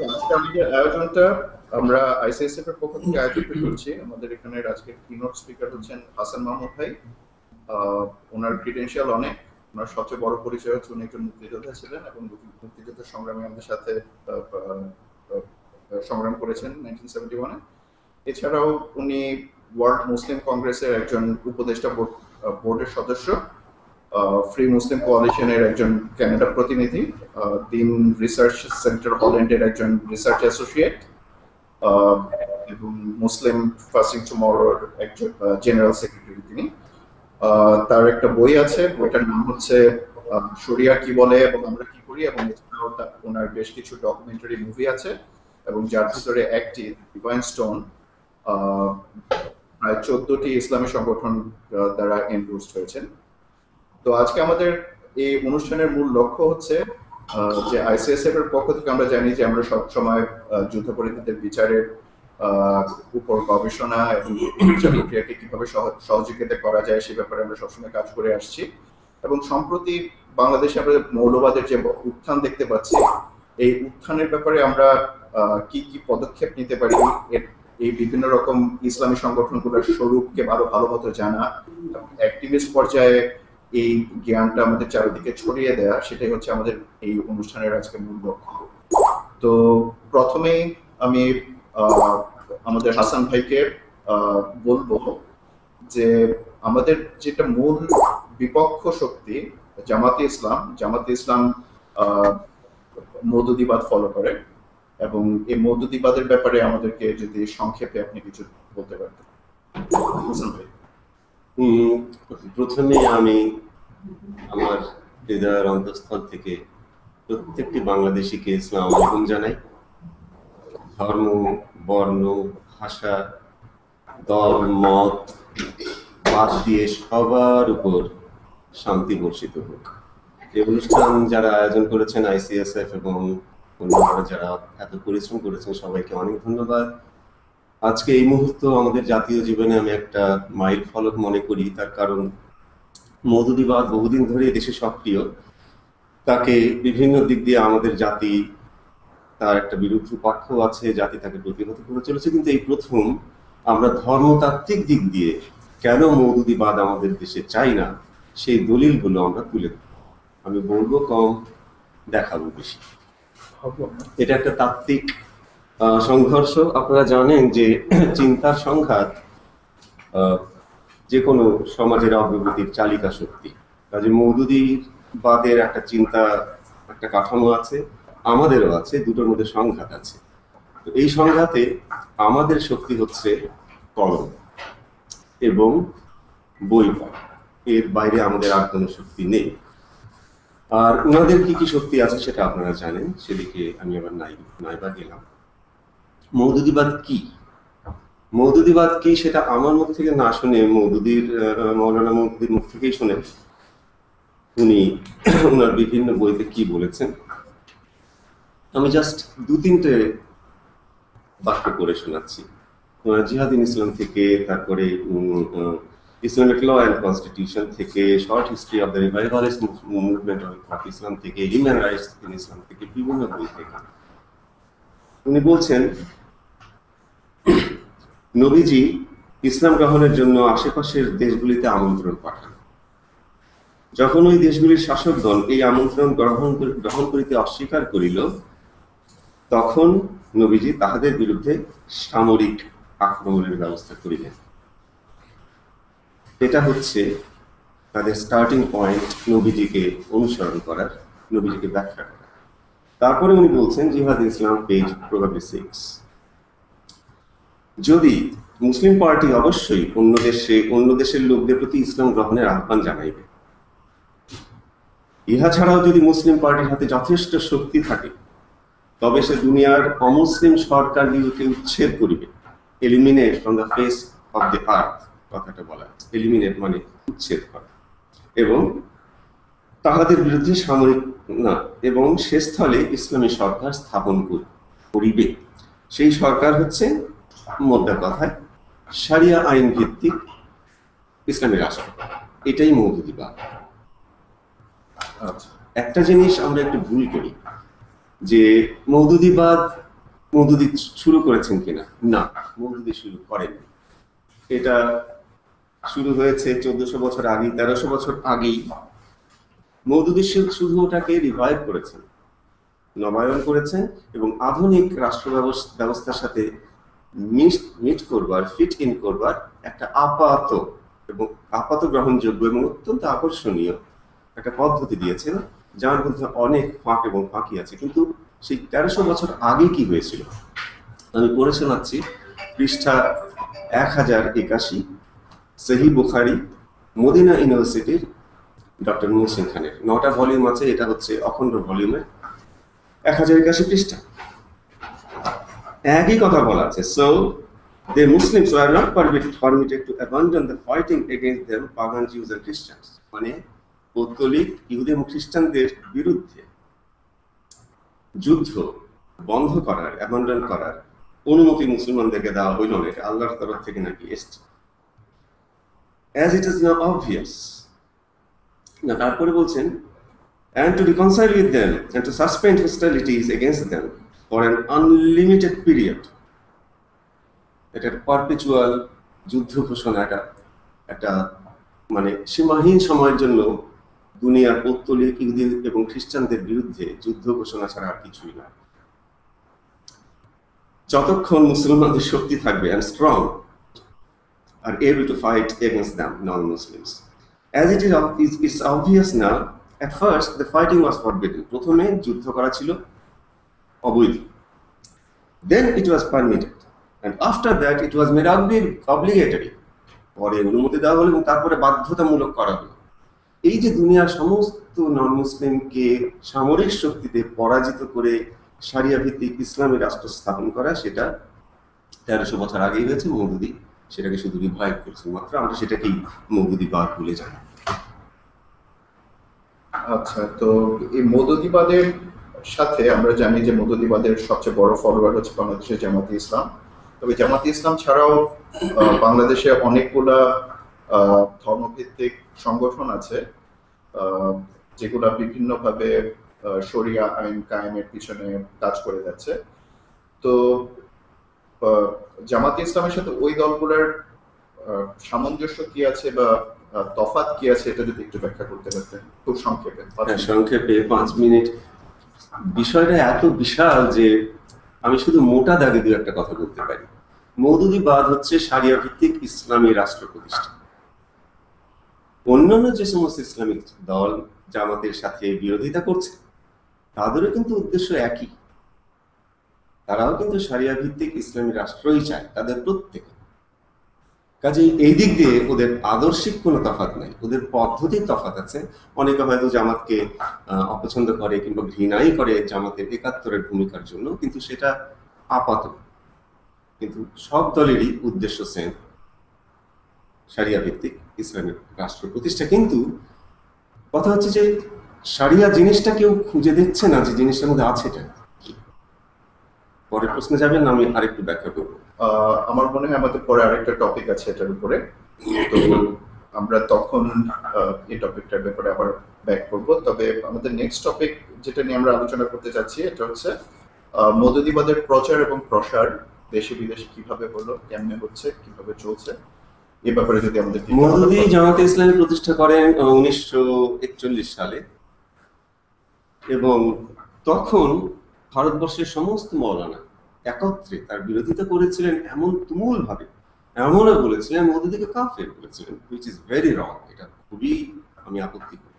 আজকে আমাদের আয়োজনটা আমরা আইসিএসএফ এর পক্ষ থেকে আয়োজিত করছি। আমাদের এখানে আজকে কিনোট স্পিকার হচ্ছেন হাসান মাহমুদ ভাই। ওনার ক্রিডেন্সিয়াল অনেক, ওনার সবচেয়ে বড় পরিচয় হচ্ছে উনি একজন মুক্তিযোদ্ধা ছিলেন এবং মুক্তিযুদ্ধের সংগ্রামে আমাদের সাথে সংগ্রাম করেছেন 1971-এ। এছাড়াও উনি ওয়ার্ল্ড মুসলিম কংগ্রেসের একজন উপদেষ্টা বোর্ডের সদস্য, ফ্রি মুসলিম কোয়ালিশনের একজন কানাডা প্রতিনিধি, দিন রিসার্চ সেন্টার হল্যান্ডের একজন রিসার্চ অ্যাসোসিয়েট এবং মুসলিম ফাস্টিং টুমরোর একজন জেনারেল সেক্রেটারি তিনি। তার একটা বই আছে, বইটার নাম হচ্ছে শরিয়া কি বলে এবং আমরা কি করি, এবং এছাড়াও ওনার বেশ কিছু ডকুমেন্টারি মুভি আছে এবং যার ভিতরে একটি ডিভাইন স্টোন প্রায় 14টি ইসলামী সংগঠন দ্বারা এন্ডোর্সড হয়েছেন। তো আজকে আমাদের এই অনুষ্ঠানের মূল লক্ষ্য হচ্ছে যে আইসিএসএফ এর পক্ষ থেকে আমরা জানি যে আমরা সবসময় যুদ্ধাপরাধীদের বিচারের উপর গবেষণা এবং বিচার প্রক্রিয়াকে কিভাবে সহযোগিতা করা যায় সে ব্যাপারে আমরা সবসময় কাজ করে আসছি। এবং সম্প্রতি বাংলাদেশে আমরা মৌলবাদের যে উত্থান দেখতে পাচ্ছি, এই উত্থানের ব্যাপারে আমরা কি কি পদক্ষেপ নিতে পারি, এই বিভিন্ন রকম ইসলামী সংগঠনগুলোর স্বরূপকে আরো ভালো মতো জানা, অ্যাক্টিভিস্ট পর্যায়ে এই জ্ঞানটা আমাদের চারিদিকে ছড়িয়ে দেয়া, সেটাই হচ্ছে আমাদের এই অনুষ্ঠানের আজকে মূল লক্ষ্য। তো প্রথমেই আমি আমাদের হাসান ভাইকে বলবো যে আমাদের যেটা মূল বিপক্ষ শক্তি জামাতে ইসলাম মওদুদিবাদ ফলো করে, এবং এই মওদুদিবাদের ব্যাপারে আমাদেরকে যদি সংক্ষেপে আপনি কিছু বলতে পারতেন। হাসান ভাই। প্রথমে আমি আমার হৃদয়ের অন্তঃস্থল থেকে প্রত্যেকটি বাংলাদেশিকে আসসালামু আলাইকুম জানাই। ধর্ম, বর্ণ, ভাষা, দল, মত বাদ দিয়ে সবার উপর শান্তি বর্ষিত হোক। এই অনুষ্ঠান যারা আয়োজন করেছেন আইসিএসএফ এবং অন্যরা যারা এত পরিশ্রম করেছেন সবাইকে অনেক ধন্যবাদ। আজকে এই মুহূর্ত আমাদের জাতীয় জীবনে আমি একটা মাইল ফলক মনে করি, তার কারণ মওদুদিবাদ বহুদিন ধরে দেশে সক্রিয়। তাকে বিভিন্ন দিক দিয়ে আমাদের জাতি, তার একটা বিরুদ্ধ পক্ষ আছে, জাতি তাকে প্রতিহত করে চলেছে, কিন্তু এই প্রথম আমরা ধর্মতাত্ত্বিক দিক দিয়ে কেন মওদুদিবাদ আমাদের দেশে চাই না সেই দলিলগুলো আমরা তুলে দেব। আমি বলবো কম, দেখাবো বেশি। এটা একটা তাত্ত্বিক সংঘর্ষ। আপনারা জানেন যে চিন্তার সংঘাত যে কোনো সমাজের অগ্রগতির চালিকা শক্তি। কাজে মওদুদিবাদের একটা চিন্তা, একটা কাঠামো আছে, আমাদেরও আছে, দুটোর মধ্যে সংঘাত আছে। তো এই সংঘাতে আমাদের শক্তি হচ্ছে কলম এবং বই পড়া, এর বাইরে আমাদের আর কোনো শক্তি নেই। আর ওনাদের কি কি শক্তি আছে সেটা আপনারা জানেন, সেদিকে আমি আবার নাইবা গেলাম। মওদুদিবাদ কি সেটা আমার মুখ থেকে না শুনে মৌলানা মওদুদির মুখ থেকেই শুনে উনি ওনার বিভিন্ন বইতে কি বলেছেন। আমি জাস্ট 2-3টে বাক্য করে শোনাচ্ছি। জিহাদিন ইসলাম থেকে, তারপরে ইসলামিক ল অ্যান্ড কনস্টিটিউশন থেকে, short history of the revivalist movement of Islam থেকে, হিউম্যান রাইটস ইন ইসলাম থেকে, বিভিন্ন বই থেকে উনি বলছেন নবীজি ইসলাম গ্রহণের জন্য আশেপাশের দেশগুলিতে আমন্ত্রণ পাঠান। যখন ওই দেশগুলির শাসকগণ এই আমন্ত্রণ গ্রহণ করিতে অস্বীকার করিল, তখন নবীজি তাহাদের বিরুদ্ধে সামরিক আক্রমণের ব্যবস্থা করিলেন। এটা হচ্ছে তাদের স্টার্টিং পয়েন্ট, নবীজিকে অনুসরণ করার, নবীজিকে ব্যাখ্যা করা। তারপরে উনি বলছেন, জিহাদ ইসলাম পেজ প্রবাবলি 6, যদি মুসলিম পার্টি অবশ্যই অন্য দেশের লোকদের প্রতি ইসলাম গ্রহণের আহ্বান জানাইবে। ইহা ছাড়াও যদি মুসলিম পার্টির হাতে যথেষ্ট শক্তি থাকে, তবে সে দুনিয়ার অমুসলিম সরকারগুলোকে উচ্ছেদ করিবে। Eliminate from the face of the earth, কথাটা বলা, এলিমিনেট মানে উচ্ছেদ করা, এবং তাহাদের বিরুদ্ধে সামরিক না, এবং সে স্থলে ইসলামী সরকার স্থাপন করিবে। সেই সরকার হচ্ছে মোদ্দা কথায় শরিয়া আইন ভিত্তিক ইসলামী রাষ্ট্র। এটাই মওদুদিবাদ। একটা জিনিস আমরা একটু ভুল করি, যে মওদুদিবাদ মওদুদি শুরু করেছেন কিনা? না, মওদুদি শুরু করেননি। এটা শুরু হয়েছে 1400 বছর আগে, 1300 বছর আগেই। মওদুদি শুধু ওটাকে রিভাইভ করেছেন, নবায়ন করেছেন এবং আধুনিক রাষ্ট্র ব্যবস্থার সাথে মিট করবার, ফিট ইন করবার একটা আপাত গ্রহণযোগ্য এবং অত্যন্ত আকর্ষণীয় একটা পদ্ধতি দিয়েছেন, যার মধ্যে অনেক ফাঁক এবং ফাঁকি আছে। কিন্তু সেই 1300 বছর আগে কি হয়েছিল আমি পড়ে শোনাচ্ছি। পৃষ্ঠা 1081, সহি বুখারী, মদিনা ইউনিভার্সিটির ডক্টর মুহসিন খানের 9টা ভলিউম আছে, এটা হচ্ছে অখণ্ড ভলিউমের 1081 পৃষ্ঠা। একই কথা বলা আছে। So the Muslims were not permitted to abandon the fighting against them pagan Jews and Christians, মানে পৌত্তলিক ইহুদি এবং খ্রিস্টানদের বিরুদ্ধে যুদ্ধ বন্ধ করার, অ্যাবান্ডন করার অনুমতি মুসলমানদেরকে দেওয়া হইল না। এটা আল্লাহর তরফ থেকে নাকি এসছে। As it is now obvious, না তারপরে বলছেন, and to reconcile with them and to suspend hostilities against them for an unlimited period. এটা পারপেচুয়াল যুদ্ধ ঘোষণা, একটা মানে সীমাহীন সময়ের জন্য দুনিয়ার পৌত্তলিক ইহুদি এবং খ্রিস্টানদের বিরুদ্ধে যুদ্ধ ঘোষণা ছাড়া আর কিছুই না। যতক্ষণ মুসলমানদের শক্তি থাকবে and strong are able to fight against them non-Muslims. As it is obvious now, at first the fighting was forbidden. প্রথমে যুদ্ধ করা ছিল অবৈধ। Then it was permitted, and after that it was made obligatory. পরে অনুমতি দেওয়া হলো এবং তারপরে বাধ্যতামূলক করা হলো। এই যে দুনিয়ার সমস্ত নন মুসলিমকে সামরিক শক্তিতে পরাজিত করে শরিয়া ভিত্তিক ইসলামী রাষ্ট্র স্থাপন করা, সেটা 1300 বছর আগেই হয়েছে। মওদুদি সেটাকে শুধু রিভাইভ করছেন মাত্র, আমরা সেটাকেই মওদুদিবাদ বলে জানি। আচ্ছা, তো এই মওদুদিবাদের সাথে আমরা জানি যে মওদুদিবাদের সবচেয়ে বড় ফলোয়ার হচ্ছে বাংলাদেশের জামাতে ইসলাম। তবে জামাতে ইসলাম ছাড়াও বাংলাদেশে অনেকগুলা ধর্মভিত্তিক সংগঠন আছে যেগুলা বিভিন্নভাবে শরিয়া আইন কায়েমের পিছনে কাজ করে যাচ্ছে। তো জামাতে ইসলামের সাথে ওই দলগুলোর সামঞ্জস্য কি আছে বা তফাৎ কি আছে, এটা যদি একটু ব্যাখ্যা করতে পারতেন খুব সংক্ষেপে। সংক্ষেপে 5 মিনিট। বিষয়টা এত বিশাল যে আমি শুধু মোটা দাগে দু একটা কথা বলতে পারি। মওদুদিবাদ হচ্ছে শরিয়া ভিত্তিক ইসলামী রাষ্ট্র প্রতিষ্ঠা। অন্যান্য যে সমস্ত ইসলামিক দল জামাতের সাথে বিরোধিতা করছে, তাদেরও কিন্তু উদ্দেশ্য একই। তারাও কিন্তু শরিয়া ভিত্তিক ইসলামী রাষ্ট্রই চায়, তাদের প্রত্যেকে। কাজেই এই দিক দিয়ে ওদের আদর্শিক কোনো তফাৎ নাই, ওদের পদ্ধতির তফাৎ আছে। অনেকে হয়তো জামাতকে অপছন্দ করে কিংবা ঘৃণাই করে জামাতের একাত্তরের ভূমিকার জন্য, কিন্তু সেটা আপাতত। কিন্তু সব দলেরই উদ্দেশ্য সেম, শরিয়া ভিত্তিক ইসলামিক রাষ্ট্র প্রতিষ্ঠা। কিন্তু কথা হচ্ছে যে শরিয়া জিনিসটা কেউ খুঁজে দেখছে না, যে জিনিসটার মধ্যে আছে। এটা পরের প্রশ্নে যাবেন, আমি আরেকটু ব্যাখ্যা করবো। আমার মনে হয় আমাদের পরে আরেকটা টপিক আছে এটার উপরে, তো আমরা তখন এই টপিকটার ব্যাপারে আবার ব্যাক করব। তবে আমাদের নেক্সট টপিক যেটা নিয়ে আমরা আলোচনা করতে যাচ্ছি, এটা হচ্ছে মওদুদিবাদের প্রচার এবং প্রসার দেশে বিদেশে কিভাবে হলো, কেমনে হচ্ছে, কিভাবে চলছে, এই ব্যাপারে যদি আমাদের। মওদুদি জামাতে ইসলামী প্রতিষ্ঠা করেন 1941 সালে, এবং তখন ভারতবর্ষের সমস্ত মৌলানা একত্রে তার বিরোধিতা করেছিলেন এমন তুমুল ভাবে, এমনও বলেছিলেন মওদুদিকে কাফের বলেছিলেন, which is very wrong। এটা খুবই আমি আপত্তি করি।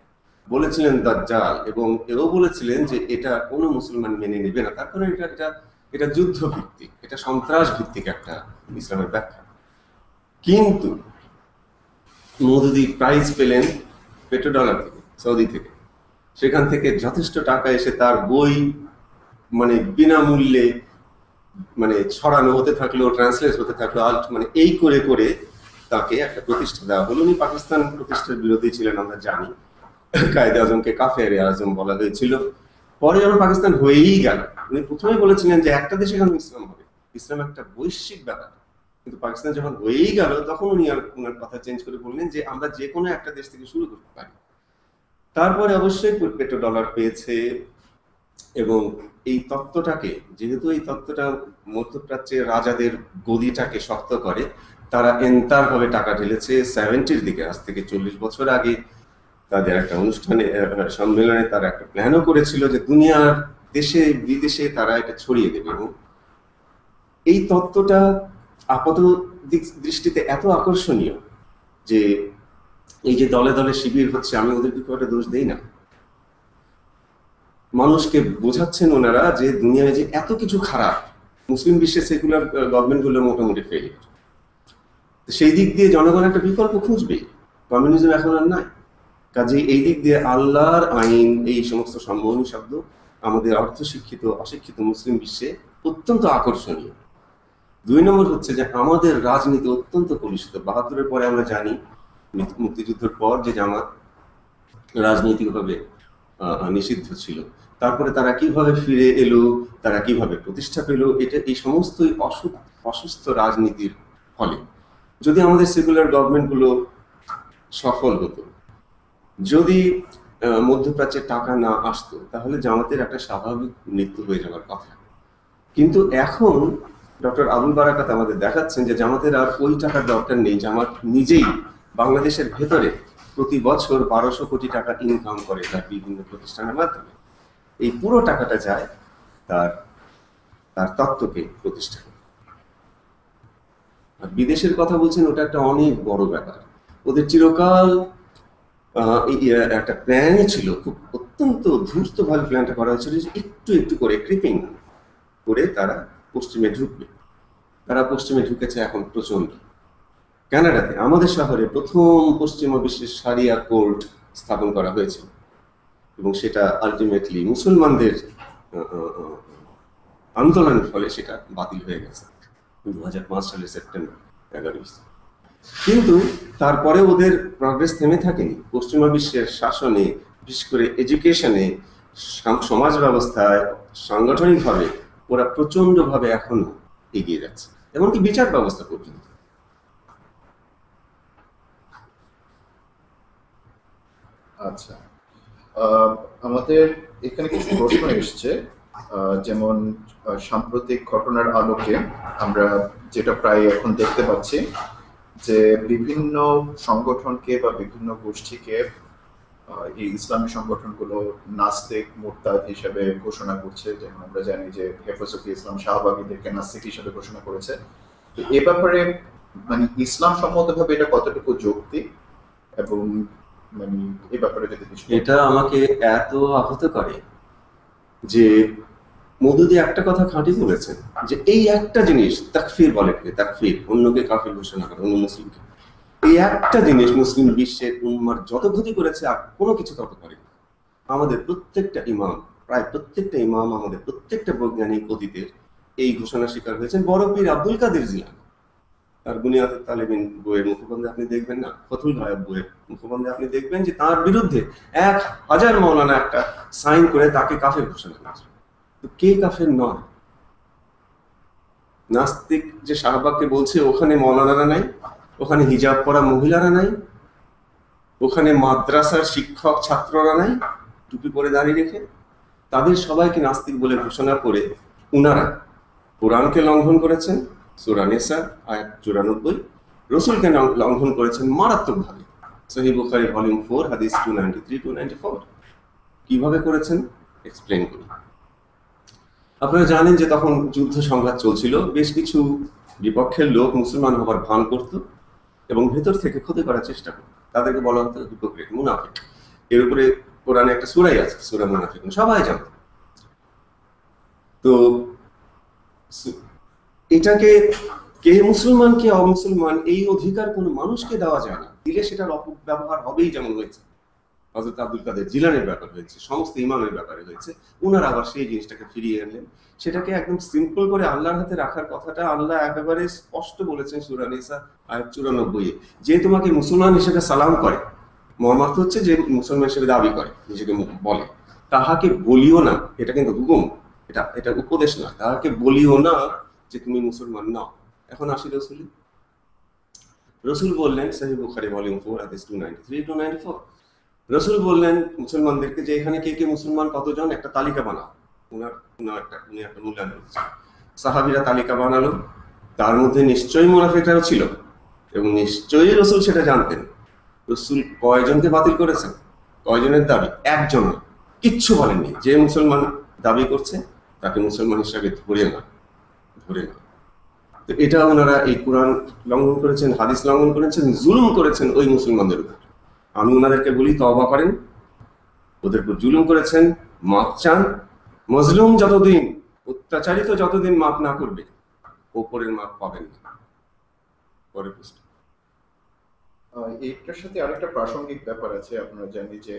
বলেছিলেন দাজ্জাল, এবং এও বলেছিলেন যে এটা কোনো মুসলমান মেনে নেবে না, তার কারণ এটা যুদ্ধ ভিত্তিক, এটা সন্ত্রাস ভিত্তিক একটা ইসলামের ব্যাখ্যা। কিন্তু মওদুদি প্রাইজ পেলেন পেট্রোডলার থেকে, সৌদি থেকে। সেখান থেকে যথেষ্ট টাকা এসে তার বই মানে বিনামূল্যে মানে ছড়ানো হতে থাকলো, ট্রান্সলেট হতে থাকলো, মানে এই করে করে তাকে একটা প্রতিষ্ঠা দেওয়া হলো। উনি পাকিস্তান প্রতিষ্ঠার বিরোধী ছিলেন, আমরা জানি। কায়েদে আজমকে কাফের আজম বলা হয়েছিল। পরে যখন পাকিস্তান হয়েই গেল, উনি প্রথমেই বলেছিলেন যে একটা দেশে কেন ইসলাম হবে, ইসলাম একটা বৈশ্বিক ব্যাপার। কিন্তু পাকিস্তান যখন হয়েই গেল, তখন উনি আর ওনার কথা চেঞ্জ করে বললেন যে আমরা যে কোনো একটা দেশ থেকে শুরু করতে পারি। তারপরে অবশ্যই পেট্রোডলার পেয়েছে, এবং এই তত্ত্বটাকে, যেহেতু এই তত্ত্বটা মধ্যপ্রাচ্যের রাজাদের গদিটাকে শক্ত করে, তারা এন্তারভাবে টাকা ঢেলেছে 70-র দিকে, আজ থেকে 40 বছর আগে তাদের একটা অনুষ্ঠানে সম্মেলনে তারা একটা প্ল্যানও করেছিল যে দুনিয়ার দেশে বিদেশে তারা এটা ছড়িয়ে দেবে। এবং এই তত্ত্বটা আপাত দৃষ্টিতে এত আকর্ষণীয় যে এই যে দলে দলে শিবির হচ্ছে, আমি ওদেরকে খুব একটা দোষ দেই না, মানুষকে বোঝাচ্ছেন ওনারা যে দুনিয়ায় যে এত কিছু খারাপ, মুসলিম বিশ্বের সেকুলার গভর্নমেন্ট গুলো মোটামুটি ফেলিয়ার, সেই দিক দিয়ে জনগণ একটা বিকল্প খুঁজবে, কমিউনিজম এখন আর নাই। কাজে এই দিক দিয়ে আল্লাহর আইন, এই সমস্ত সম্মোহনী শব্দ আমাদের অর্ধশিক্ষিত অশিক্ষিত মুসলিম বিশ্বে অত্যন্ত আকর্ষণীয়। 2 নম্বর হচ্ছে যে আমাদের রাজনীতি অত্যন্ত কলুষিত। 72-এর পরে আমরা জানি, মুক্তিযুদ্ধের পর যে জামাত রাজনৈতিকভাবে নিষিদ্ধ ছিল, তারপরে তারা কিভাবে ফিরে এলো, তারা কিভাবে প্রতিষ্ঠা পেল, এটা এই সমস্তই অসুস্থ রাজনীতির ফলে। যদি আমাদের সেকুলার গভর্নমেন্ট গুলো সফল হতো, যদি মধ্যপ্রাচ্যে টাকা না আসতো, তাহলে জামাতের একটা স্বাভাবিক মৃত্যু হয়ে যাওয়ার কথা। কিন্তু এখন ডক্টর আবুল বারাকাত আমাদের দেখাচ্ছেন যে জামাতের আর ওই টাকার দরকার নেই। জামাত নিজেই বাংলাদেশের ভেতরে প্রতি বছর 1200 কোটি টাকা ইনকাম করে তার বিভিন্ন প্রতিষ্ঠানের মাধ্যমে। এই পুরো টাকাটা যায় তার তার তত্ত্বকে প্রতিষ্ঠা করে। আর বিদেশের কথা বলছেন, ওটা একটা অনেক বড় ব্যাপার। ওদের চিরকাল একটা প্ল্যানই ছিল, খুব অত্যন্ত ধূর্তভাবে প্ল্যানটা করা হয়েছিল যে একটু একটু করে ক্রিপিং করে তারা পশ্চিমে ঢুকবে। তারা পশ্চিমে ঢুকেছে এখন প্রচন্ড। কানাডাতে, আমাদের শহরে প্রথম পশ্চিমা বিশ্বের শারিয়া কোর্ট স্থাপন করা হয়েছিল এবং সেটা আলটিমেটলি মুসলমানদের আন্দোলনের ফলে সেটা বাতিল হয়ে গেছে 2005 সালের সেপ্টেম্বর 11। কিন্তু তারপরে ওদের প্রগ্রেস থেমে থাকেনি। পশ্চিমা বিশ্বের শাসনে, বিশেষ করে এডুকেশনে, সমাজ ব্যবস্থায়, সাংগঠনিকভাবে ওরা প্রচন্ডভাবে এখনো এগিয়ে যাচ্ছে, এমনকি বিচার ব্যবস্থা পর্যন্ত। আচ্ছা, আমাদের এখানে কিছু প্রশ্ন এসছে, যেমন সাম্প্রতিক ঘটনার আলোকে আমরা যেটা প্রায় এখন দেখতে পাচ্ছি যে বিভিন্ন সংগঠনকে বা বিভিন্ন গোষ্ঠীকে এই ইসলামী সংগঠনগুলো নাস্তিক, মুরতাদ হিসেবে ঘোষণা করছে। যেমন আমরা জানি যে হেফাজতে ইসলাম শাহবাগীদেরকে নাস্তিক হিসেবে ঘোষণা করেছে। তো এ ব্যাপারে মানে ইসলাম সম্মতভাবে এটা কতটুকু যৌক্তিক, এবং মানে এই ব্যাপারে যদি কিছু। এটা আমাকে এত আহত করে যে মওদুদি একটা কথা খাঁটি বলেছেন যে এই একটা জিনিস, তাকফির বলে, তাকফির, অন্যকে কাফির ঘোষণা করা, অন্য মুসলিমকে, এই একটা জিনিস মুসলিম বিশ্বের উম্মার যত ক্ষতি করেছে আর কোনো কিছু তত করে। আমাদের প্রত্যেকটা ইমাম, প্রায় প্রত্যেকটা ইমাম, আমাদের প্রত্যেকটা বৈজ্ঞানিক অতীতের এই ঘোষণা স্বীকার হয়েছেন। বড় পীর আব্দুল কাদের জিলানী তার বুনিয়াদ তালেবিন বইয়ের মুখবন্ধে আপনি দেখবেন না, ফতুল গায়েব বইয়ের মুখবন্ধে আপনি দেখবেন যে তার বিরুদ্ধে 1000 মাওলানা একটা সাইন করে তাকে কাফের ঘোষণা করেছে। তো কে কাফের নয়? নাস্তিক যে শাহবাগকে বলছে ওখানে মাওলানারা নাই, ওখানে হিজাব পরা মহিলারা নাই, ওখানে মাদ্রাসার শিক্ষক ছাত্ররা নাই টুপি পরে দাঁড়িয়ে রেখে, তাদের সবাইকে নাস্তিক বলে ঘোষণা করে উনারা কোরআনকে লঙ্ঘন করেছেন, সূরা নিসা আয়াত 94, রসুলকে লঙ্ঘন করেছেন মারাত্মকভাবে, সহিহ বুখারী ভলিউম 4 হাদিস 293-294। কিভাবে করেছেন এক্সপ্লেইন করি। আপনারা জানেন যে তখন যুদ্ধ সংঘাত চলছিল, বেশ কিছু বিপক্ষের লোক মুসলমান হবার ভান করত এবং ভেতর থেকে ক্ষতি করার চেষ্টা করত। তাদেরকে বলা হতো হিপোক্রেট, মুনাফিক। এর উপরে কোরআনে একটা সূরাই আছে, সূরা মুনাফিকুন, সবাই জানত। তো এটাকে কে মুসলমান কে অমুসলমান এই অধিকার কোনো মানুষকে দেওয়া যায় না, দিলে সেটার অপব্যবহার হবেই। যেমন হয়েছে হযরত আব্দুল কাদের জিলানীর ব্যাপার হয়েছে, সমস্ত ইমামের ব্যাপারে হয়েছে। ওনারা আবার সেই জিনিসটাকে ফিরিয়ে আনলেন, সেটাকে একদম সিম্পল করে আল্লাহর হাতে রাখার কথাটা আল্লাহ একেবারে স্পষ্ট বলেছেন সূরা নিসা আয়াত 94-এ, যে তোমাকে মুসলমান হিসেবে সালাম করে, মুহাম্মদ হচ্ছে যে মুসলমান হিসেবে দাবি করে, নিজেকে বলে, তাহাকে বলিও না, এটা কিন্তু হুকুম, এটা উপদেশ না, তাহাকে বলিও না যে তুমি মুসলমান নাও। এখন আসি রসুল বললেন, সহিহ বুখারী ভলিউম 4 হাদিস 293-294, রসুল বললেন মুসলমানদেরকে যে এখানে কে কে মুসলমান কতজন, একটা তালিকা বানাও। উনি একটা মূল্যায়ন করেছেন। সাহাবীরা তালিকা বানালো, তার মধ্যে নিশ্চয়ই মুনাফিকরাও ছিল এবং নিশ্চয়ই রসুল সেটা জানতেন। রসুল কয়জনকে বাতিল করেছেন? কয়জনের দাবি? একজন, কিচ্ছু বলেননি। যে মুসলমান দাবি করছে তাকে মুসলমান হিসাবে ধরে না। তো এটা ওনারা এই কোরআন লঙ্ঘন করেছেন, হাদিস লঙ্ঘন করেছেন, জুলুম করেছেন ওই মুসলমানদের উপর। আমি ওনাদেরকে বলি তওবা করেন, ওদের উপর জুলুম করেছেন, মাপ চান। মজলুম যতদিন, অত্যাচারিত যতদিন মাপ না করবে, ওপরের মাপ পাবেন না। পরের প্রশ্ন। এইটার সাথে আরেকটা প্রাসঙ্গিক ব্যাপার আছে। আপনারা জানি যে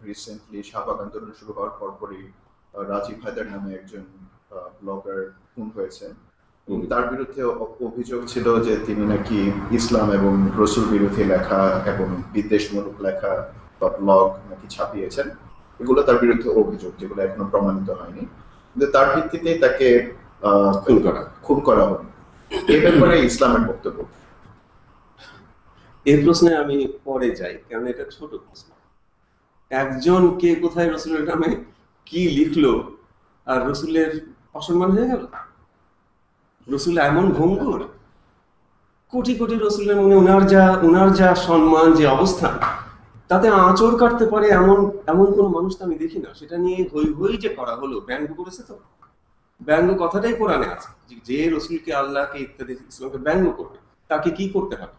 রিসেন্টলি শাহবাগ আন্দোলন শুরু হওয়ার পরপরই রাজীব হায়দার নামে একজন ব্লগার খুন হয়েছেন। তার বিরুদ্ধে অভিযোগ ছিল যে তিনি নাকি ইসলাম এবং রসুল বিরোধী লেখা এবং বিদ্বেষমূলক লেখা বা ব্লগ নাকি ছাপিয়েছেন। এগুলো তার বিরুদ্ধে অভিযোগ, যেগুলো এখনো প্রমাণিত হয়নি, কিন্তু তার ভিত্তিতে তাকে খুন করা হলো। এই ব্যাপারে ইসলামের বক্তব্য। এই প্রশ্নে আমি পরে যাই, কারণ এটা ছোট প্রশ্ন। একজন কে কোথায় রসুলের নামে কি লিখলো আর রসুলের অসম্মান হয়ে গেল? রসুল এমন ভঙ্গুর, কোটি কোটি রসুলের মনে উনার যা সম্মান, যে অবস্থান, তাতে আঁচড় কাটতে পারে এমন কোনো মানুষ তো আমি দেখি না। সেটা নিয়ে হই হই যে করা হলো, ব্যঙ্গ করেছে। তো ব্যঙ্গ কথাটাই কোরআনে আছে, যে রসুলকে, আল্লাহকে ইত্যাদি ইসলামকে ব্যঙ্গ করবে তাকে কি করতে হবে?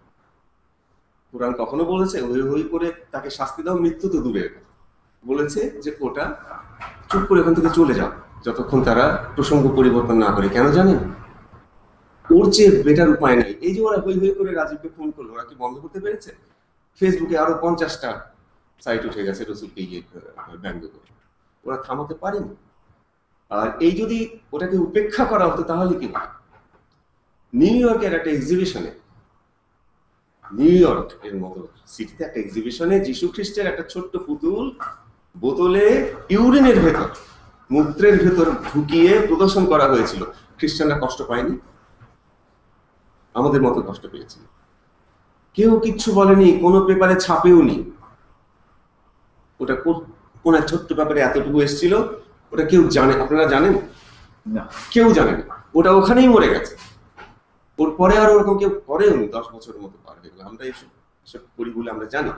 কোরআন কখনো বলেছে হই হই করে তাকে শাস্তি দাও? মৃত্যু তো দূরের কথা, বলেছে যে ওটা চুপ করে এখান থেকে চলে যাও যতক্ষণ তারা প্রসঙ্গ পরিবর্তন না করে। কেন জানেন? ওর চেয়ে বেটার উপায় নেই। এই যে ওরা হই হই করে রাজীবকে ফোন করলো, ওরা কি বন্ধ করতে পেরেছে? ফেসবুকে আরো 50টা সাইট উঠে গেছে রসুলকে ব্যঙ্গ করে, ওরা থামাতে পারেনি। আর এই যদি ওটাকে উপেক্ষা করা হতো তাহলে কি হয়? নিউ ইয়র্কের একটা এক্সিবিশনে, নিউ ইয়র্ক এর মতো সিটিতে একটা এক্সিবিশনে যীশু খ্রিস্টের একটা ছোট্ট পুতুল বোতলে ইউরিনের ভেতর, মূত্রের ভেতর ঢুকিয়ে প্রদর্শন করা হয়েছিল। খ্রিস্টানরা কষ্ট পায়নি? আমাদের মতো কষ্ট পেয়েছিল। কেউ কিচ্ছু বলেনি, কোনো পেপারে ছাপেও নি। ওটা কোন এক ছোট্ট পেপারে এতটুকু এসেছিল, ওটা কেউ জানে? আপনারা জানেন না, কেউ জানেন। ওটা ওখানেই মরে গেছে। ওর পরে আর ওরকম কেউ করেও নি। 10 বছরের মতো পার হয়ে গেল। আমরা এইসব করি বলে আমরা জানি।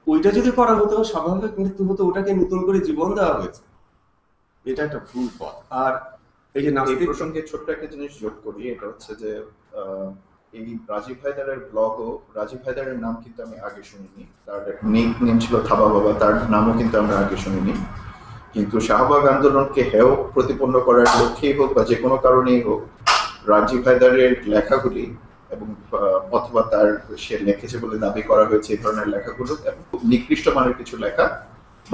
ওইটা যদি করা হতো, স্বাভাবিক মৃত্যু হতো, ওটাকে নতুন করে জীবন দেওয়া হয়েছে। এটা একটা ভুল পথ। আর এই যে এই প্রসঙ্গে ছোট্ট একটা জিনিস যোগ করি, এটা হচ্ছে যে এই রাজীব হায়দারের ব্লগও, রাজীব হায়দারের নাম কিন্তু আমি আগে শুনিনি। তার নিক নেম ছিল থাবা বাবা, তার নামও কিন্তু আমরা আগে শুনিনি। কিন্তু শাহবাগ আন্দোলনকে হেয় প্রতিপন্ন করার লক্ষ্যেই হোক বা যে কোনো কারণেই হোক, রাজীব হায়দারের লেখাগুলি এবং অথবা তার সে লিখেছে বলে দাবি করা হয়েছে এই ধরনের লেখাগুলো এবং খুব নিকৃষ্ট মানের কিছু লেখা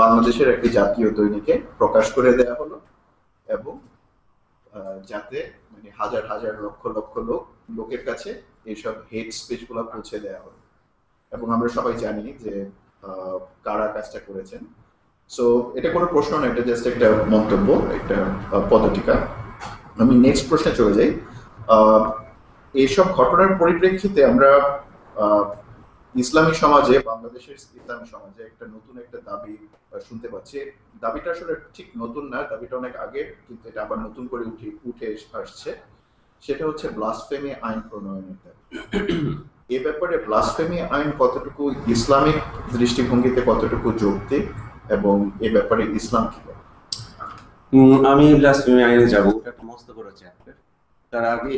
বাংলাদেশের একটি জাতীয় দৈনিকে প্রকাশ করে দেওয়া হলো, এবং যাতে মানে হাজার হাজার লক্ষ লক্ষ লোকের কাছে এইসব হেট স্পিচ গুলো পৌঁছে দেওয়া হলো। এবং আমরা সবাই জানি যে কারা কাজটা করেছেন। সো এটা কোনো প্রশ্ন না, এটা জাস্ট একটা মন্তব্য, একটা পদটিকা। আমি নেক্সট প্রশ্নে চলে যাই। এইসব ঘটনার পরিপ্রেক্ষিতে আমরা ইসলামী সমাজে, বাংলাদেশের ইসলামী সমাজে একটা নতুন একটা দাবি শুনতে পাচ্ছি। দাবিটা আসলে ঠিক নতুন না, দাবিটা অনেক আগে, কিন্তু এটা আবার নতুন করে উঠে আসছে। সেটা হচ্ছে ব্লাসফেমি আইন প্রণয়নের দাবি। এ ব্যাপারে ব্লাসফেমি আইন কতটুকু ইসলামিক দৃষ্টিভঙ্গিতে কতটুকু যৌক্তিক এবং এ ব্যাপারে ইসলাম কি বলে? আমি ব্লাসফেমি আইনে যাবো, এটা একটা মস্ত বড় চ্যাপ্টার। তার আগে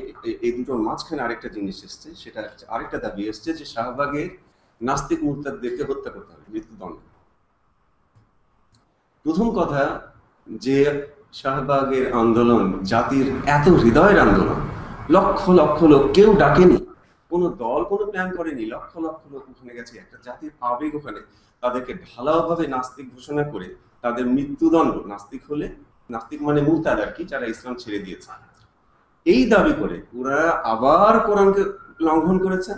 এই দুটোর মাঝখানে আরেকটা জিনিস এসছে, সেটা আরেকটা দাবি এসছে যে শাহবাগের নাস্তিক মুরতাদদেরকে হত্যা করতে হবে, মৃত্যুদণ্ড। প্রথম কথা যে শাহবাগের আন্দোলন জাতির এত হৃদয়ের আন্দোলন, লক্ষ লক্ষ লোক, কেউ ডাকেনি, কোনো দল কোনো প্ল্যান করেনি, লক্ষ লক্ষ লোক ওখানে গেছে, একটা জাতির আবেগ ওখানে, তাদেরকে ঢালাওভাবে নাস্তিক ঘোষণা করে তাদের মৃত্যুদণ্ড, নাস্তিক হলে, নাস্তিক মানে মুরতাদ আর কি, যারা ইসলাম ছেড়ে দিয়েছে, এই দাবি করে ওরা আবার কোরআনকে লঙ্ঘন করেছেন,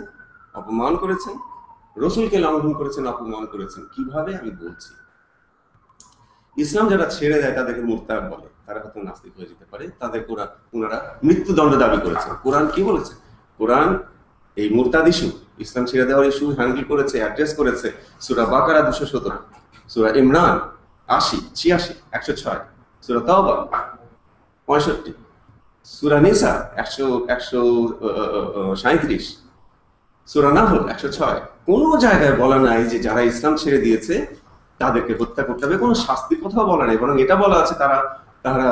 অপমান করেছেন, রসুলকে লঙ্ঘন করেছেন, অপমান করেছেন। কিভাবে আমি বলছি, ইসলাম যারা ছেড়ে দেয় তাদেরকে মুরতাদ বলে, তারা হয়তো নাস্তিক হয়ে যেতে পারে, তাদের ওনারা মৃত্যুদণ্ড দাবি করেছেন। কোরআন কি বলেছে? কোরআন এই মুরতাদ ইস্যু, ইসলাম ছেড়ে দেওয়ার ইস্যু হ্যান্ডেল করেছে, অ্যাড্রেস করেছে সূরা বাকারা 217, সূরা ইমরান 80, 86, 106, সূরা তাওবা 65, সূরা নিসা 137, সূরা নাহল 106। কোনো জায়গায় বলা নাই যে যারা ইসলাম ছেড়ে দিয়েছে তাদেরকে হত্যা করতে হবে, কোনো শাস্তির কথাও বলা নাই, বরং এটা বলা আছে তারা তারা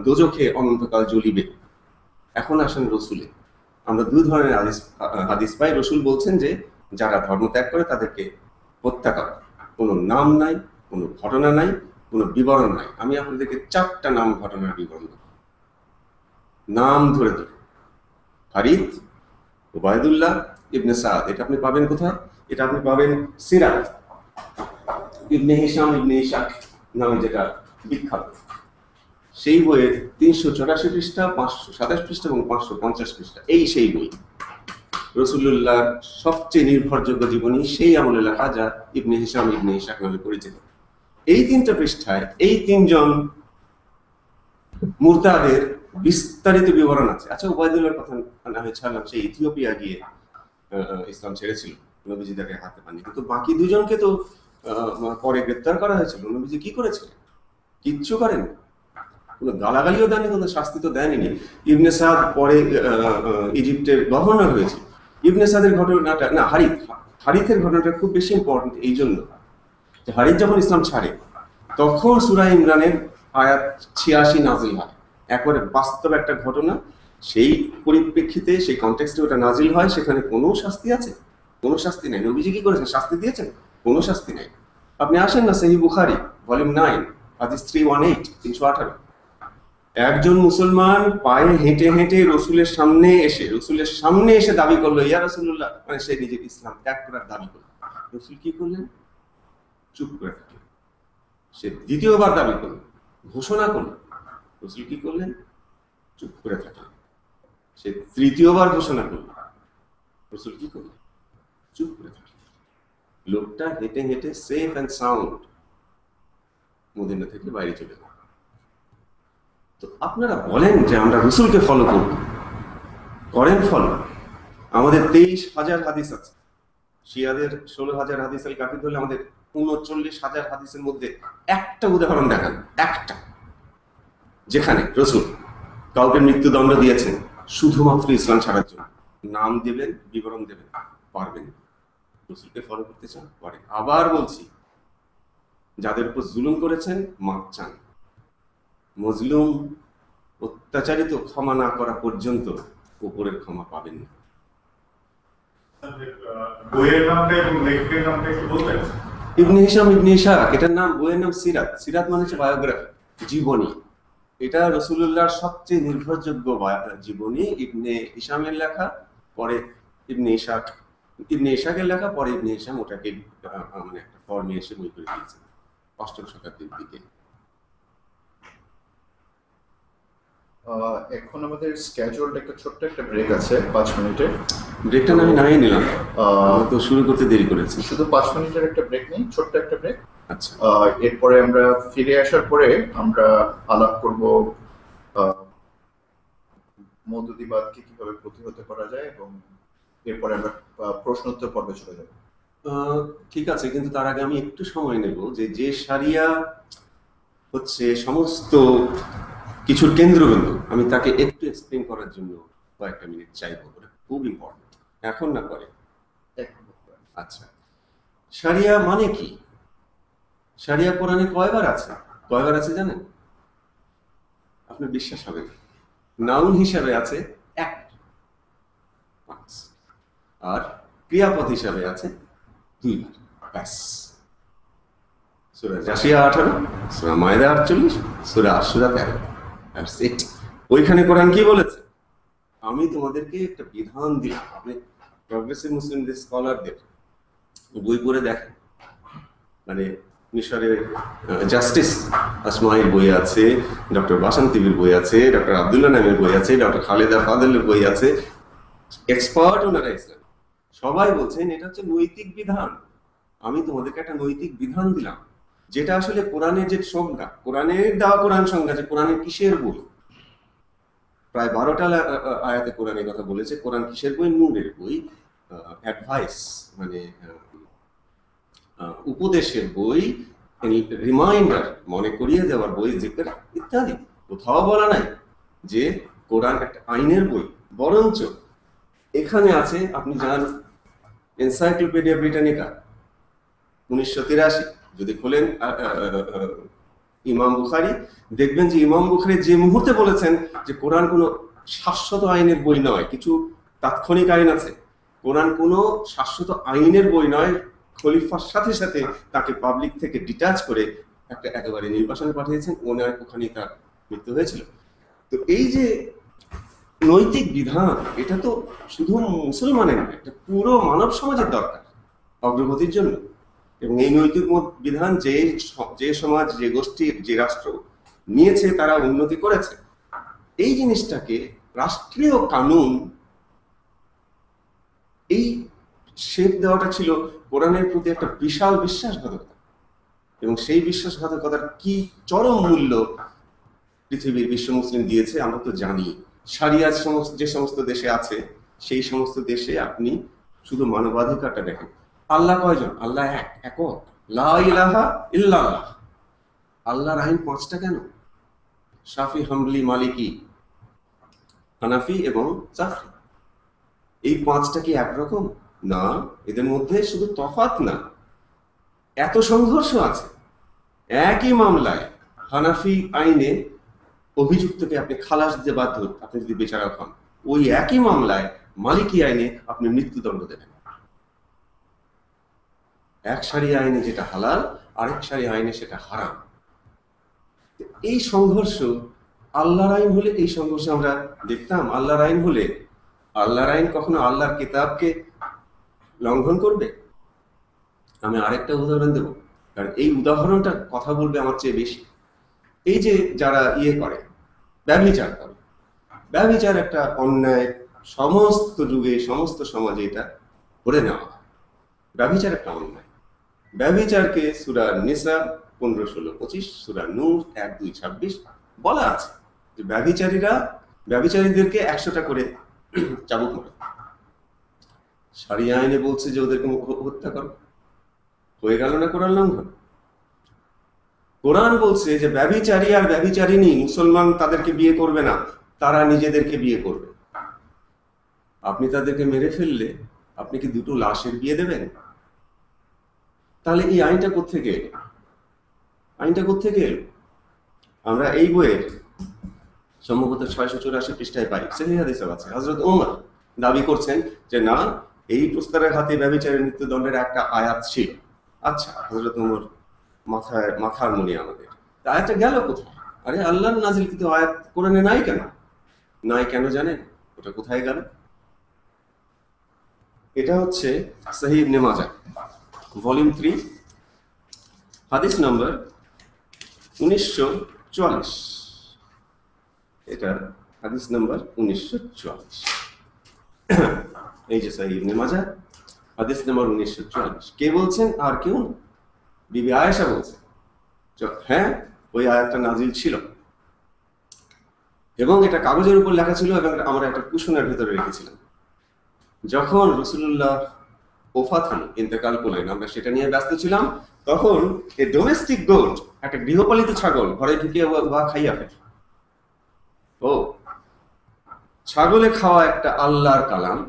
দোজখে অনন্তকাল জ্বলিবে। এখন আসেন রসুলে, আমরা দুই ধরনের হাদিস পাই। রসুল বলছেন যে যারা ধর্ম ত্যাগ করে তাদেরকে হত্যা করা, কোনো নাম নাই, কোনো ঘটনা নাই, কোনো বিবরণ নাই। আমি আপনাদেরকে 4টা নাম ঘটনার বিবরণ দেব, নাম ধরে ধরে। হারিত, উবায়দুল্লাহ ইবনে সাদ, এটা আপনি পাবেন কোথায়? এটা আপনি পাবেন সিরাত ইবনে হিশাম ইবনে ইশাক নামে যেটা বিখ্যাত, সেই বইয়ের 384 পৃষ্ঠা, 527 পৃষ্ঠা এবং 550 পৃষ্ঠা। এই সেই বই, রাসূলুল্লাহর সবচেয়ে নির্ভরযোগ্য জীবনী, সেই আমলে লেখা, যা ইবনে হিশাম ইবনে ইশাক নামে পরিচিত। এই 3টা পৃষ্ঠায় এই 3জন মুরতাদের বিস্তারিত বিবরণ আছে। আচ্ছা, উবাইদুল্লাহর কথা আমি ছাড়লাম, সেই ইথিওপিয়া গিয়ে ইসলাম ছেড়েছিল, নবীজি তাকে হাতে পাননি, কিন্তু বাকি দুজনকে তো পরে গ্রেপ্তার করা হয়েছিল। নবীজি কি করেছিলেন? কিচ্ছু করেন, কোনো গালাগালিও দেয়নি, কোনো শাস্তি তো দেয়নি। ইবনে সাদ পরে ইজিপ্টের গভর্নর হয়েছে। ইবনে সাদের ঘটনাটা না, হারিথের ঘটনাটা খুব বেশি ইম্পর্টেন্ট এই জন্য যে হারিথ যখন ইসলাম ছাড়ে তখন সূরা ইমরানের আয়াত 86 নাজিল হয়, একবারে বাস্তব একটা ঘটনা। সেই পরিপ্রেক্ষিতে, সেই কনটেক্সটে ওটা নাজিল হয়। সেখানে কোনো শাস্তি আছে? কোনো শাস্তি নাই। নবীজি কি করেছেন? শাস্তি দিয়েছেন? কোনো শাস্তি নাই। আপনি আসেন না সহিহ বুখারী ভলিউম 9 হাদিস 318, 318। একজন মুসলমান পায়ে হেঁটে হেঁটে রসুলের সামনে এসে দাবি করলো, ইয়া রাসূলুল্লাহ, মানে সে নিজের ইসলাম ত্যাগ করার দাবি করলো। রসুল কি করলেন? চুপ করে থাকলেন। সে দ্বিতীয়বার দাবি করলো, ঘোষণা করলো। রসুল কি করলেন? চুপ করে থাকলেন। সে তৃতীয়বার ঘোষণা করলো। রসুল কি করলেন? চুপ করে থাকলেন। লোকটা হেঁটে হেঁটে সেফ অ্যান্ড সাউন্ড মদিনা থেকে বাইরে চলে গেল। তো আপনারা বলেন যে আমরা রসুলকে ফলো করব, করেন ফলো। আমাদের 23,000 হাদিস আছে, শিয়াদের 16,000 হাদিস আল কাফি ধরলে আমাদের 39,000 হাদিসের মধ্যে একটা উদাহরণ দেখান, একটা, যেখানে রসুল কাউকে মৃত্যুদণ্ড দিয়েছেন শুধুমাত্র ইসলাম ছাড়ার জন্য। নাম দেবেন, বিবরণ দেবেন, পারবেন। রসুলকে ফলো করতে চান, করেন। আবার বলছি, যাদের উপর জুলুম করেছেন মাপ চান। মজলুম, অত্যাচারিত ক্ষমা না করা পর্যন্ত উপরের ক্ষমা পাবেন না। বইয়ের নামটা এবং লেখকের নামটা একটু বলবেন? ইবনে হিশাম ইবনে ইশাক, এটার নাম, বইয়ের নাম সিরাত। সিরাত মানে হচ্ছে বায়োগ্রাফি, জীবনী। এটা রাসূলুল্লাহর সবচেয়ে নির্ভরযোগ্য জীবনী। ইবনে হিশামের লেখা, পরে ইবনে ইশাকের লেখা, পরে ইবনে হিশাম ওটাকে মানে একটা ফর্মে এসে বই করে দিয়েছেন 8ম শতাব্দীর দিকে। এখন আমাদের স্কেজুয়ালড একটা ছোট্ট একটা ব্রেক আছে 5 মিনিটের। ব্রেকটা আমি নাই নিলাম, তো শুরু করতে দেরি করেছি। শুধু 5 মিনিটের একটা ব্রেক নেই, ছোট্ট একটা ব্রেক। আচ্ছা, এরপরে আমরা ফিরে আসার পরে আমরা আলাপ করব মওদুদিবাদকে কিভাবে প্রতিহত করা যায়, এবং এরপরে আমরা প্রশ্নোত্তর পর্বে চলে যাব। ঠিক আছে, কিন্তু তার আগে আমি একটু সময় নেব যে শারিয়া হচ্ছে সমস্ত কিছুর কেন্দ্রবিন্দু, আমি তাকে একটু এক্সপ্লেইন করার জন্য কয়েকটা মিনিট চাইবো। খুব ইম্পর্টেন্ট, এখন না পরে। আচ্ছা, শারিয়া মানে কি? শারিয়া কোরআনে কয়বার আছে? কয়বার আছে জানেন? আপনার বিশ্বাস হবে না। নাউন হিসাবে আছে 1, আর ক্রিয়াপদ হিসাবে আছে 2 বার, ব্যাস। সূরা জাসিয়া 18, সূরা মায়দা 48, সূরা আশ-শুরা 13। That's it. ওইখানে কোরআন কি বলেছে? আমি তোমাদেরকে একটা বিধান দিলাম। আপনি প্রগ্রেসিভ মুসলিমদের স্কলারদের বই পড়ে দেখেন, মানে মিশরের জাস্টিস আসমাইর বই আছে, ডক্টর বাসান্তিবির বই আছে, ডক্টর আব্দুল্লাহ নামের বই আছে, ডক্টর খালেদা ফাদেলের বই আছে, এক্সপার্ট ওনারা ইসলাম, সবাই বলছেন এটা হচ্ছে নৈতিক বিধান। আমি তোমাদেরকে একটা নৈতিক বিধান দিলাম, যেটা আসলে কোরআনের যে সংজ্ঞা, কোরআনের দেওয়া কোরআন সংজ্ঞা, যে কোরআনের কিসের বই। প্রায় 12টা আয়াতে কোরআনের কথা বলেছে। কোরআন কিসের বই? নূরের বই, অ্যাডভাইস মানে উপদেশের বই, রিমাইন্ডার, মনে করিয়ে দেওয়ার বই, জিকির ইত্যাদি। কোথাও বলা নাই যে কোরআন একটা আইনের বই, বরঞ্চ এখানে আছে, আপনি যান এনসাইক্লোপিডিয়া ব্রিটানিকা 1983, যদি খোলেন ইমাম বুখারী, দেখবেন যে ইমাম বুখারী যে মুহূর্তে বলেছেন যে কোরআন কোনো শাশ্বত আইনের বই নয়, কিছু তাৎক্ষণিক আইন আছে, কোরআন কোনো শাশ্বত আইনের বই নয়, খলিফার সাথে সাথে তাকে পাবলিক থেকে ডিটাচ করে একটা একেবারে নির্বাসনে পাঠিয়েছেন, ওখানেই তার মৃত্যু হয়েছিল। তো এই যে নৈতিক বিধান, এটা তো শুধু মুসলমানের নয়, এটা পুরো মানব সমাজের দরকার অগ্রগতির জন্য। এবং এই নৈতিক বিধান যে সমাজ, যে গোষ্ঠী, যে রাষ্ট্র নিয়েছে, তারা উন্নতি করেছে। এই জিনিসটাকে রাষ্ট্রীয় কানুন, এই শেপ দেওয়াটা ছিল কোরআনের প্রতি একটা বিশাল বিশ্বাসঘাতকতা। এবং সেই বিশ্বাসঘাতকতার কি চরম মূল্য পৃথিবীর বিশ্ব মুসলিম দিয়েছে আমরা তো জানি। সারিয়া যে সমস্ত দেশে আছে, সেই সমস্ত দেশে আপনি শুধু মানবাধিকারটা দেখেন। আল্লাহ কয়জন? আল্লাহ একক, লা ইলাহা ইল্লাল্লাহ। আল্লাহর আইন 5টা কেন? শাফি, হাম্বলি, মালিকি, হানাফি এবং জাফরি। এই 5টা কি একরকম? না, এদের মধ্যে শুধু তফাৎ না, এত সংঘর্ষ আছে। একই মামলায় হানাফি আইনে অভিযুক্তকে আপনি খালাস দিতে বাধ্য, আপনি যদি বিচারক হন। ওই একই মামলায় মালিকি আইনে আপনি মৃত্যুদণ্ড দেবেন। এক সারিয়া আইনে যেটা হালাল, আরেক সারিয়া আইনে সেটা হারাম। এই সংঘর্ষ আল্লাহর আইন হলে এই সংঘর্ষ আমরা দেখতাম। আল্লাহর আইন হলে, আল্লাহর আইন কখনো আল্লাহর কিতাবকে লঙ্ঘন করবে? আমি আরেকটা উদাহরণ দেব, কারণ এই উদাহরণটা কথা বলবে আমার চেয়ে বেশি। এই যে যারা করে, ব্যভিচার করে, ব্যভিচার একটা অন্যায়, সমস্ত যুগে সমস্ত সমাজে এটা করে নেওয়া হয়। ব্যভিচার একটা অন্যায়। ব্যভিচারকে সূরা নিসা 15, 16, 25, সূরা নূর 1, 2, 26 বলা আছে যে ব্যভিচারীদেরকে 100টা করে চাবুক মারে। শারিয়া আইনে বলছে যে ওদেরকে হত্যা করো। হয়ে গেল না কোরআন লঙ্ঘন? কোরআন বলছে যে ব্যভিচারী আর ব্যভিচারিণী মুসলমান তাদেরকে বিয়ে করবে না, তারা নিজেদেরকে বিয়ে করবে। আপনি তাদেরকে মেরে ফেললে আপনি কি দুটো লাশের বিয়ে দেবেন? তাহলে এই আইনটা কোত্থেকে এলো? আইনটা কোত্থেকে এলো? আমরা এই বইয়ের সম্ভবত 684 পৃষ্ঠায় পাই, সহিহ হাদিসে আছে, হযরত ওমর দাবি করছেন যে না, এই প্রস্তাবের হাতে ব্যভিচারের মৃত্যুদণ্ডের একটা আয়াত ছিল। আচ্ছা, হযরত ওমর মাথার মনে আমাদের আয়াতটা গেল কোথায়? আরে আল্লাহর নাজিলকৃত আয়াত কোরআনে নাই কেন? নাই কেন জানেন? ওটা কোথায় গেল? এটা হচ্ছে সহিহ ইবনে মাজাহ ভলিউম 3, হাদিস নম্বর 1944। এটা হাদিস নম্বর 1944। এই যে সহিহ ইবনে মাজাহ হাদিস নম্বর 1944। কে বলছেন? আর কেউ না, বিবি আয়েশা বলছেন। হ্যাঁ, ওই আয়াতটা নাজিল ছিল এবং এটা কাগজের উপর লেখা ছিল এবং আমরা একটা কুশনের ভিতরে রেখেছিলাম। যখন রাসূলুল্লাহ ওফাত হন, ইন্তেকাল করলেন, আমরা সেটা নিয়ে ব্যস্ত ছিলাম। তখন এই ডোমেস্টিক গোট, একটা গৃহপালিত ছাগল ঘরে ঢুকিয়ে উহা খাইয়া ফেলে। ও ছাগলে খাওয়া একটা আল্লাহর কালাম,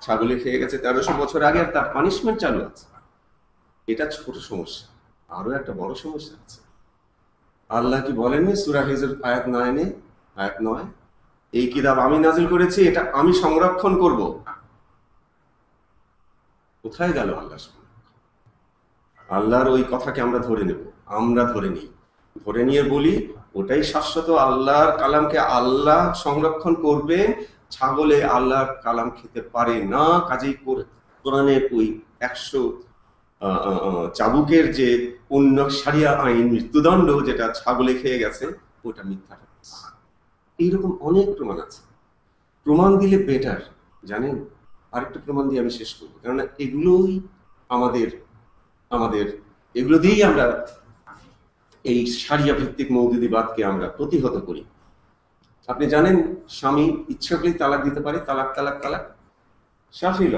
ছাগলে খেয়ে গেছে 1300 বছর আগে, আর তার পানিশমেন্ট চালু আছে। এটা ছোট সমস্যা, আরো একটা বড় সমস্যা আছে। আল্লাহ কি বলেননি সূরা হিজর আয়াত 9, এই কিতাব আমি নাজিল করেছি, এটা আমি সংরক্ষণ করব। কোথায় গেল আল্লাহ? আল্লাহর ওই কথাকে আমরা ধরে নেব, আমরা ধরে নিয়ে বলি ওটাই শাশ্বত। আল্লাহর কালামকে আল্লাহ সংরক্ষণ করবে, ছাগলে আল্লাহর কালাম খেতে পারে না। কাজেই কোরআনের ওই 100 চাবুকের যে অন্য সারিয়া আইন, মৃত্যুদণ্ড যেটা ছাগলে খেয়ে গেছে, ওটা মিথ্যা। এইরকম অনেক প্রমাণ আছে। প্রমাণ দিলে বেটার, জানেন? আরেকটা প্রমাণ দিয়ে আমি শেষ করবো, কেননা এগুলোই আমাদের এগুলো দিয়েই আমরা এই সারিয়া ভিত্তিক মৌদুদিবাদকে আমরা প্রতিহত করি। আপনি জানেন স্বামী ইচ্ছা করলেই তালাক দিতে পারে, তালাক। শাফি ল,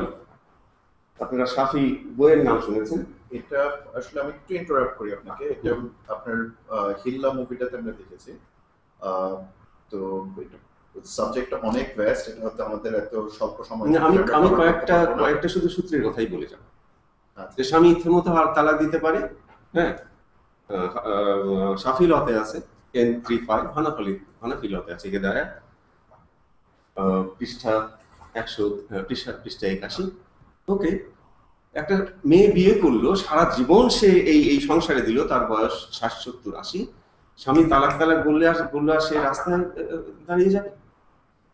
আপনারা শাফি বইয়ের নাম শুনেছেন, এটা আসলে আমি একটু ইন্টারাপ্ট করি আপনাকে। এটা আপনার হিল্লা মুভিটাতে আমরা দেখেছি। আহ, তো সাবজেক্টটা অনেক ভ্যাস্ট, এটা হয়তো আমাদের এত স্বল্প সময় আমি আমি কয়েকটা শুধু সূত্রের কথাই বলে যাব। যে স্বামী ইচ্ছেমতো তালাক দিতে পারে, হ্যাঁ, শাফিলতে আছে N35, হানাফিলতে আছে গেদায়া পৃষ্ঠা 81। ওকে, একটা মেয়ে বিয়ে করলো, সারা জীবন সে এই সংসারে দিল, তার বয়স 60-70-80, স্বামী তালাক বললে আর সে রাস্তায় দাঁড়িয়ে যাবে?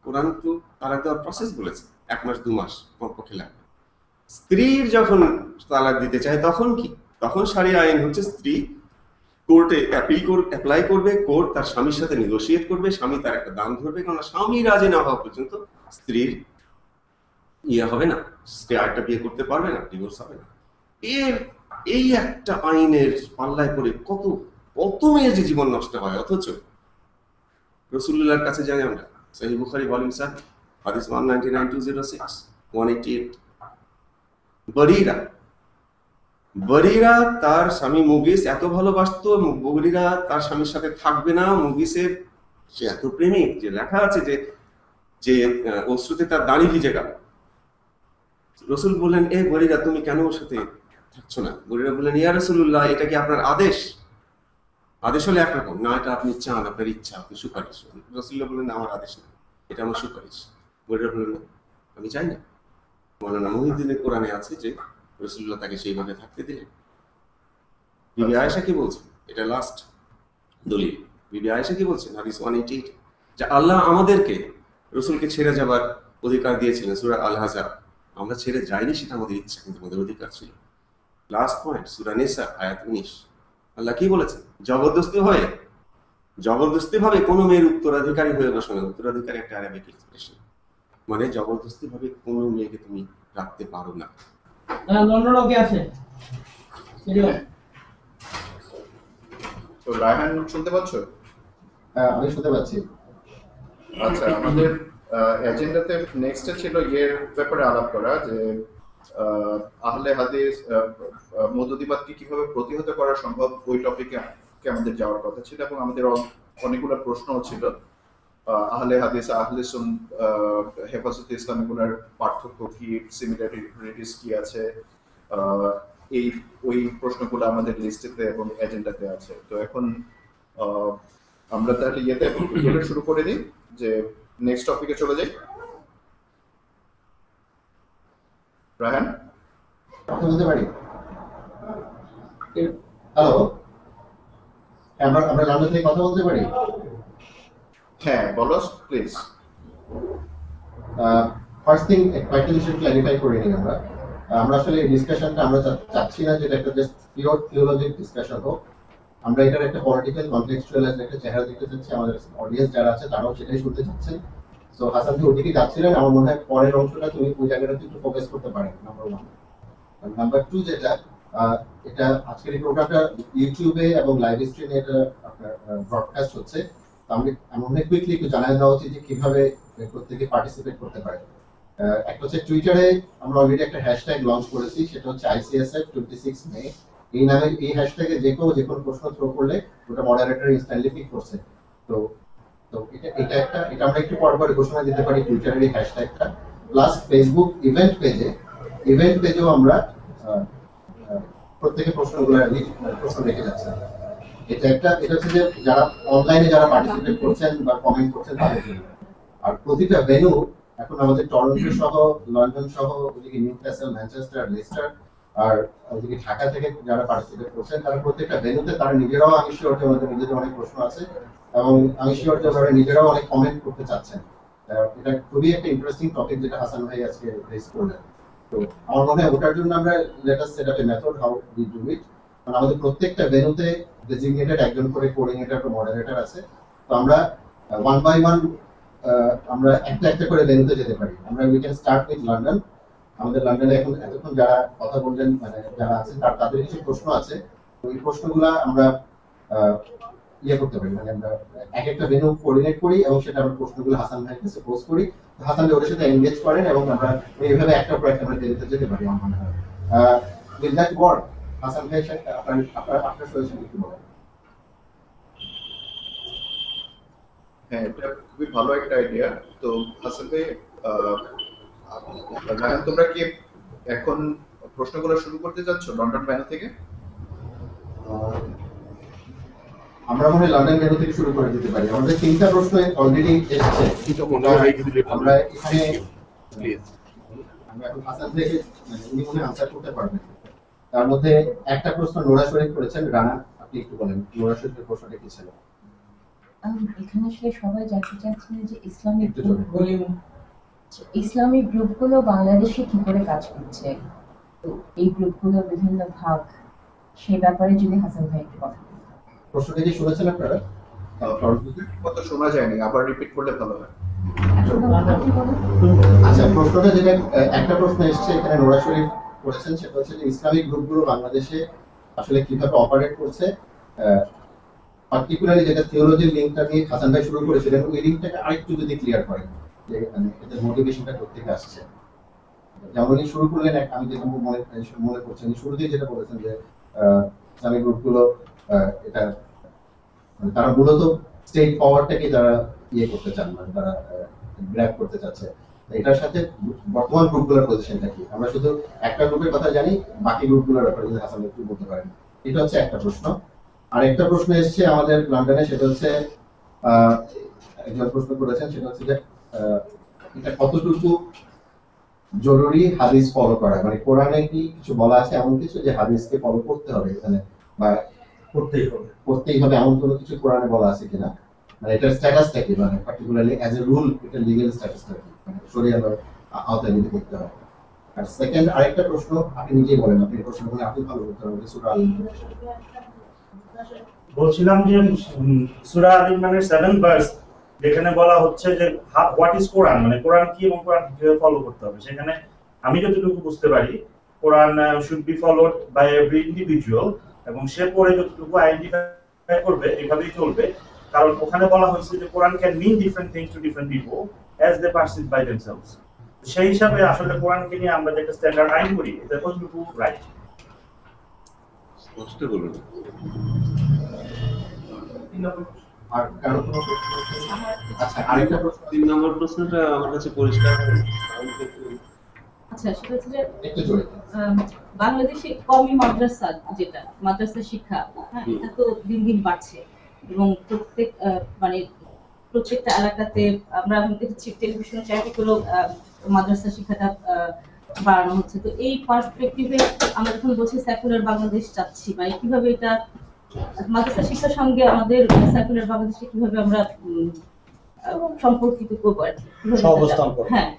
কোরআন তো তালাক দেওয়ার প্রসেস বলেছে, 1 মাস 2 মাস কমপক্ষে লাগবে। স্ত্রীর যখন তালাক দিতে চায় তখন কি? তখন শরিয়া আইন হচ্ছে স্ত্রী কোর্টে অ্যাপ্লাই করবে, কোর্ট তার স্বামীর সাথে নেগোশিয়েট করবে, স্বামী তার একটা দাম ধরবে, কারণ স্বামী রাজি না হওয়া পর্যন্ত স্ত্রীর হবে না, স্ত্রী আরেকটা বিয়ে করতে পারবে না, ডিভোর্স হবে না। এই একটা আইনের পাল্লায় পড়ে কত মেয়ের যে জীবন নষ্ট হয়। অথচ রাসূলুল্লাহর কাছে যাই আমরা, সহিহ বুখারী ভলিউম 7 হাদিস 199-206 188, বরিরা তার স্বামী মুগিস এত ভালোবাসতো, বরিরা তার স্বামীর সাথে থাকবে না। মুগিসের সে এত প্রেমিক যে লেখা আছে যে অশ্রুতে তার দাড়ি ভিজে গেল। রাসূল বললেন, এ বরিরা, তুমি কেন ওর সাথে থাকছো না? বরিরা বললেন, ইয়া রাসূলুল্লাহ, এটা কি আপনার আদেশ? আদেশ হলে একরকম, না এটা আপনি চান, আপনার ইচ্ছা, আপনি সুপারিশ। রাসূলুল্লাহ বললেন, আমার আদেশ না, এটা আমার সুপারিশ। বরিরা বললেন, আমি চাই না। মাওলানা মুহিউদ্দিনের কোরআনে আছে যে রাসূলুল্লাহ তাকে সেইভাবে থাকতে দিলেন। বিবি আয়েশা কি বলছেন? এটা লাস্ট দলিল। বিবি আয়েশা কি বলছেন? হাদিস 188, যে আল্লাহ আমাদেরকে রাসূলকে ছেড়ে যাবার অধিকার দিয়েছিলেন সূরা আল আহজাব। আমরা ছেড়ে যাইনি, সেটা আমাদের ইচ্ছা, কিন্তু আমাদের অধিকার ছিল। লাস্ট পয়েন্ট, সূরা নিসা আয়াত 19, আল্লাহ কি বলেছেন? জবরদস্তি ভাবে কোনো মেয়ের উত্তরাধিকারী হয়ে বসো না। উত্তরাধিকারী একটা আরবিক এক্সপ্রেশন, মানে জবরদস্তি ভাবে কোনো মেয়েকে তুমি রাখতে পারো না। তো রায়হান শুনতে পাচ্ছ? হ্যাঁ, আমি শুনতে পাচ্ছি। আচ্ছা, আমাদের এজেন্ডাতে নেক্সটে ছিল এর ব্যাপারে আলাপ করা, যে আহলে হাদিস মওদুদিবাদকে কিভাবে প্রতিহত করা সম্ভব, ওই টপিকে আমাদের যাওয়ার কথা ছিল। এবং আমাদের অনেকগুলো প্রশ্নও ছিল, আহলে হাদিস, আহলে হেফাজতে ইসলাম, এগুলোর পার্থক্য কি, সিমিলারিটিস কি আছে, ওই প্রশ্নগুলো আমাদের লিস্টেতে এবং এজেন্ডাতে আছে। তো এখন আমরা তাহলে শুরু করে দিই, যে নেক্সট টপিকে চলে যাই। রায়হান, কথা বলতে পারি? হ্যালো, আমরা লন্ডন থেকে কথা বলতে পারি? হ্যাঁ বলো প্লিজ। ফার্স্ট থিং, কয়েকটা বিষয় ক্ল্যারিফাই করে নিই। আমরা আসলে এই ডিসকাশনটা আমরা চাচ্ছি না যেটা একটা জাস্ট পিওর থিওলজিক ডিসকাশন হোক। আমরা এটার একটা পলিটিক্যাল কনটেক্সচুয়ালাইজ একটা চেহারা দেখতে চাচ্ছি, আমাদের অডিয়েন্স যারা আছে তারাও সেটাই শুনতে চাচ্ছেন। সো হাসান, তুই ওদিকে যাচ্ছিলেন, আমার মনে হয় পরের অংশটা তুমি ওই জায়গাটাতে একটু ফোকাস করতে পারেন, নাম্বার 1। নাম্বার 2, যেটা এটা আজকের এই প্রোগ্রামটা ইউটিউবে এবং লাইভ স্ট্রিমে এটা আপনার ব্রডকাস্ট হচ্ছে। তো আমি কুইকলি একটু জানাই দেওয়া উচিত যে কিভাবে প্রত্যেকে পার্টিসিপেট করতে পারে। একটা হচ্ছে টুইটারে আমরা অলরেডি একটা হ্যাশট্যাগ লঞ্চ করেছি, সেটা হচ্ছে ICSF 26 মে। এই নামে এই হ্যাশট্যাগে যে কোনো প্রশ্ন থ্রো করলে ওটা মডারেটর ইনস্ট্যান্টলি পিক করছে। তো এটা আমরা একটু পর ঘোষণা দিতে পারি টুইটারের এই হ্যাশট্যাগটা। প্লাস ফেসবুক ইভেন্ট পেজেও আমরা প্রত্যেকে প্রশ্ন রেখে যাচ্ছে। এটা হচ্ছে যে যারা অনলাইনে যারা পার্টিসিপেট করছেন বা কমেন্ট করছেন তাদের জন্য। আর প্রতিটা ভেন্যু এখন আমাদের টরন্টো সহ, লন্ডন সহ, ওদিকে নিউক্যাসল, ম্যানচেস্টার, লেস্টার, আর ওদিকে ঢাকা থেকে যারা পার্টিসিপেট করছেন, তারা প্রত্যেকটা ভেন্যুতে তারা নিজেরাও, আমি শিওর যে ওনাদের নিজেদের অনেক প্রশ্ন আছে, এবং আমি শিওর যে ওনারা নিজেরাও অনেক কমেন্ট করতে চাচ্ছেন। এটা খুবই একটা ইন্টারেস্টিং টপিক যেটা হাসান ভাই আজকে রেজ করলেন। তো আমার মনে হয় ওটার জন্য আমরা let us set up A method how we do it. কারণ আমাদের প্রত্যেকটা ভেন্যুতে ডেজিগনেটেড একজন করে কোঅর্ডিনেটর বা মডারেটর আছে। তো আমরা 1 by 1 আমরা একটা করে ভেন্যুতে যেতে পারি। আমরা we can start with London. আমাদের লন্ডনে এখন এতক্ষণ যারা কথা বললেন, মানে যারা আছেন তাদের কিছু প্রশ্ন আছে। তো এই প্রশ্নগুলো আমরা করতে পারি, মানে আমরা একটা ভেন্যু কোঅর্ডিনেট করি এবং সেটা আমরা প্রশ্নগুলো হাসান ভাইয়ের কাছে পোস্ট করি। হাসান ভাই ওর সাথে এনগেজ করেন এবং আমরা এইভাবে একটা পর একটা আমরা ভেন্যুতে যেতে পারি। আমার মনে হয় উইল দ্যাট ওয়ার্ক? হাসান ভাই আপনার সলিউশন কি বলেন? হ্যাঁ, এটা খুবই ভালো একটা আইডিয়া। তো হাসান ভাই, আহ, রায়হান, তোমরা কি এখন প্রশ্নগুলো শুরু করতে যাচ্ছ লন্ডন ভ্যানু থেকে? আহ, আমরা মনে হয় লন্ডন ভ্যালু থেকে শুরু করে দিতে পারি। আমাদের 3টা প্রশ্ন অলরেডি এসেছে। আমরা এখানে আমরা এখন হাসান থেকে উনি মনে আনসার করতে পারবেন। তার মধ্যে একটা প্রশ্ন নোরা শরীফ করেছেন। রানা, আপনি একটু বলেন নোরা শরীফের প্রশ্নটা কি ছিল? এখানে আসলে সবাই জানতে চাচ্ছেন যে ইসলামিক একটু জোরে। গ্রুপগুলো বাংলাদেশে কি করে কাজ করছে, তো এই গ্রুপগুলোর বিভিন্ন ভাগ, সেই ব্যাপারে যদি হাসান ভাই একটু কথা বলেন। প্রশ্নটা কি শুনেছেন আপনারা? কত শোনা যায়নি, আবার রিপিট করলে ভালো হয়। আপনি বলেন। আচ্ছা, প্রশ্নটা যেটা একটা প্রশ্ন এসেছে এখানে নোরা শরীফ করেছেন, সেটা হচ্ছে যে ইসলামিক গ্রুপগুলো বাংলাদেশে আসলে কিভাবে অপারেট করছে। পার্টিকুলারলি যেটা থিওলজির লিঙ্কটা নিয়ে হাসান ভাই শুরু করেছিলেন, ওই লিঙ্কটাকে আরেকটু যদি ক্লিয়ার করেন যে এদের মোটিভেশনটা কোথা থেকে আসছে। যেমন উনি শুরু করলেন, আমি যেটা মনে করছেন শুরুতেই যেটা বলেছেন যে ইসলামিক গ্রুপগুলো এটা মানে তারা মূলত স্টেট পাওয়ারটাকে তারা ইয়ে করতে চান, মানে তারা গ্র্যাব করতে চাচ্ছে। এটার সাথে বর্তমান গ্রুপগুলোর পজিশনটা কি? আমরা শুধু একটা গ্রুপের কথা জানি, বাকি গ্রুপগুলোর ব্যাপারে যদি হাসান একটু বলতে পারেন। এটা হচ্ছে একটা প্রশ্ন। আর একটা প্রশ্ন এসেছে আমাদের লন্ডনে, সেটা হচ্ছে একজন প্রশ্ন করেছেন, সেটা হচ্ছে যে এটা কতটুকু জরুরি হাদিস ফলো করা, মানে কোরআনে কি কিছু বলা আছে এমন কিছু যে হাদিসকে ফলো করতে হবে এখানে, বা করতেই হবে এমন কোনো কিছু কোরআনে বলা আছে কিনা, মানে এটার স্ট্যাটাসটা কি, মানে পার্টিকুলারলি অ্যাজ এ রুল এটা লিগ্যাল স্ট্যাটাসটা কি, মানে শরিয়ার আওতায় নিতে করতে হবে। আর সেকেন্ড আরেকটা প্রশ্ন আপনি নিজেই বলেন, আপনি এই প্রশ্ন বলে আপনি ভালো করতে হবে। সূরা বলছিলাম যে সূরা আল ইমরানের 7 ভার্স যেখানে বলা হচ্ছে যে হোয়াট ইজ কোরআন, মানে কোরআন কি এবং কোরআন কিভাবে ফলো করতে হবে। সেখানে আমি যতটুকু বুঝতে পারি Quran should be followed by every individual, এবং সে পরে যতটুকু আইডেন্টিফাই করবে এভাবেই চলবে। কারণ ওখানে বলা হয়েছে যে Quran can mean different things to different people as they perceive by themselves. সেই হিসাবে আসলে কোরআনকে নিয়ে আমরা যে একটা স্ট্যান্ডার্ড আইন করি, এটা কতটুকু রাইট? স্পষ্ট বলুন। আর কারো কোনো প্রশ্ন আছে? আচ্ছা, আরেকটা প্রশ্ন 3 নম্বর প্রশ্নটা আমার কাছে পরিষ্কার হয়নি। আচ্ছা, সেটা হচ্ছে যে একটু জোরে। বাংলাদেশে কওমি মাদ্রাসা, যেটা মাদ্রাসা শিক্ষা, হ্যাঁ, এটা তো দিন দিন বাড়ছে এবং প্রত্যেকটা এলাকাতে আমরা দেখছি টেলিভিশন চ্যানেলে কোনো মাদ্রাসা শিক্ষাটা বাড়ানো হচ্ছে। তো এই পার্সপেক্টিভে আমরা যখন বলছি সেকুলার বাংলাদেশ চাচ্ছি, বা কিভাবে এটা মাদ্রাসা শিক্ষার সঙ্গে আমাদের সেকুলার বাংলাদেশে কিভাবে আমরা সম্পর্কিত করবো আর কি, সহাবস্থান করবো। হ্যাঁ,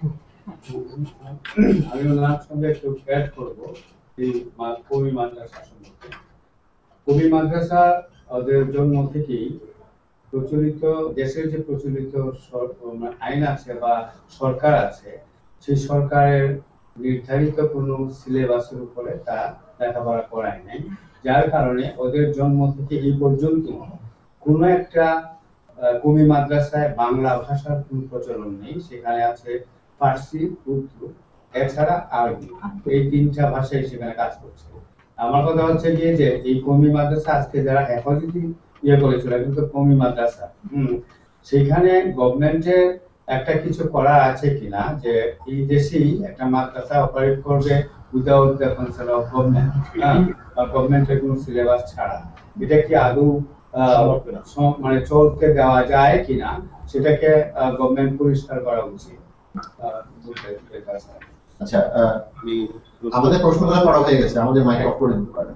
আমি ওনার সঙ্গে একটু অ্যাড করব এই কবি মাদ্রাসা সম্পর্কে। কবি মাদ্রাসা ওদের জন্ম থেকেই প্রচলিত, দেশের যে প্রচলিত আইন আছে বা সরকার আছে, সেই সরকারের নির্ধারিত কোনো সিলেবাসের উপরে তা লেখাপড়া করায় নাই। যার কারণে ওদের জন্ম থেকে এই পর্যন্ত কোনো একটা কমি মাদ্রাসায় বাংলা ভাষার কোনো প্রচলন নেই। সেখানে আছে ফার্সি, উর্দু, এছাড়া আরবি, এই 3টা ভাষাই সেখানে কাজ করছে। আমার কথা হচ্ছে গিয়ে যে এই কমি মাদ্রাসা আজকে যারা হেফাজতি করেছিল, কিন্তু কমি মাদ্রাসা সেখানে গভর্নমেন্টের একটা কিছু করা আছে কিনা, যে এই দেশেই একটা মাদ্রাসা অপারেট করবে without the concern of government, বা গভর্নমেন্টের কোনো সিলেবাস ছাড়া। এটা কি আদৌ মানে চলতে দেওয়া যায় কিনা, সেটাকে গভর্নমেন্ট পরিষ্কার করা উচিত। আচ্ছা, আমাদের প্রশ্নগুলো পড়া হয়ে গেছে, আমাদের মাইক অফ করে দিতে পারেন।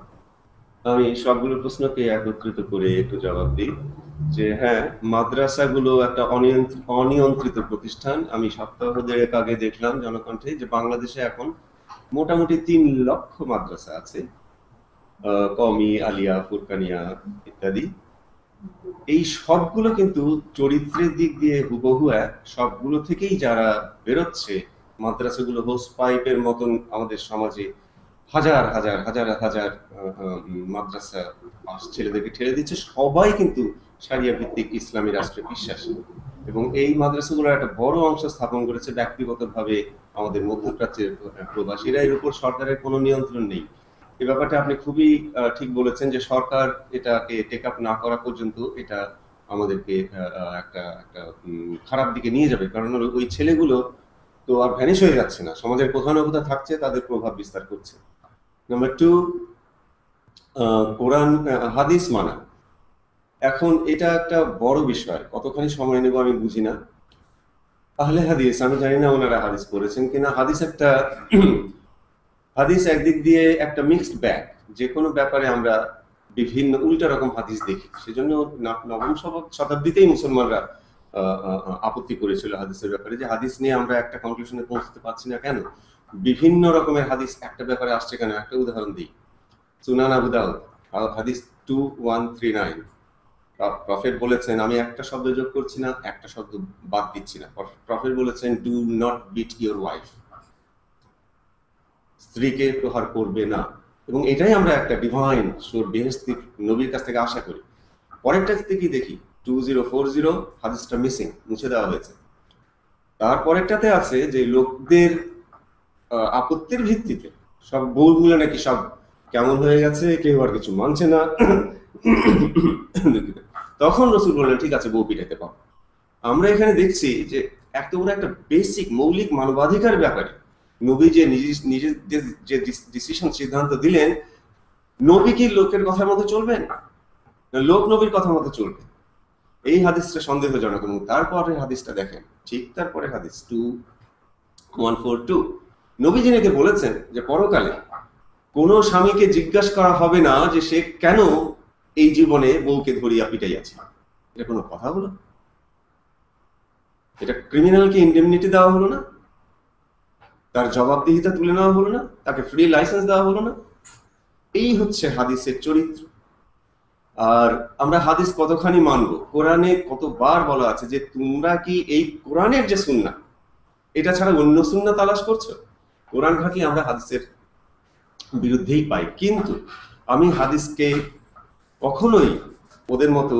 আমি সবগুলো প্রশ্নকে একত্রিত করে একটু জবাব দিই যে হ্যাঁ, মাদ্রাসাগুলো একটা অনিয়ন্ত্রিত প্রতিষ্ঠান। আমি সপ্তাহ 1.5 আগে দেখলাম জনকণ্ঠে যে বাংলাদেশে এখন মোটামুটি 3 লক্ষ মাদ্রাসা আছে, কওমি, আলিয়া, ফুরকানিয়া ইত্যাদি। এই সবগুলো কিন্তু চরিত্রের দিক দিয়ে হুবহু এক। সবগুলো থেকেই যারা বেরোচ্ছে, মাদ্রাসাগুলো হোস পাইপের মতন আমাদের সমাজে হাজার হাজার হাজার হাজার মাদ্রাসা ছেলেদেরকে ঠেলে দিচ্ছে। সবাই কিন্তু শরিয়া ভিত্তিক ইসলামী রাষ্ট্রে বিশ্বাসী, এবং এই মাদ্রাসাগুলোর একটা বড় অংশ স্থাপন করেছে ব্যক্তিগতভাবে আমাদের মধ্যপ্রাচ্যের প্রবাসীরা। এর উপর সরকারের কোনো নিয়ন্ত্রণ নেই। এই ব্যাপারটা আপনি খুবই ঠিক বলেছেন যে সরকার এটাকে টেক আপ না করা পর্যন্ত এটা আমাদেরকে একটা একটা খারাপ দিকে নিয়ে যাবে, কারণ ওই ছেলেগুলো তো আর ভ্যানিশ হয়ে যাচ্ছে না, সমাজের কোথাও না কোথাও থাকছে, তাদের প্রভাব বিস্তার করছে। নাম্বার 2, কোরআন হাদিস মানা, এখন এটা একটা বড় বিষয়, কতখানি সময় নেব আমি বুঝি না। আহলে হাদিস, আমি জানি না ওনারা হাদিস পড়েছেন কিনা। হাদিস একদিক দিয়ে একটা মিক্সড ব্যাগ, যে কোনো ব্যাপারে আমরা বিভিন্ন উল্টা রকম হাদিস দেখি। সেজন্য নবম শতাব্দীতেই মুসলমানরা আপত্তি করেছিল হাদিসের ব্যাপারে, যে হাদিস নিয়ে আমরা একটা কনক্লুশনে পৌঁছতে পারছি না কেন, বিভিন্ন রকমের হাদিস একটা ব্যাপারে আসছে কেন। একটা উদাহরণ দিই, সুনান আবু দাউদ হাদিস 2139, প্রফেট বলেছেন, আমি একটা শব্দ যোগ করছি না, একটা শব্দ বাদ দিচ্ছি না। প্রফেট বলেছেন, do not bit your wife, স্ত্রীকে প্রহার করবে না। এবং এটাই আমরা একটা ডিভাইন সুর বেহেশতি নবীর কাছ থেকে আশা করি। পরেরটা থেকে দেখি 2040 হাদিসটা মিসিং, মুছে দেওয়া হয়েছে। তারপরেরটাতে আছে যে লোকদের আপত্তির ভিত্তিতে সব বউগুলো নাকি সব কেমন হয়ে গেছে, কেউ আর কিছু মানছে না। তখন রসুল বললেন, ঠিক আছে, বউ পিটাইতে পারো। আমরা এখানে দেখছি যে এত বড় একটা বেসিক মৌলিক মানবাধিকার ব্যাপারে নবী যে নিজের যে ডিসিশন সিদ্ধান্ত দিলেন, নবী কি লোকের কথার মতো চলবেন না লোক নবীর কথার মতো চলবে? এই হাদিসটা সন্দেহজনক। এবং তারপরে হাদিসটা দেখেন, ঠিক তারপরে হাদিস 2142, নবী যিনিকে বলেছেন যে পরকালে কোন স্বামীকে জিজ্ঞাসা করা হবে না যে সে কেন এই জীবনে বউকে ধরিয়া পিটাইয়াছে। এটা কোনো কথা হলো? এটা ক্রিমিনালকে ইন্ডেমনিটি দেওয়া হলো না? তার জবাবদিহিতা তুলে নেওয়া হলো না? তাকে ফ্রি লাইসেন্স দেওয়া হলো না? এই হচ্ছে হাদিসের চরিত্র। আর আমরা হাদিস কতখানি মানবো? কোরআনে কতবার বলা আছে যে তোমরা কি এই কোরআনের যে সুন্নাহ, এটা ছাড়া অন্য সুন্নাহ তালাশ করছো? কোরআন ঘাটলে আমরা হাদিসের বিরুদ্ধেই পাই। কিন্তু আমি হাদিসকে কখনোই ওদের মতো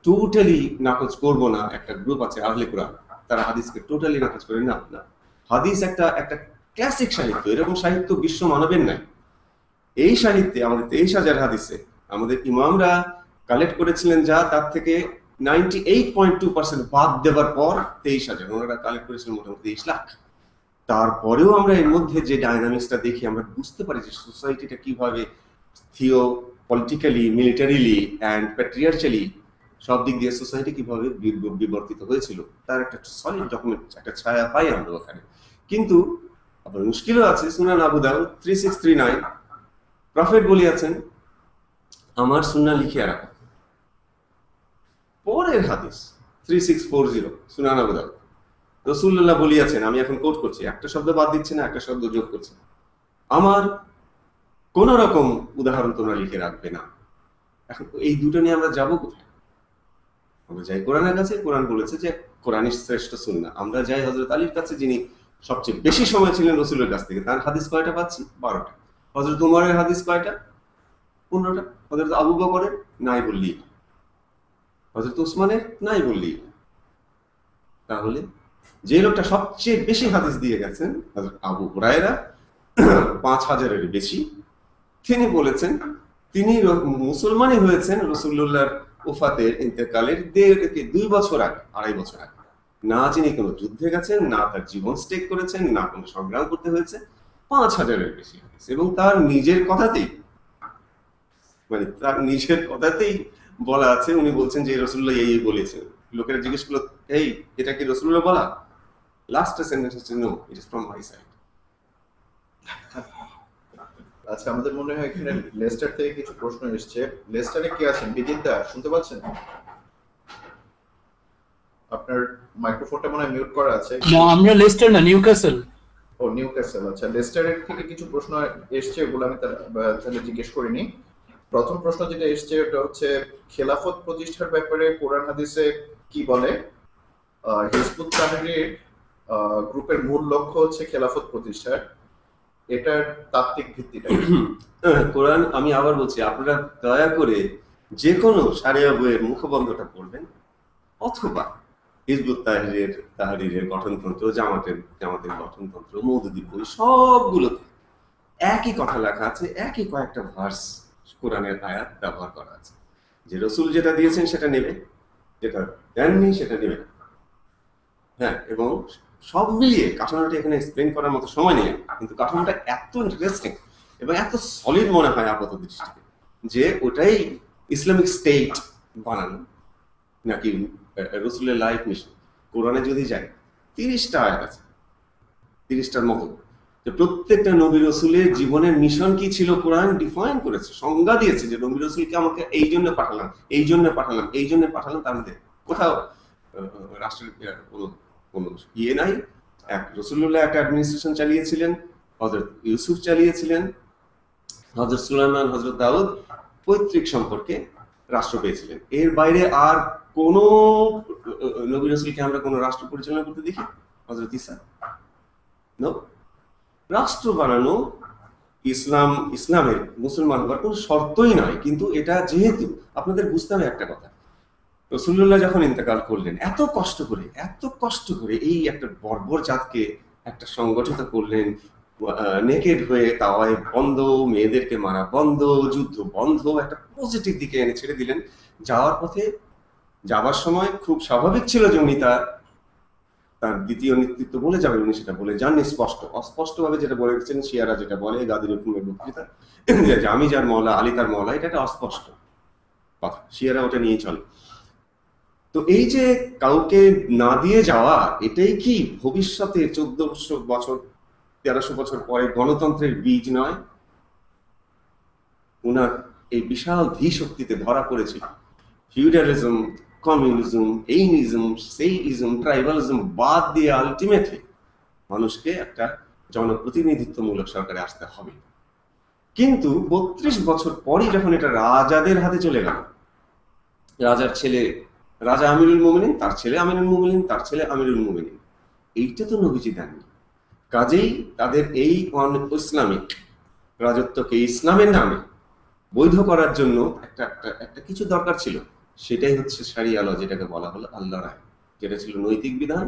টোটালি নাকচ করব না। একটা গ্রুপ আছে আহলে কোরআন, তারা হাদিসকে টোটালি নাকচ করে না। হাদিস একটা ক্লাসিক সাহিত্য, এরকম সাহিত্য বিশ্ব মানবের নাই। এই সাহিত্যে আমাদের 23,000 হাদিসে আমাদের ইমামরা কালেক্ট করেছিলেন যা, তার থেকে 98.2% বাদ দেওয়ার পর 23,000, ওনারা কালেক্ট করেছিলেন মোটামুটি 23 লাখ। তারপরেও আমরা এর মধ্যে যে ডাইনামিক্সটা দেখি, আমরা বুঝতে পারি যে সোসাইটিটা কিভাবে থিও পলিটিক্যালি, মিলিটারিলি অ্যান্ড প্যাট্রিয়ার্চালি সব দিক দিয়ে সোসাইটি কিভাবে বিবর্তিত হয়েছিল, তার একটা সলিড ডকুমেন্ট, একটা ছায়া পাই আমরা ওখানে। কিন্তু আবার মুশকিলও আছে। সুনান আবু দাউদ 3639, প্রফেট বলিয়াছেন, আমার সুন্নাহ লিখিয়া রাখো। পরের হাদিস 3640, সুনান আবু দাউদ, রাসূলুল্লাহ বলিয়াছেন, আমি এখন কোট করছি, একটা শব্দ বাদ দিচ্ছি না, একটা শব্দ যোগ করছি, আমার কোন রকম উদাহরণ তোমরা লিখে রাখবে না। এখন এই দুটো নিয়ে আমরা যাবো কোথায়? আমরা যাই কোরআনের কাছে, কোরআন বলেছে যে কোরআনই শ্রেষ্ঠ সুন্নাহ। আমরা যাই হযরত আলীর কাছে, যিনি সবচেয়ে বেশি সময় ছিলেন রাসূলের কাছ থেকে, তার হাদিস কয়টা পাচ্ছি? 12টা। হযরত উমরের হাদিস কয়টা? 15টা। হযরত আবু বকরের নাই বললি, হযরত উসমানের নাই বললি। তাহলে যে লোকটা সবচেয়ে বেশি হাদিস দিয়ে গেছেন, হযরত আবু হুরায়রা, 5000-এর বেশি, তিনি বলেছেন তিনি মুসলমানই হয়েছেন রাসূলুল্লাহর ওফাতের ইন্তেকালের 2 বছর আগে, 2.5 বছর আগে। না যিনি কোনো যুদ্ধে গেছেন, না তার জীবন স্টেক করেছেন, না কোনো সংগ্রাম করতে হয়েছে। 5000-এর বেশি হাদিস। এবং তার নিজের কথাতেই, মানে তার নিজের কথাতেই বলা আছে, উনি বলছেন যে রাসূলুল্লাহ এই বলেছেন। লোকেরা জিজ্ঞেস করলো, এই এটা কি রাসূলুল্লাহ বলা? লাস্ট সেন্টেন্স হচ্ছে, no, it is from my side. আচ্ছা, আমাদের মনে হয় এখানে লেস্টার থেকে কিছু প্রশ্ন এসেছে। লেস্টারে কে আছেন? বিদিতা, শুনতে পাচ্ছেন? আপনার মাইক্রোফোনটা মনে হয় মিউট করা আছে। না, আমরা লেস্টার না, নিউক্যাসল। ও, নিউক্যাসল। আচ্ছা, লেস্টারের থেকে কিছু প্রশ্ন এসেছে, ওগুলো আমি তাহলে জিজ্ঞেস করিনি। প্রথম প্রশ্ন যেটা এসেছে ওটা হচ্ছে খেলাফত প্রতিষ্ঠার ব্যাপারে কোরআন হাদিসে কি বলে? হিজবুত তাহরীর গ্রুপের মূল লক্ষ্য হচ্ছে খেলাফত প্রতিষ্ঠার, এটার তাত্ত্বিক ভিত্তিটা। কোরআন, আমি আবার বলছি, আপনারা দয়া করে যে কোনো শারিয়া বইয়ের মুখবন্ধটা পড়বেন, অথবা হিজবুত তাহরীরের গঠনতন্ত্র, জামাতের গঠনতন্ত্র, মওদুদীর বই, সবগুলো একই কথা লেখা আছে, একই কয়েকটা ভার্স কোরআনের আয়াত ব্যবহার করা আছে, যে রসুল যেটা দিয়েছেন সেটা নেবে, যেটা দেননি সেটা নেবে না। হ্যাঁ, এবং সব মিলিয়ে কাঠামোটা এখানে এক্সপ্লেন করার মতো সময় নেই, কিন্তু কাঠামোটা এত ইন্টারেস্টিং এবং এত সলিড মনে হয় আপাত দৃষ্টিতে, যে ওটাই ইসলামিক স্টেট বানানো নাকি রসুলের লাইফ মিশন। কোরআনে যদি যায় 30টা আয়াত আছে, 30টার মতো, যে প্রত্যেকটা নবী রসুলের জীবনের মিশন কি ছিল কোরআন ডিফাইন করেছে, সংজ্ঞা দিয়েছে, যে নবী রসুলকে আমাকে এই জন্য পাঠালাম, এই জন্য পাঠালাম, এই জন্য পাঠালাম। তার মধ্যে কোথাও রাষ্ট্রের কোনো ইয়ে নাই। এক রসুল্লাহ একটা অ্যাডমিনিস্ট্রেশন চালিয়েছিলেন, হযরত ইউসুফ চালিয়েছিলেন, হযরত সুলাইমান, হযরত দাউদ পৈতৃক সম্পর্কে রাষ্ট্র পেয়েছিলেন। এর বাইরে আর কোন নবী রসুলকে আমরা কোন রাষ্ট্র পরিচালনা করতে দেখি? হযরত ঈসা। রাষ্ট্র বানানো ইসলামের মুসলমান হওয়ার কোন শর্তই নয়, কিন্তু এটা যেহেতু আপনাদের বুঝতে হবে একটা কথা, রাসূলুল্লাহ যখন ইন্তেকাল করলেন এত কষ্ট করে এই একটা বর্বর জাতকে একটা সংগঠিত করলেন, নেকেড হয়ে তাওয়ায় বন্ধ, মেয়েদেরকে মারা বন্ধ, যুদ্ধ বন্ধ, একটা পজিটিভ দিকে এনে ছেড়ে দিলেন। যাওয়ার সময় খুব স্বাভাবিক ছিল যে উনি তার দ্বিতীয় নেতৃত্ব বলে যাবেন, উনি সেটা বলে যাননি অস্পষ্টভাবে, যেটা বলে গেছেন শিয়ারা যেটা বলে গাদির হুকুমের বক্তৃতা, যে আমি যার মওলা আলী তার মওলা, এটা একটা অস্পষ্ট কথা, শিয়ারা ওটা নিয়ে চলে। তো এই যে কাউকে না দিয়ে যাওয়া, এটাই কি ভবিষ্যতে 1400 বছর 1300 বছর পরে গণতন্ত্রের বীজ নয়? উনার এই বিশাল ধী শক্তিতে ধরা পড়েছিল ফিউডালিজম, কমিউনিজম, এইনিজম, সেইইজম, ট্রাইবালিজম বাদ দিয়ে আলটিমেটলি মানুষকে একটা জনপ্রতিনিধিত্বমূলক সরকারে আসতে হবে। কিন্তু 32 বছর পরই যখন এটা রাজাদের হাতে চলে গেল, রাজার ছেলে রাজা আমিরুল মুমিনিন, তার ছেলে আমিরুল মুমিনিন, তার ছেলে আমিরুল মুমিনিন, এইটা তো নবীজি দেননি। কাজেই তাদের এই ইসলামিক রাজত্বকে ইসলামের নামে বৈধ করার জন্য একটা কিছু দরকার ছিল, সেটাই হচ্ছে শারিয়া ল, যেটাকে বলা হলো আল্লাহর আইন, যেটা ছিল নৈতিক বিধান,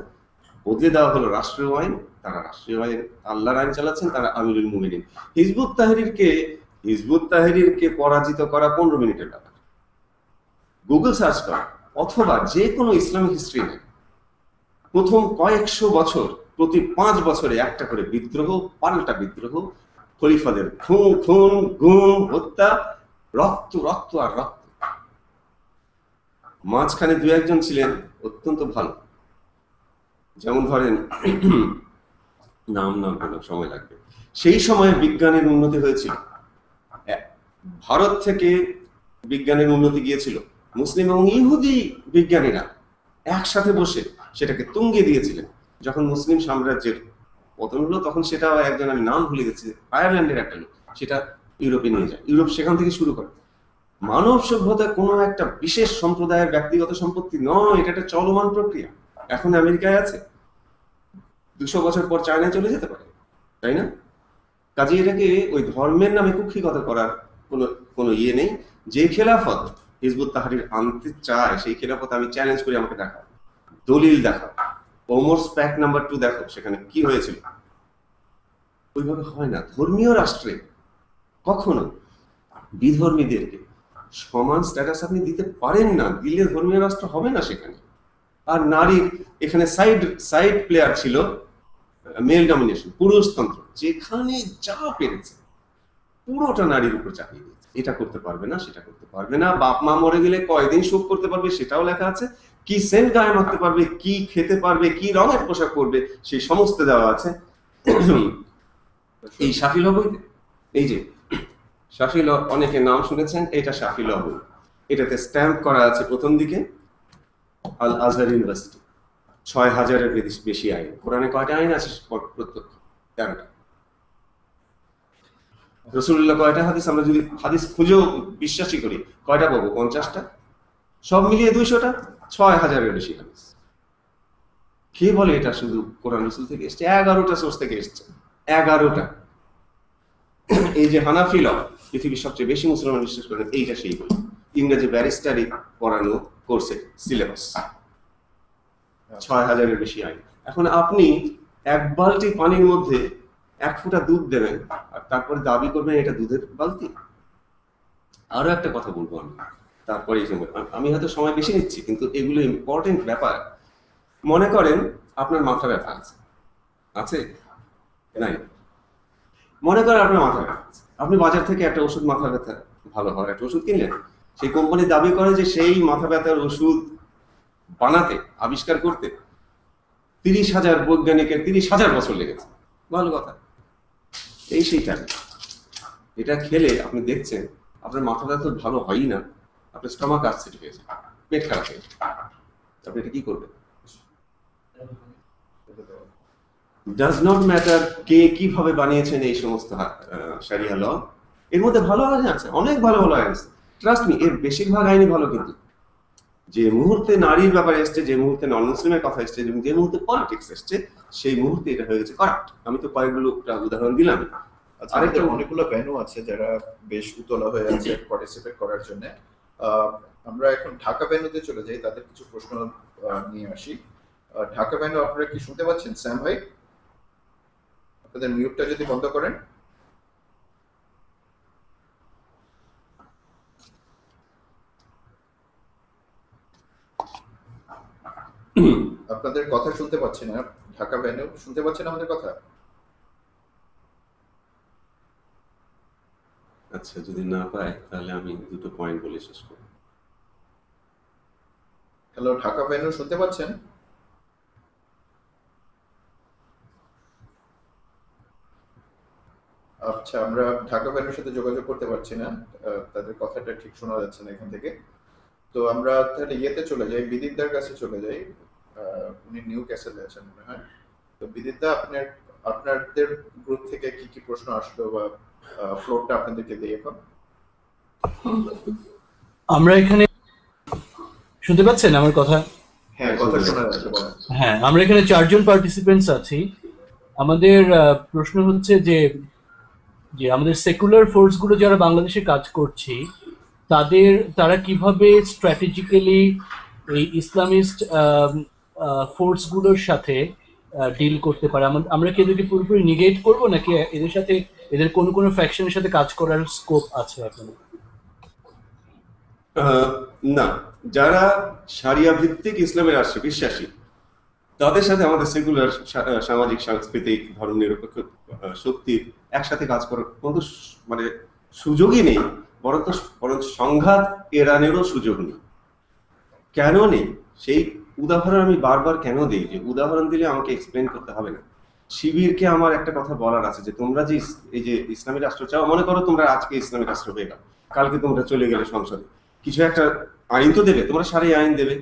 বদলে দেওয়া হলো রাষ্ট্রীয় আইন। তারা রাষ্ট্রীয় আইন, আল্লাহর আইন চালাচ্ছেন, তারা আমিরুল মুমিনিন। হিজবুত তাহরিরকে পরাজিত করা 15 মিনিটের ব্যাপার, গুগল সার্চ করা, অথবা যে কোনো ইসলামিক হিস্ট্রি নেই, প্রথম কয়েকশো বছর প্রতি 5 বছরে একটা করে বিদ্রোহ, পাল্টা বিদ্রোহ, খলিফাদের খুন, গুম, হত্যা, রক্ত রক্ত আর রক্ত। মাঝখানে 2-1 জন ছিলেন অত্যন্ত ভালো, যেমন ধরেন নাম বলে সময় লাগবে। সেই সময়ে বিজ্ঞানের উন্নতি হয়েছিল, ভারত থেকে বিজ্ঞানের উন্নতি গিয়েছিল, মুসলিম এবং ইহুদি বিজ্ঞানীরা একসাথে বসে সেটাকে তুঙ্গে দিয়েছিলেন। যখন মুসলিম সাম্রাজ্যের পতন হলো, তখন সেটা একজন, আমি নাম ভুলে গেছি, আয়ারল্যান্ডের একটা লোক, সেটা ইউরোপে নিয়ে যায়। ইউরোপ সেখান থেকে শুরু করে। মানব সভ্যতা কোনো একটা বিশেষ সম্প্রদায়ের ব্যক্তিগত সম্পত্তি নয়, এটা একটা চলমান প্রক্রিয়া। এখন আমেরিকায় আছে, 200 বছর পর চায়নায় চলে যেতে পারে, তাই না? কাজে এটাকে ওই ধর্মের নামে কুক্ষিগত করার কোনো ইয়ে নেই। যে খেলাফত হিজবুত তাহরির আনতে চায়, সেই খেলাফত আমি চ্যালেঞ্জ করি, আমাকে দেখাও, দলিল দেখাও, ওমরস প্যাক্ট নাম্বার 2 দেখো, সেখানে কি হয়েছিল। ওইভাবে হয় না। ধর্মীয় রাষ্ট্রে কখনো বিধর্মীদেরকে সমান স্ট্যাটাস আপনি দিতে পারেন না, দিলে ধর্মীয় রাষ্ট্র হবে না সেখানে। আর নারীর এখানে সাইড প্লেয়ার ছিল মেল ডমিনেশন, পুরুষতন্ত্র, যেখানে যা পেরেছে পুরোটা নারীর উপর চাপিয়ে দিয়েছে। এটা করতে পারবে না, সেটা করতে পারবে না, বাপ মা মরে গেলে কয়দিন শোক করতে পারবে সেটাও লেখা আছে, কি সেন্ট গায়ে মাখতে পারবে, কি খেতে পারবে, কি রঙের পোশাক পরবে, সেই সমস্ত দেওয়া আছে এই শাফি ল বইতে। এই যে শাফি ল, অনেকে নাম শুনেছেন, এটা শাফি ল বই। এটাতে স্ট্যাম্প করা আছে প্রথম দিকে আল আজহার ইউনিভার্সিটি, 6000-এর বেশি আইন। কোরআনে কয়টা আইন আছে? প্রত্যক্ষ 13টা। রাসূলুল্লাহ কয়টা হাদিস, আমরা যদি হাদিস খুঁজেও বিশ্বাসই করি, কয়টা পাবো? 50টা, সব মিলিয়ে 200টা, 6000-এর বেশি হাদিস। কে বলে এটা শুধু কোরআন রাসূল থেকে এসেছে? 11টা সোর্স থেকে এসেছে, 11টা। এই যে হানাফি ল, পৃথিবীর সবচেয়ে বেশি মুসলমান বিশ্বাস করেন, এইটা সেই বই। ইংরেজি ব্যারিস্টারি পড়ানো কোর্সে সিলেবাস, 6000-এর বেশি আইন। এখন আপনি এক বালতি পানির মধ্যে 1 ফোঁটা দুধ দেবেন আর তারপরে দাবি করবেন এটা দুধের বালতি। আরো একটা কথা বলবো আমি, তারপরে আমি হয়তো সময় বেশি নিচ্ছি, কিন্তু এগুলো ইম্পর্টেন্ট ব্যাপার। মনে করেন আপনার মাথা ব্যথা আছে, আছে নাই? মনে করেন আপনার মাথা ব্যথা আছে, আপনি বাজার থেকে একটা ওষুধ, মাথা ব্যথা ভালো হওয়ার একটা ওষুধ কিনলেন। সেই কোম্পানি দাবি করে যে সেই মাথা ব্যথার ওষুধ বানাতে, আবিষ্কার করতে 30,000 বৈজ্ঞানিকের 30,000 বছর লেগেছে। ভালো কথা, এই সেইটা এটা খেলে আপনি দেখছেন আপনার মাথা ব্যথা ভালো হয়ই না, আপনার স্টমাক আপসেট হয়েছে, পেট খারাপ হয়েছে, আপনি এটা কি করবেন? ডাজ নট ম্যাটার কে কিভাবে বানিয়েছেন এই সমস্ত শারিয়া ল, এর মধ্যে ভালো আইন আছে, অনেক ভালো ভালো আইন আছে, ট্রাস্ট মি, এর বেশিরভাগ আইনই ভালো। কিন্তু যে মুহূর্তে নারীর ব্যাপারে এসছে, যে মুহূর্তে নন মুসলিমের কথা এসছে, যে মুহূর্তে পলিটিক্স এসছে, সেই মুহূর্তে এটা হয়ে গেছে কারেক্ট। আমি তো কয়েকগুলো উদাহরণ দিলাম। আরেকটা অনেকগুলো ভেন্যু আছে যারা বেশ উতলা হয়ে আছে পার্টিসিপেট করার জন্য। আমরা এখন ঢাকা ভেন্যুতে চলে যাই, তাদের কিছু প্রশ্ন নিয়ে আসি। ঢাকা ভেন্যু আপনারা কি শুনতে পাচ্ছেন? স্যাম ভাই, আপনাদের মিউটটা যদি বন্ধ করেন। আপনাদের কথা শুনতে পাচ্ছি না। ঢাকা ভেন্যু শুনতে পাচ্ছেন আমাদের কথা? আচ্ছা, যদি না পাই তাহলে আমি দুটো পয়েন্ট বলে শেষ করব। হ্যালো, ঢাকা ভেন্যু শুনতে পাচ্ছেন? আচ্ছা, আমরা ঢাকা ভেন্যুর সাথে যোগাযোগ করতে পারছি না, তাদের কথাটা ঠিক শোনা যাচ্ছে না এখান থেকে। তো আমরা তাহলে ইয়েতে চলে যাই, বিদিতদার কাছে চলে যাই। উনি নিউ ক্যাসেলে আছেন মনে হয়। তো বিদিতদা, আপনাদের গ্রুপ থেকে কি কি প্রশ্ন আসলো বা ফ্লোরটা আপনাদেরকে দিই এখন। আমরা এখানে শুনতে পাচ্ছেন আমার কথা? হ্যাঁ, কথা শোনা যাচ্ছে, বলেন। হ্যাঁ, আমরা এখানে 4 জন পার্টিসিপেন্টস আছি। আমাদের প্রশ্ন হচ্ছে যে আমাদের সেকুলার ফোর্সগুলো যারা বাংলাদেশে কাজ করছে, তারা কিভাবে স্ট্র্যাটেজিক্যালি এই ইসলামিস্ট ফোর্সগুলোর সাথে ডিল করতে পারে। আমরা কি এদেরকে পুরোপুরি নিগেট করবো, নাকি এদের সাথে এদের কোনো ফ্যাকশনের সাথে কাজ করার স্কোপ আছে এখন? না, যারা শারিয়া ভিত্তিক ইসলামের রাষ্ট্রে বিশ্বাসী, তাদের সাথে আমাদের সেকুলার সামাজিক সাংস্কৃতিক ধর্মনিরপেক্ষ শক্তির একসাথে কাজ করার কোনো মানে সুযোগই নেই, বরং সংঘাত এড়ানোরও সুযোগ নেই। কেন নেই সেই উদাহরণ আমি বারবার কেন দিই, যে উদাহরণ দিলে আমাকে এক্সপ্লেন করতে হবে না। শিবিরকে আমার একটা কথা বলার আছে, যে তোমরা যে এই যে ইসলামী রাষ্ট্র চাও, মনে করো তোমরা আজকে ইসলামী রাষ্ট্র হয়ে গেল, কালকে তোমরা চলে গেলে সংসদে, কিছু একটা আইন তো দেবে, তোমরা সারি আইন দেবে।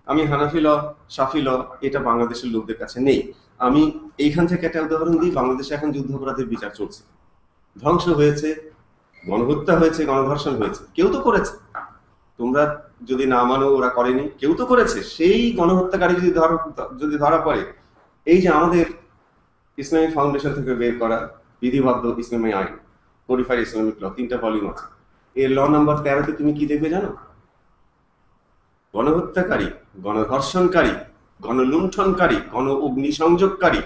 আমি হানাফি ল, শাফি ল, এটা বাংলাদেশের লোকদের কাছে নেই। আমি এইখান থেকে একটা উদাহরণ দিই, বাংলাদেশে এখন যুদ্ধাপরাধের বিচার চলছে, ধ্বংস হয়েছে, গণহত্যা হয়েছে, গণধর্ষণ হয়েছে, কেউ তো করেছে। তোমরা যদি না মানো, ওরা করেনি, কেউ তো করেছে। সেই গণহত্যাকারী যদি ধরা পড়ে, এই যে আমাদের ইসলামিক ফাউন্ডেশন থেকে বের করা বিধিবদ্ধ ইসলামী আইন, কোডিফাইড ইসলামিক ল, 3টা ভলিউম আছে, এর ল নাম্বার 13-তে তুমি কি দেখবে জানো? গণহত্যাকারী, গণধর্ষণকারী, গণলুণ্ঠনকারী, গণ অগ্নিসংযোগকারী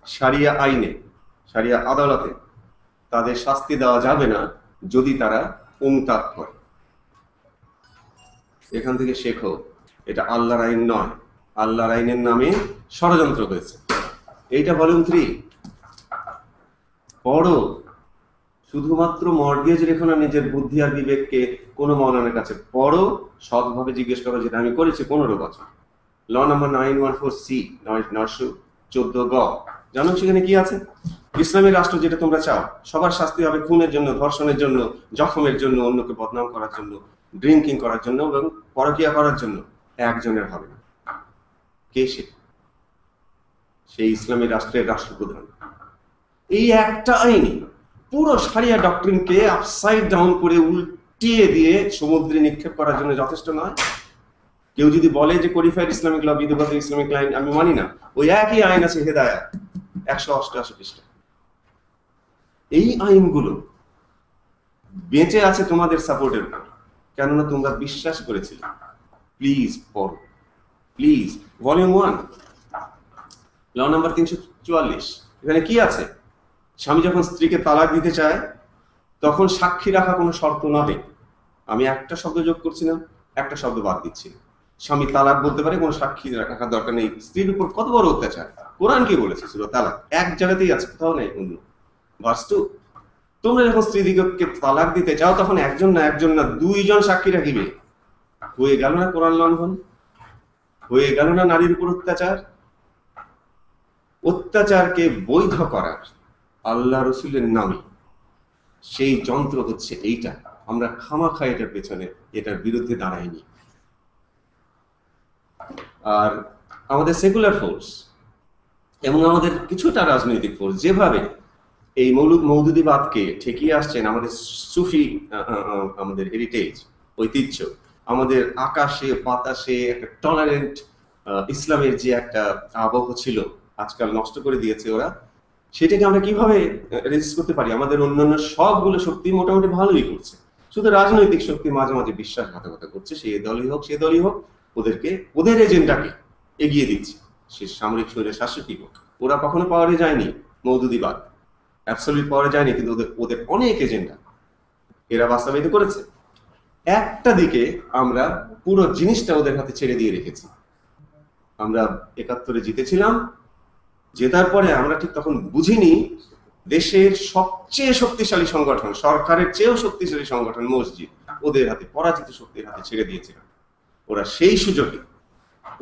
শারিয়া আইনে, শারিয়া আদালতে তাদের শাস্তি দেওয়া যাবে না যদি তারা অনুতাপ করে। এখান থেকে শেখো, এটা আল্লাহর আইন নয়, আল্লাহর আইনের নামে ষড়যন্ত্র হয়েছে। এইটা ভলিউম 3 পড়ো। শুধুমাত্র মর্গেজ রেখো না নিজের বুদ্ধি আর বিবেককে কোনো মৌলানার কাছে, পড়ো, সৎভাবে জিজ্ঞেস করো, যেটা আমি করেছি 15 বছর। ল নাম্বার 914C 914 গ, জানো সেখানে কি আছে? ইসলামী রাষ্ট্র যেটা তোমরা চাও, সবার শাস্তি হবে খুনের জন্য, ধর্ষণের জন্য, জখমের জন্য, অন্যকে বদনাম করার জন্য, ড্রিঙ্কিং করার জন্য এবং পরকীয়া করার জন্য। একজনের হবে না। কে সে? সেই ইসলামী রাষ্ট্রের রাষ্ট্রপ্রধান। এই একটা আইনি পুরো শারিয়া ডক্ট্রিনকে আপসাইড ডাউন করে উল্টিয়ে দিয়ে সমুদ্রে নিক্ষেপ করার জন্য যথেষ্ট নয়। কেউ যদি বলে যে কোডিফাইড ইসলামিক ল, বিধিবদ্ধ ইসলামিক আইন, আমি মানি না। ওই একই আইন আছে হেদায়াত 188 পৃষ্ঠা। এই আইনগুলো বেঁচে আছে তোমাদের সাপোর্টের উপর, কেননা তোমরা বিশ্বাস করেছিলে। প্লিজ পড়ো, প্লিজ। ভলিউম 1 ল নাম্বার 344, এখানে কি আছে? স্বামী যখন স্ত্রীকে তালাক দিতে চায় তখন সাক্ষী রাখা কোনো শর্ত নয়। আমি একটা শব্দ যোগ করছি না, একটা শব্দ বাদ দিচ্ছি না। স্বামী তালাক বলতে পারে, কোনো সাক্ষী রাখার দরকার নেই। স্ত্রীর উপর কত বড় অত্যাচার! কোরআন কি বলেছে? সূরা তালাক এক জায়গাতেই আছে, কোথাও নেই। অন্য ভার্স 2, তোমরা যখন স্ত্রীদিগকে তালাক দিতে চাও তখন একজন না দুইজন সাক্ষী রাখিবে। হয়ে গেল না কোরআন লঙ্ঘন? হয়ে গেল না নারীর উপর অত্যাচার? অত্যাচারকে বৈধ করার আল্লাহ রসুলের নামে সেই যন্ত্র হচ্ছে এইটা। আমরা খামাখা এটার পেছনে, এটার বিরুদ্ধে দাঁড়াইনি। আর আমাদের সেকুলার ফোর্স এবং আমাদের কিছুটা রাজনৈতিক ফোর্স যেভাবে এই মৌদুদিবাদকে ঠেকিয়ে আসছেন, আমাদের সুফি আমাদের হেরিটেজ, ঐতিহ্য, আমাদের আকাশে বাতাসে একটা টলারেন্ট ইসলামের যে একটা আবহ ছিল, আজকাল নষ্ট করে দিয়েছে ওরা। সেটাকে আমরা কিভাবে রেজিস্ট করতে পারি? আমাদের অন্যান্য সবগুলো শক্তি মোটামুটি ভালোই করছে, শুধু রাজনৈতিক শক্তি মাঝে মাঝে বিশ্বাসঘাতকতা করছে। সে দলই হোক, সে দলই হোক, ওদেরকে ওদের এজেন্ডাকে এগিয়ে দিচ্ছে। সে সামরিক শৈলের শাসকই হোক, ওরা কখনো পাওয়ারে যায়নি মৌদুদিবাদ, অ্যাবসলিউট পাওয়ারে যায়নি, কিন্তু ওদের অনেক এজেন্ডা এরা বাস্তবায়িত করেছে। একটা দিকে আমরা পুরো জিনিসটা ওদের হাতে ছেড়ে দিয়ে রেখেছি। আমরা 71-এ জিতেছিলাম, জেতার পরে আমরা ঠিক তখন বুঝিনি দেশের সবচেয়ে শক্তিশালী সংগঠন, সরকারের চেয়েও শক্তিশালী সংগঠন মসজিদ ওদের হাতে, পরাজিত শক্তির হাতে ছেড়ে দিয়েছিল। ওরা সেই সুযোগে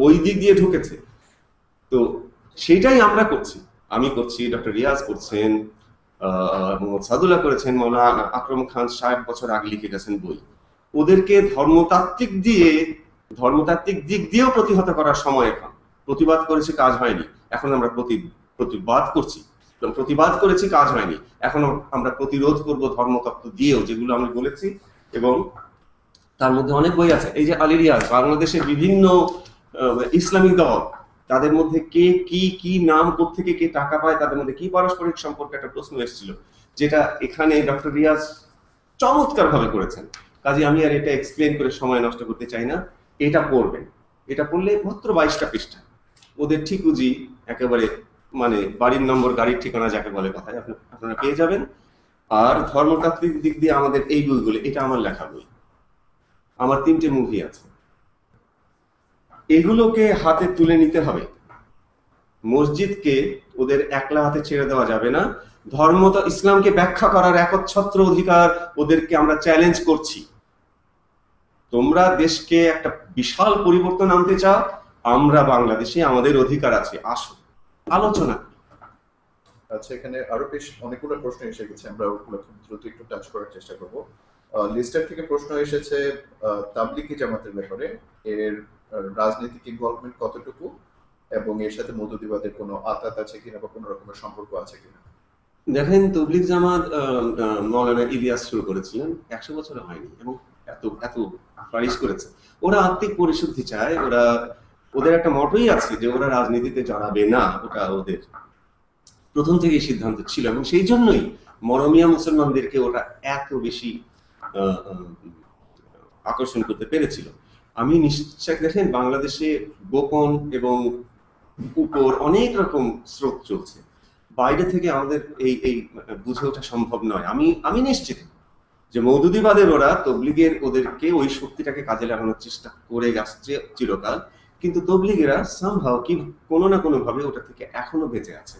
ওই দিক দিয়ে ঢুকেছে। তো সেটাই আমরা করছি, আমি করছি, ডক্টর রিয়াজ করছেন, মোহাম্মদ সাদুল্লাহ করেছেন, মৌলানা আকরম খান 60 বছর আগে লিখে গেছেন বই। ওদেরকে ধর্মতাত্ত্বিক দিক দিয়েও প্রতিহত করার সময় এখন। প্রতিবাদ করেছি, কাজ হয়নি, এখন আমরা প্রতিবাদ করছি। প্রতিবাদ করেছি, কাজ হয়নি, এখন আমরা প্রতিরোধ করব ধর্মতত্ত্ব দিয়েও, যেগুলো আমি বলেছি। এবং তার মধ্যে অনেক বই আছে। এই যে আলী রিয়াজ, বাংলাদেশের বিভিন্ন ইসলামিক দল, তাদের মধ্যে কে কি নাম, কোত্থেকে কে টাকা পায়, তাদের মধ্যে কি পারস্পরিক সম্পর্কে একটা প্রশ্ন এসেছিল, যেটা এখানে ডক্টর রিয়াজ চমৎকার ভাবে করেছেন। কাজে আমি আর এটা এক্সপ্লেন করে সময় নষ্ট করতে চাই না। এটা পড়বেন, এটা পড়লে মাত্র 22টা পৃষ্ঠা। ওদের ঠিকুজি একেবারে, মানে বাড়ির নম্বর, গাড়ির ঠিকানা যাকে বলে কথায়, আপনারা পেয়ে যাবেন। আর ধর্মতাত্ত্বিক দিক দিয়ে আমাদের এই বইগুলো, এটা আমার লেখা বই, আমার 3টে মুভি আছে। এগুলোকে হাতে তুলে নিতে হবে। মসজিদকে ওদের একলা হাতে ছেড়ে দেওয়া যাবে না। ইসলামকে ব্যাখ্যা করার একচ্ছত্র অধিকার ওদেরকে আমরা চ্যালেঞ্জ করছি। তোমরা দেশকে একটা বিশাল পরিবর্তন আনতে চাও, আমরা বাংলাদেশে, আমাদের অধিকার আছে, আসো আলোচনা। আচ্ছা, এখানে আরো বেশ অনেকগুলো প্রশ্ন এসে গেছে, আমরা ওগুলো খুব দ্রুত একটু টাচ করার চেষ্টা করব। লিস্টার থেকে প্রশ্ন এসেছে তাবলিগি জামাতের ব্যাপারে, এর রাজনৈতিক ইনভলভমেন্ট কতটুকু, এবং এর সাথে মৌদুদিবাদের কোনো আতাত আছে কিনা বা কোনো রকমের সম্পর্ক আছে কিনা। দেখেন, তবলিগ জামাত মৌলানা ইলিয়াস শুরু করেছিলেন, 100 বছর হয়নি, এবং এত ফ্লারিশ করেছে। ওরা আত্মিক পরিশুদ্ধি চায়, ওদের একটা মতই আছে যে ওরা রাজনীতিতে জড়াবে না, ওটা ওদের প্রথম থেকেই সিদ্ধান্ত ছিল। এবং সেই জন্যই মরমিয়া মুসলমানদেরকে ওরা এত বেশি আকর্ষণ করতে পেরেছিল। আমি নিশ্চয়, দেখেন বাংলাদেশে গোপন এবং উপর অনেক রকম স্রোত চলছে, বাইরে থেকে আমাদের এই বুঝে ওঠা সম্ভব নয়। আমি নিশ্চিত যে মৌদুদিবাদের ওরা, তবলিগের ওদেরকে ওই শক্তিটাকে কাজে লাগানোর চেষ্টা করে আসছে চিরকাল, কিন্তু তবলিগেরা সামহাও কি কোনো না কোনো ভাবে ওটা থেকে এখনো বেঁচে আছে।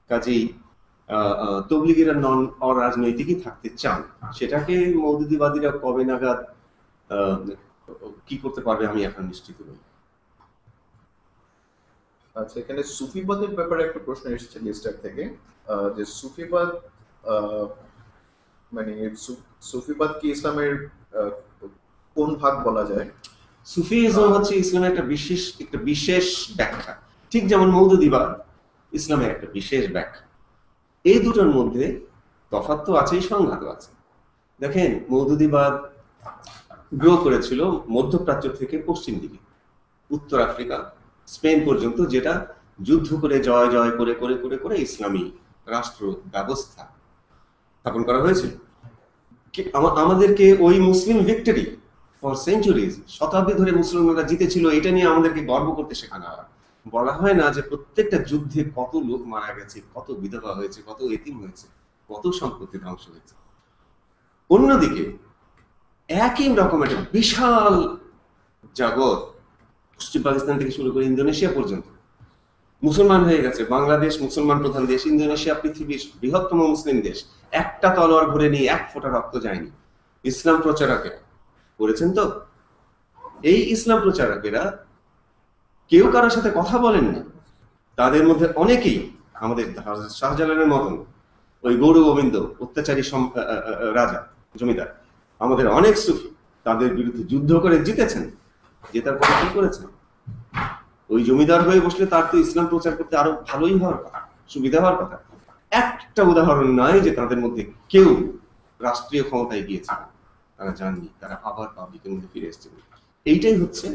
কাজেই তবলিগেরা নন অরাজনৈতিকই থাকতে চান। সেটাকে মৌদুদিবাদীরা কবে নাগাদ কি করতে পারবে আমি এখন নিশ্চিত নই। আচ্ছা, এখানে সুফিবাদের ব্যাপারে একটা প্রশ্ন এসেছে লিস্টার থেকে, যে সুফিবাদ মানে সুফিবাদ কি ইসলামের কোন ভাগ বলা যায়? সুফিজম হচ্ছে ইসলামের একটা বিশেষ ব্যাখ্যা, ঠিক যেমন মৌদুদিবাদ ইসলামের একটা বিশেষ ব্যাখ্যা। এই দুটোর মধ্যে তফাৎ তো আছেই, সংঘাত আছে। দেখেন, মৌদুদিবাদ গ্রো করেছিল মধ্যপ্রাচ্য থেকে পশ্চিম দিকে, উত্তর আফ্রিকা, স্পেন পর্যন্ত, যেটা যুদ্ধ করে জয় জয় করে করে করে করে ইসলামী রাষ্ট্র ব্যবস্থা স্থাপন করা হয়েছিল। আমাদেরকে ওই মুসলিম ভিক্টরি ফর সেঞ্চুরিজ, শতাব্দী ধরে মুসলমানরা জিতেছিল, এটা নিয়ে আমাদেরকে গর্ব করতে শেখানো হয়। বলা হয় না যে প্রত্যেকটা যুদ্ধে কত লোক মারা গেছে, কত বিধবা হয়েছে, কত এতিম হয়েছে, কত সম্পত্তি ধ্বংস হয়েছে। অন্যদিকে একই রকম একটা বিশাল জগৎ, পশ্চিম পাকিস্তান থেকে শুরু করে ইন্দোনেশিয়া পর্যন্ত মুসলমান হয়ে গেছে। বাংলাদেশ মুসলমান প্রধান দেশ, ইন্দোনেশিয়া পৃথিবীর বৃহত্তম মুসলিম দেশ, একটা তলোয়ার ঘুরে নিয়ে এক ফোঁটা রক্ত যায়নি। ইসলাম প্রচারকেরা করেছেন তো। এই ইসলাম প্রচারকেরা কেউ কারোর সাথে কথা বলেননি। তাদের মধ্যে অনেকেই আমাদের শাহজালালের মতন ওই গৌর গোবিন্দ অত্যাচারী রাজা জমিদার, আমাদের অনেক সুফি তাদের বিরুদ্ধে যুদ্ধ করে জিতেছেন। জেতার পরে কি করেছেন? ওই জমিদার হয়ে বসলে তার তো ইসলাম প্রচার করতে আরো ভালোই হওয়ার কথা, সুবিধা হওয়ার কথা। একটা উদাহরণ নাই যে তাদের মধ্যে কেউ রাষ্ট্রীয় ক্ষমতায় গিয়েছে, তারা যাননি, তারা আবার পাবলিকের মধ্যে ফিরে এসেছেন। এইটাই হচ্ছে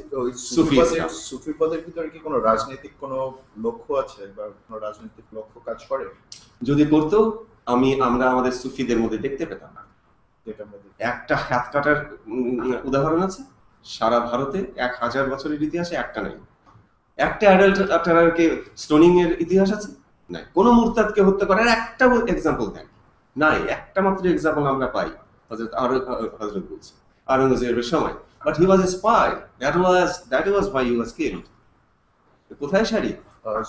সুফিবাদের ভিতরে কি কোনো রাজনৈতিক কোনো লক্ষ্য আছে বা কোনো রাজনৈতিক লক্ষ্য কাজ করে? যদি করতো আমরা আমাদের সুফিদের মধ্যে দেখতে পেতাম না। একটা হাত কাটার উদাহরণ আছে সারা ভারতে, 1000 বছরের ইতিহাসে একটা নাই। একটা অ্যাডাল্টারকে স্টোনিং এর ইতিহাস আছে নাই। কোন মুরতাদকে হত্যা করার একটা এক্সাম্পল দেন নাই। একটা মাত্র এক্সাম্পল আমরা পাই হযরত বলছে আওরঙ্গজেবের সময়, but he was A spy, that was why he was killed। কোথায় সারি?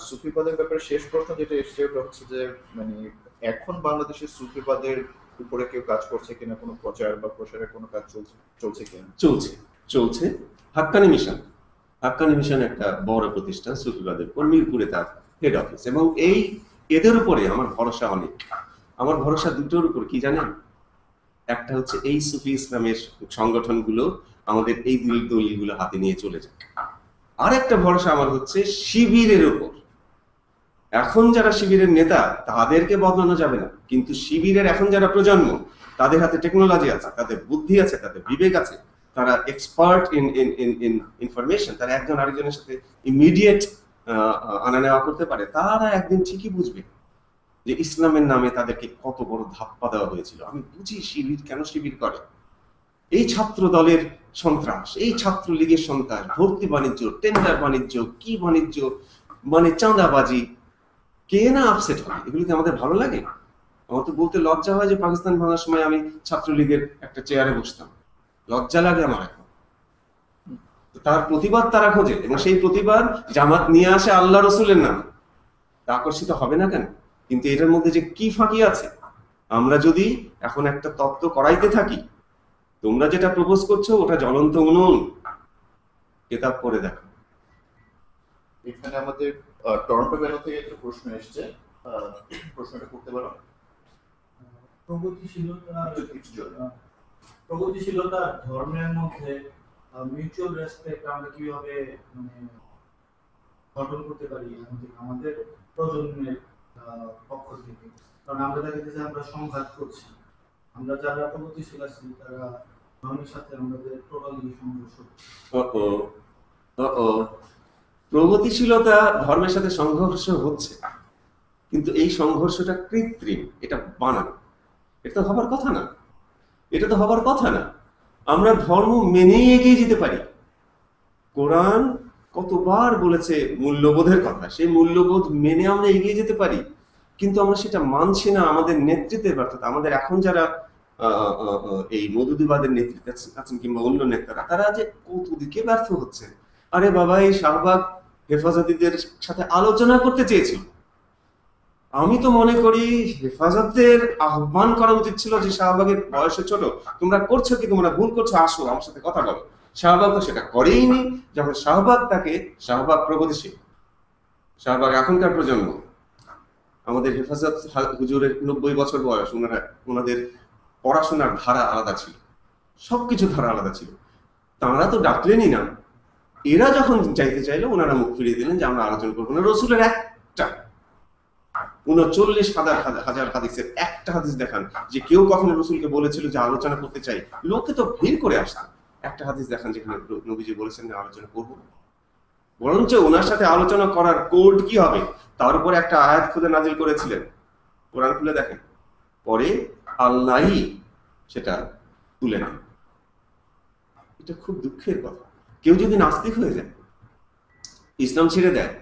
সুফিবাদের ব্যাপারে শেষ প্রশ্ন যেটা এসেছে ওটা হচ্ছে যে মানে এখন বাংলাদেশের সুফিবাদের উপরে কেউ কাজ করছে কিনা, কোনো প্রচার বা প্রসারের কোনো কাজ চলছে কিনা? চলছে। হাক্কানি মিশন একটা বড় প্রতিষ্ঠান সুফিবাদের, মিরপুরে তার হেড অফিস। এবং এদের উপরে আমার ভরসা অনেক। আমার ভরসা দুটোর উপর, কি জানেন? একটা হচ্ছে এই সুফি ইসলামের সংগঠনগুলো আমাদের এই দলিলগুলো হাতে নিয়ে চলে যায়। আর একটা ভরসা আমার হচ্ছে শিবিরের উপর। এখন যারা শিবিরের নেতা তাদেরকে বদলানো যাবে না, কিন্তু শিবিরের এখন যারা প্রজন্ম, তাদের হাতে টেকনোলজি আছে, তাদের বুদ্ধি আছে, তাদের বিবেক আছে, তারা এক্সপার্ট ইন ইনফরমেশন, তারা একজন আরেকজনের সাথে ইমিডিয়েট আনা নেওয়া করতে পারে। তারা একদিন ঠিকই বুঝবে যে ইসলামের নামে তাদেরকে কত বড় ধাপ্পা দেওয়া হয়েছিল। আমি বুঝি শিবির কেন শিবির করে। এই ছাত্র দলের সন্ত্রাস, এই ছাত্র লীগের সন্ত্রাস, ভর্তি বাণিজ্য, টেন্ডার বাণিজ্য, কি বাণিজ্য, মানে চাঁদাবাজি, কে না আপসেট হয়? এগুলিতে আমাদের ভালো লাগে? আমার তো বলতে লজ্জা হয় যে পাকিস্তান ভাঙার সময় আমি ছাত্রলীগের একটা চেয়ারে বসতাম। লজ্জা লাগে আমার এখন। তার প্রতিবাদ তারা খোঁজে, এবং সেই প্রতিবাদ জামাত নিয়ে আসে আল্লাহ রসুলের নামে। তা আকর্ষিত হবে না কেন? কিন্তু এটার মধ্যে যে কি ফাঁকি আছে, আমরা যদি এখন একটা তত্ত্ব করাইতে থাকি, তোমরা যেটা প্রপোজ করছো ওটা জ্বলন্ত উনুন, কিতাব পড়ে দেখো। এখানে আমাদের টরন্টো বেনো থেকে একটা প্রশ্ন এসেছে, প্রশ্নটা করতে পারো? প্রগতিশীলতা ধর্মের মধ্যে মিউচুয়াল রেসপেক্ট আমরা কিভাবে গঠন করতে পারি আমাদের প্রজন্মের পক্ষ থেকে? কারণ আমরা দেখা যাচ্ছে আমরা সংঘাত করছি, আমরা যারা প্রগতিশীল আছি তারা ধর্মের সাথে আমাদের টোটালি সংঘর্ষ। প্রগতিশীলতা ধর্মের সাথে সংঘর্ষ হচ্ছে, কিন্তু এই সংঘর্ষটা কৃত্রিম, এটা বানানো। এটা তো হবার কথা না। আমরা ধর্ম মেনেই এগিয়ে যেতে পারি। কোরআন কতবার বলেছে মূল্যবোধের কথা, সেই মূল্যবোধ মেনে আমরা এগিয়ে যেতে পারি, কিন্তু আমরা সেটা মানছি না। আমাদের নেতৃত্বের ব্যর্থতা। আমাদের এখন যারা এই মৌদুদিবাদের নেতৃত্বে আছেন কিংবা অন্য নেতারা, তারা যে কতদিকে ব্যর্থ হচ্ছে। আরে বাবা, এই শাহবাগ হেফাজতিদের সাথে আলোচনা করতে চেয়েছিল। আমি তো মনে করি হেফাজতের আহ্বান করা উচিত ছিল যে শাহবাগের বয়সে ছোট, তোমরা করছো কি, তোমরা ভুল করছো, আসো আমার সাথে কথা বলো। শাহবাগ তো সেটা করেইনি। যখন শাহবাগ প্রগতিশীল, শাহবাগ এখনকার প্রজন্ম, আমাদের হেফাজত হুজুরের 90 বছর বয়স, ওনাদের পড়াশোনার ধারা আলাদা ছিল, সবকিছু ধারা আলাদা ছিল। তাঁরা তো ডাকলেনই না। এরা যখন যাইতে চাইলো, ওনারা মুখ ফিরিয়ে দিলেন যে আমরা আলোচনা করবো না। রসুলের একটা 39,000 হাদিসের একটা হাদিস দেখান যে কেউ কখনো রসুলকে বলেছিল যে আলোচনা করতে চাই। লোকে তো ভিড় করে আসতাম। একটা হাদিস দেখান যেখানে নবীজি বলেছেন যে আলোচনা করবো না। বরঞ্চ ওনার সাথে আলোচনা করার কোড কি হবে তার উপরে একটা আয়াত খুলে নাজিল করেছিলেন। কোরআন খুলে দেখেন, পরে আল্লাহই সেটা তুলে নেন। এটা খুব দুঃখের কথা। কেউ যদি নাস্তিক হয়ে যায়, ইসলাম ছেড়ে দেয়,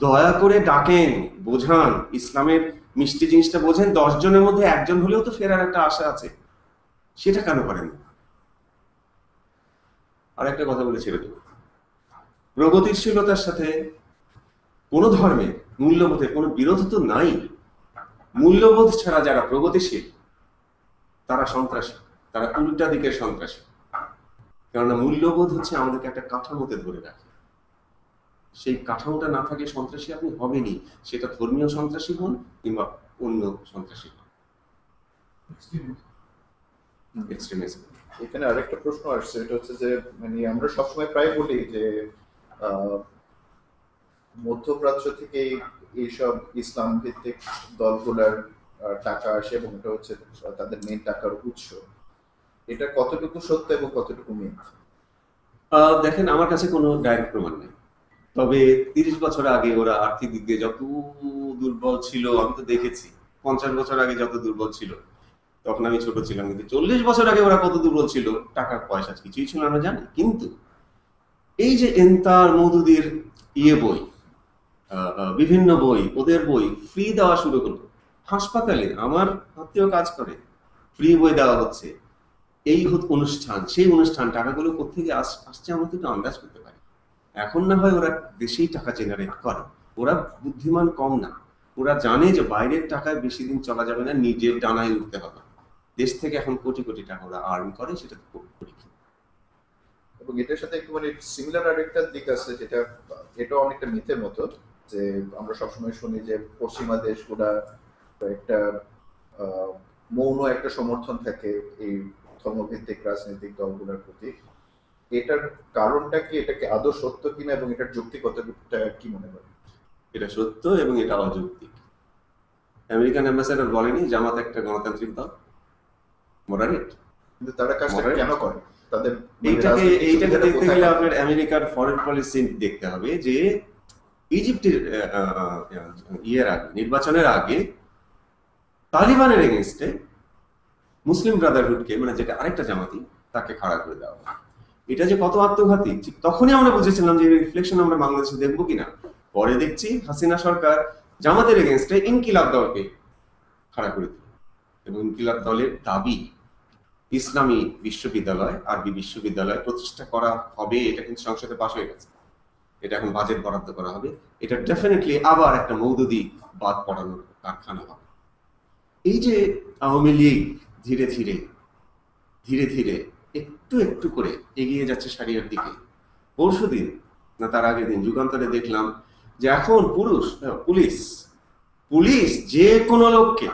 দয়া করে ডাকেন, বোঝান, ইসলামের মিষ্টি জিনিসটা বোঝেন। 10 জনের মধ্যে একজন হলেও তো ফেরার একটা আশা আছে, সেটা কেন করেন? আর একটা কথা বলে ছেড়ে দেব, প্রগতিশীলতার সাথে কোন ধর্মের মূল্যবোধের কোনো বিরোধ তো নাই। মূল্যবোধ ছাড়া যারা প্রগতিশীল তারা সন্ত্রাসী, তারা উল্টা দিকের সন্ত্রাসী। কেননা মূল্যবোধ হচ্ছে আমাদেরকে একটা কাঠামোতে ধরে রাখে। সেই কাঠামোটা না থাকলে সন্ত্রাসী আপনি হবেনই, সেটা ধর্মীয় সন্ত্রাসী হন কিংবা অন্য সন্ত্রাসী হন। এক্সট্রিমিজম। এখানে আরেকটা প্রশ্ন আসছে, এটা হচ্ছে যে মানে আমরা সবসময় প্রায় বলি যে মধ্যপ্রাচ্য থেকে এইসব ইসলাম ভিত্তিক দলগুলার টাকা আসে এবং এটা হচ্ছে তাদের মেইন টাকার উৎস। এটা কতটুকু সত্য এবং কতটুকু মিথ্যা? দেখেন, আমার কাছে কোনো ডাইরেক্ট প্রমাণ নেই, তবে 30 বছর আগে ওরা আর্থিক দিক দিয়ে যত দুর্বল ছিল আমি তো দেখেছি। 50 বছর আগে যত দুর্বল ছিল, তখন আমি ছোট ছিলাম, কিন্তু 40 বছর আগে ওরা কত দুর্বল ছিল, টাকা পয়সা কিছুই ছিল আমরা জানি। কিন্তু এই যে এন্তার মওদুদির বই, বিভিন্ন বই, ওদের বই ফ্রি দেওয়া শুরু করলো। হাসপাতালে আমার আত্মীয় কাজ করে, ফ্রি বই দেওয়া হচ্ছে। এই অনুষ্ঠান, সেই অনুষ্ঠান, টাকাগুলো কোথেকে আসছে আমরা তো একটু আন্দাজ করতে পারি। এখন না হয় ওরা দেশেই টাকা জেনারেট করে, ওরা বুদ্ধিমান কম না, ওরা জানে যে বাইরের টাকায় বেশি দিন চলা যাবে না, নিজের ডানায় উঠতে হবে। দেশ থেকে এখন কোটি কোটি টাকা ওরা আর্ন করে, সেটা খুব পরীক্ষা। এবং এটার সাথে একটু মানে সিমিলার আরেকটা দিক আছে, যেটা এটা অনেকটা মিথের মতো, যে আমরা সবসময় শুনি যে পশ্চিমা দেশগুলা একটা মৌন একটা সমর্থন থাকে এই ধর্মভিত্তিক রাজনৈতিক দলগুলোর প্রতি। এটার কারণটা কি, এটা কি আদৌ সত্য কিনা এবং এটার যৌক্তিকতাটা কি মনে করেন? এটা সত্য এবং এটা অযৌক্তিক। আমেরিকান অ্যাম্বাসেডর বলেনি জামাত একটা গণতান্ত্রিক দল, মডারেট, কিন্তু তারা কাজটা কেন করে? তাদের এইটাকে দেখতে গেলে আপনার আমেরিকার ফরেন পলিসি দেখতে হবে। যে ইজিপ্টের নির্বাচনের আগে তালিবানের এগেইনস্টে মুসলিম ব্রাদারহুডকে, মানে যেটা আরেকটা জামাতি, তাকে খাড়া করে দেওয়া হয়। এটা যে কত আত্মঘাতী, ঠিক তখনই আমরা বুঝেছিলাম যে রিফ্লেকশন আমরা বাংলাদেশে দেখবো কিনা। পরে দেখছি হাসিনা সরকার জামাতের এগেইনস্টে ইনকিলাব দলকে খাড়া করে দিল, এবং ইনকিলাব দলের দাবি ইসলামী বিশ্ববিদ্যালয়, আরবি বিশ্ববিদ্যালয় প্রতিষ্ঠা করা হবে। এটা কিন্তু সংসদে পাস হয়ে গেছে, এটা এখন বাজেট বরাদ্দ করা হবে। এটা ডেফিনেটলি আবার একটা মওদুদি বাদ পড়ানোর কারখানা হবে। এই যে আওয়ামী লীগ ধীরে ধীরে ধীরে ধীরে একটু একটু করে এগিয়ে যাচ্ছে সারিয়ার দিকে। পরশুদিন না তার আগের দিন যুগান্তরে দেখলাম যে এখন পুলিশ যে কোনো লোককে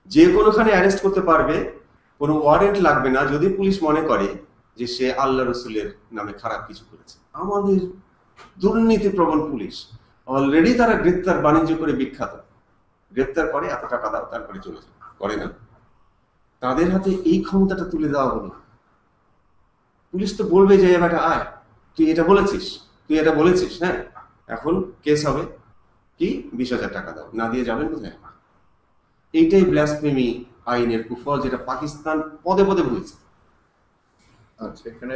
যে কোনোখানে অ্যারেস্ট করতে পারবে, কোনো ওয়ারেন্ট লাগবে না, যদি পুলিশ মনে করে যে সে আল্লাহ রসুলের নামে খারাপ কিছু করেছে। আমাদের দুর্নীতি প্রবণ পুলিশ অলরেডি তারা গ্রেপ্তার বাণিজ্য করে বিখ্যাত। গ্রেপ্তার করে, এত টাকা দাও, তারপরে চলে যায়, করে না। তাদের হাতে এই ক্ষমতাটা তুলে দেওয়া হলো। পুলিশ তো বলবে যে এবার আয়, তুই এটা বলেছিস, হ্যাঁ, এখন কেস হবে, কি 20,000 টাকা দাও, না দিয়ে যাবেন কোথায়? এইটাই ব্লাসফেমি আইনের কুফল, যেটা পাকিস্তান পদে পদে বলছে। আচ্ছা, এখানে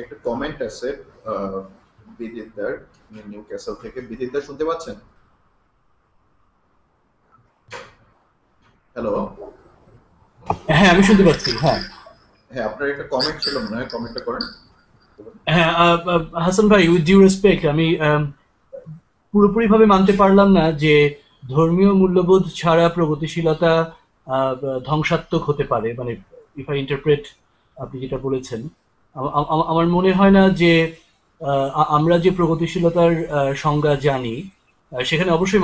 একটা কমেন্ট আছে বিদিতদার, নিউ ক্যাসল থেকে। বিদিতদার শুনতে পাচ্ছেন? হ্যালো। হ্যাঁ, আমি শুনতে পাচ্ছি। হ্যাঁ হ্যাঁ, আপনার একটা কমেন্ট ছিল মনে হয়, কমেন্টটা করেন। হ্যাঁ, হাসান ভাই, উইথ ডিউ রেসপেক্ট, আমি পুরোপুরি ভাবে মানতে পারলাম না যে ধর্মীয় মূল্যবোধ ছাড়া প্রগতিশীলতা ধ্বংসাত্মক হতে পারে। মানে ইফ আই ইন্টারপ্রেট আপনি যেটা বলেছেন, আমার মনে হয় না যে আমরা যে প্রগতিশীলতার সংজ্ঞা জানি সেখানে অবশ্যই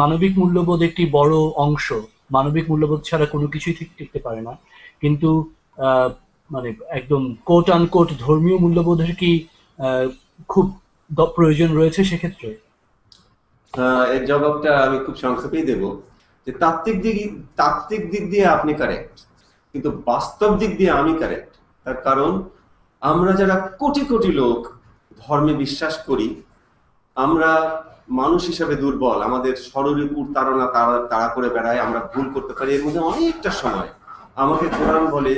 মানবিক মূল্যবোধ একটি বড় অংশ। মানবিক মূল্যবোধ ছাড়া কোনো কিছুই টিকতে পারে না। কিন্তু মানে একদম কোট আনকোট ধর্মীয় মূল্যবোধের কি খুব প্রয়োজন রয়েছে সেক্ষেত্রে? এর জবাবটা আমি খুব সংক্ষেপেই দেব, যে তাত্ত্বিক দিক দিয়ে আপনি কারেক্ট, কিন্তু বাস্তব দিক দিয়ে আমি কারেক্ট। তার কারণ আমরা যারা কোটি কোটি লোক ধর্মে বিশ্বাস করি, আমরা মানুষ হিসাবে দুর্বল, আমাদের ষড়রিপুর তাড়া করে বেড়ায়, আমরা ভুল করতে পারি। এর মধ্যে অনেকটা সময় আমাকে কোরআন বলে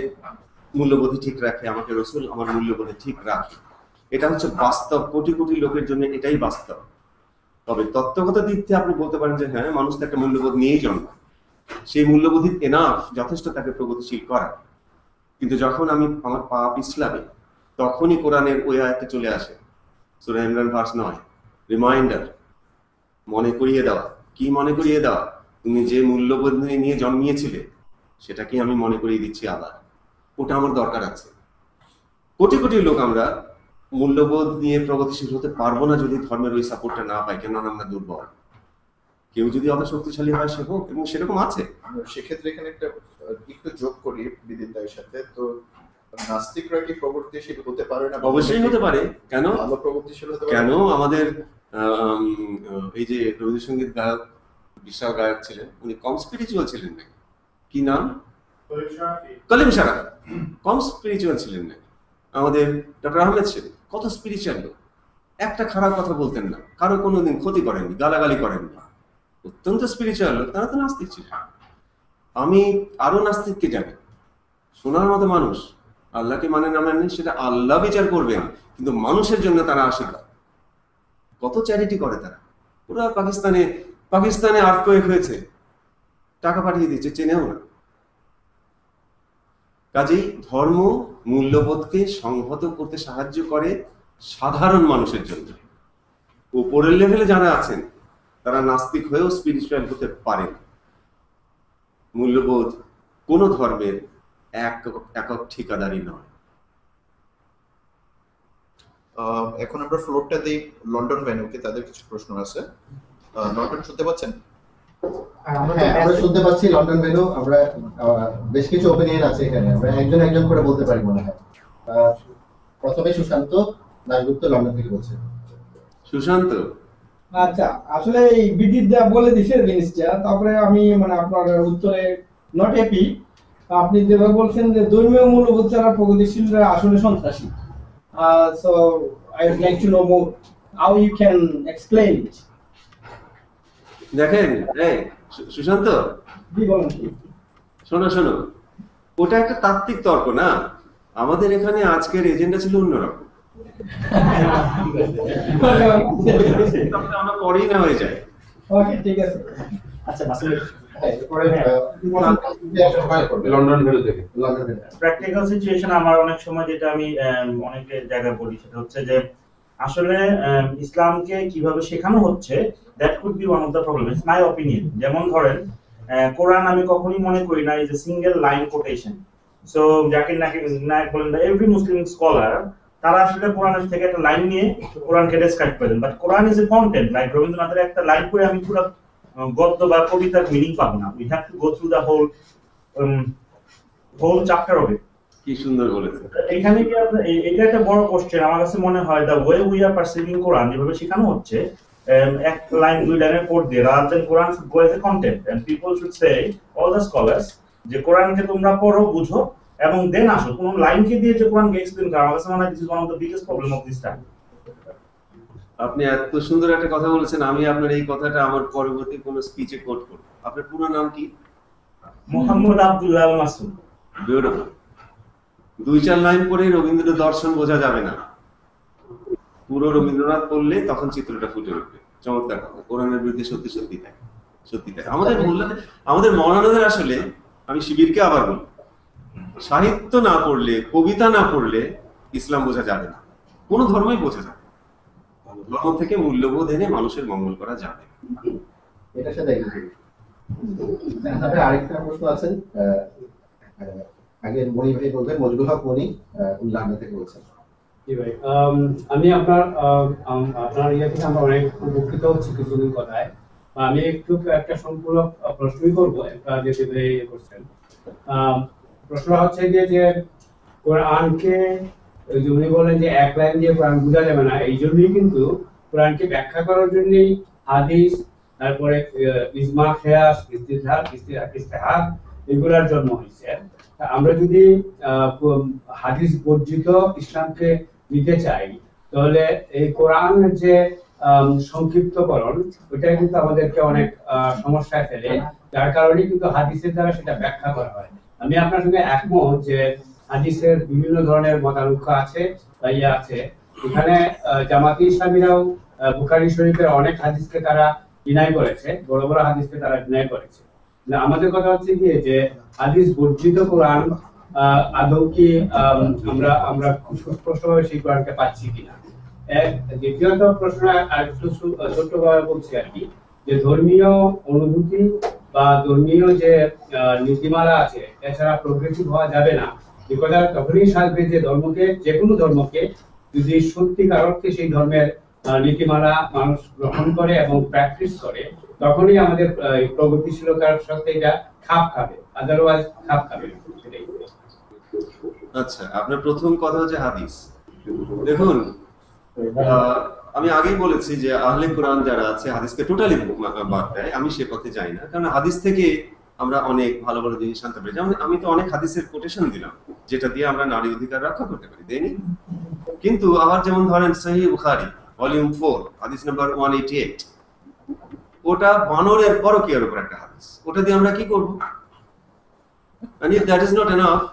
মূল্যবোধে ঠিক রাখে, আমাকে রসুল আমার মূল্যবোধে ঠিক রাখে। এটা হচ্ছে বাস্তব, কোটি কোটি লোকের জন্য এটাই বাস্তব। তবে তত্ত্বগত দিক থেকে আপনি বলতে পারেন যে হ্যাঁ, মানুষ তো একটা মূল্যবোধ নিয়েই জন্মায়, সেই মূল্যবোধই এনাফ, যথেষ্ট তাকে প্রগতিশীল করা। কিন্তু যখন আমি আমার পা পিছলাবে, তখনই কোরআনের ওই আয়াতে চলে আসে, সূরা ইমরান ভার্স 9, রিমাইন্ডার, মনে করিয়ে দেওয়া। কি মনে করিয়ে দেওয়া? তুমি যে মূল্যবোধ নিয়ে জন্মিয়েছিলে সেটাকে আমি মনে করিয়ে দিচ্ছি আবার, ওটা আমার দরকার আছে। কোটি কোটি লোক আমরা মূল্যবোধ নিয়ে প্রগতিশীল হতে পারবো না যদি ধর্মের ওই সাপোর্টটা না পাই, কেননা আমরা দুর্বল। কেউ যদি অত শক্তিশালী হয় সে হোক, এবং সেরকম আছে। সেক্ষেত্রে এখানে একটা একটু যোগ করি বিদিতার সাথে, তো নাস্তিকরা কি প্রগতিশীল হতে পারে না? অবশ্যই হতে পারে। কেন ভালো প্রগতিশীল হতে পারে? কেন আমাদের এই যে রবীন্দ্রসঙ্গীত গায়ক, বিশাল গায়ক ছিলেন, উনি কম স্পিরিচুয়াল ছিলেন নাকি? কি নাম? কলিম শারাফ। কম স্পিরিচুয়াল ছিলেন নাকি? আমাদের ডক্টর আহমেদ শরীফ কত স্পিরিচুয়াল লোক, একটা খারাপ কথা বলতেন না, কারো কোনোদিন ক্ষতি করেননি, গালাগালি করেননি, অত্যন্ত স্পিরিচুয়াল লোক। তারা তো নাস্তিক ছিলেন। আমি আরো নাস্তিককে জানি, শোনার মতো মানুষ, আল্লাহকে মানে না মানেন সেটা আল্লাহ বিচার করবেন, কিন্তু মানুষের জন্য তারা আশীর্বাদ। কত চ্যারিটি করে তারা। পুরো পাকিস্তানে আর্থকোয়েক হয়েছে, টাকা পাঠিয়ে দিচ্ছে, চেনেও না। কাজেই ধর্ম মূল্যবোধকে সংহত করতে সাহায্য করে সাধারণ মানুষের জন্য। উপরের লেভেলে যারা আছেন তারা নাস্তিক হয়েও স্পিরিচুয়াল হতে পারেন। মূল্যবোধ কোন ধর্মের একক ঠিকাদারি নয়। এখন আমরা ফ্লোরটা দিই লন্ডন ভেন্যুকে, তাদের কিছু প্রশ্ন আছে। লন্ডন শুনতে পাচ্ছেন? হ্যাঁ, আমরা শুনতে পাচ্ছি লন্ডন ভেন্যু। আমরা বেশ কিছু ওপিনিয়ন আছে এখানে, আমরা একজন একজন করে বলতে পারি মনে হয়। প্রথমে সুশান্ত দাশগুপ্ত লন্ডন থেকে বলছেন। সুশান্ত, আচ্ছা, আসলে এই বিদিত যা বলে দিছে জিনিসটা, তারপরে আমি মানে আপনার উত্তরে নট হ্যাপি। আপনি যেভাবে বলছেন যে ধর্মীয় মূল্যবোধ ছাড়া প্রগতিশীলরা আসলে সন্ত্রাসী, so I would like to know more how you can explain it. দেখেন সুশান্ত, জি বলুন। শোনো, ওটা একটা তাত্ত্বিক তর্ক না। আমাদের এখানে আজকের এজেন্ডা ছিল অন্যরকম, আমরা পরেই না হয়ে যায়। ওকে, ঠিক আছে। আচ্ছা, আসলে লন্ডন ভেন্যু থেকে। প্র্যাকটিক্যাল সিচুয়েশন আমার অনেক সময় যেটা আমি অনেক জায়গায় বলি সেটা হচ্ছে যে আসলে ইসলামকে কিভাবে শেখানো হচ্ছে, that could be one of the problem, it's my opinion. যেমন ধরেন কোরআন আমি কখনোই মনে করি না is a single line quotation. So Zakir Naik বলেন দা এভরি মুসলিম স্কলার, তারা আসলে কোরআনের থেকে একটা লাইন নিয়ে কোরআনকে ডেসক্রাইব করেন, but Quran is a content. Like রবীন্দ্রনাথের একটা লাইন পড়ে আমি পুরো গদ্য বা কবিতার মিনিং পাবো না। We have to go through the whole chapter of it. কি সুন্দর বলেছেন। এখানে কি এটা একটা বড় কোশ্চেন আমার কাছে মনে হয়, দা ওয়ে উই আর পারসিভিং কোরআন, যেভাবে শেখানো হচ্ছে এক লাইন দুই লাইনের কোড দিয়ে, rather than Quran should go as a content and people should say, all the scholars, যে কোরআনকে তোমরা পড়ো, বুঝো এবং দেন আসো। কোন লাইনকে দিয়ে যে কোরআনকে এক্সপ্লেইন করা, আমার কাছে মনে হয় this is one of the biggest problem of this time. আপনি এত সুন্দর একটা কথা বলেছেন, আমি আপনার এই কথাটা আমার পরবর্তী কোন স্পিচে কোট করব। আপনার পুরো নাম কি? মোহাম্মদ আব্দুল্লাহ আল মাসুদ। বিউটিফুল। 2-4 লাইন পরে রবীন্দ্র দর্শন বোঝা যাবে না, পুরো রবীন্দ্রনাথ পড়লে তখন চিত্রটা ফুটে উঠবে। চমৎকার কথা। কোরআনের বিরুদ্ধে সত্যি থাকে। আমাদের মৌলানাদের আসলে, আমি শিবিরকে আবার বলি, সাহিত্য না পড়লে, কবিতা না পড়লে ইসলাম বোঝা যাবে না, কোন ধর্মই বোঝা যাবে। ধর্ম থেকে মূল্যবোধ এনে মানুষের মঙ্গল করা যাবে। এটার সাথে তারপরে আরেকটা প্রশ্ন আছেন, আগে মনি ভাই বলবেন। মজবুল হক মনি উল্লাহ থেকে বলছেন। জি ভাই, আমি আপনার ইয়ে থেকে আমরা অনেক উপকৃত হচ্ছি কিছুদিন কথায়। আমি একটু একটা সম্পূর্ণ প্রশ্নই করবো, একটা যেতে করছেন। প্রশ্নটা হচ্ছে যে কোরআনকে, উনি বলেন যে এক লাইন দিয়ে কোরআন বোঝা যাবে না, এই জন্যই কিন্তু কোরআনকে ব্যাখ্যা করার জন্যই হাদিস, তারপরে ইজমা, কিয়াস, ইস্তিহাদ এগুলার জন্ম হয়েছে। আমরা যদি হাদিস বর্জিত ইসলামকে নিতে চাই, তাহলে এই কোরআনের যে সংক্ষিপ্তকরণ, ওইটা কিন্তু আমাদেরকে অনেক সমস্যায় ফেলে, যার কারণে কিন্তু হাদিসের দ্বারা সেটা ব্যাখ্যা করা হয়। আমি আপনার সঙ্গে একমত যে হাদিসের বিভিন্ন ধরনের মতানৈক্য আছে, এখানে জামাতি ইসলামীরাও বুখারী শরীফের অনেক হাদিসকে তারা ডিনাই করেছে, বড় বড় হাদিসকে তারা ডিনাই করেছে। আমাদের কথা হচ্ছে কি যে হাদিস বর্ধিত কোরআন আদৌ কি আমরা খুব সুস্পষ্টভাবে সেই কোরআনকে পাচ্ছি কিনা। দ্বিতীয়ত প্রশ্ন আর একটু ছোট্টভাবে বলছি আর কি, যে ধর্মীয় অনুভূতি বা ধর্মীয় যে নীতিমালা আছে এছাড়া প্রোগ্রেসিভ হওয়া যাবে না। বিকজ তখনই সাজবে যে ধর্মকে, যে কোনো ধর্মকে যদি সত্যিকার অর্থে সেই ধর্মের নীতিমালা মানুষ গ্রহণ করে এবং প্র্যাকটিস করে, তখনই আমাদের প্রগতিশীলতার সাথে এটা খাপ খাবে, আদারওয়াইজ খাপ খাবে না। সেটাই। আচ্ছা, আপনার প্রথম কথা হচ্ছে হাদিস। দেখুন, আমি আগেই বলেছি যে আহলে কোরআন যারা আছে হাদিসকে টোটালি বাদ দেয়। আমি সে পথে যাই না, কারণ হাদিস থেকে আমরা অনেক ভালো ভালো জিনিস জানতে পারি। যেমন আমি তো অনেক হাদিসের কোটেশন দিলাম যেটা দিয়ে আমরা নারী অধিকার রক্ষা করতে পারি, দেয়নি? কিন্তু আবার যেমন ধরেন সহিহ বুখারী ভলিউম 4 হাদিস নাম্বার 188, ওটা বানরের পরকীয়ার উপর একটা হাদিস, ওটা দিয়ে আমরা কি করব? and if that is not enough,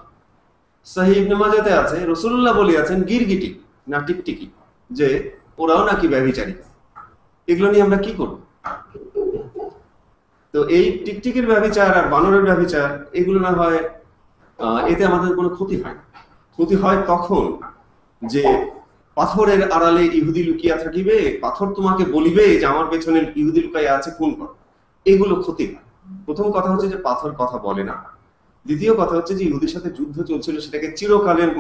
সহিহ ইবনে মাজাহতে আছে রাসূলুল্লাহ বলেছেন গিরগিটি না টিকটিকি যে ওরাও নাকি ব্যভিচারী। এগুলো নিয়ে আমরা কি করব? তো এই টিকটিকির ব্যভিচার আর বানরের ব্যভিচার এগুলো না হয় এতে আমাদের কোনো ক্ষতি হয় না। ক্ষতি হয় তখন যে পাথরের আড়ালে ইহুদি লুকিয়ে থাকিবে, পাথর তোমাকে বলিবে যে আমার পেছনে ইহুদি লুকাইয়া আছে, খুন কর। এগুলো ক্ষতি হয়। প্রথম কথা হচ্ছে যে পাথর কথা বলে না। দ্বিতীয় কথা হচ্ছে যে ইহুদির সাথে যুদ্ধ চলছিল, সেটাকে চিরকালের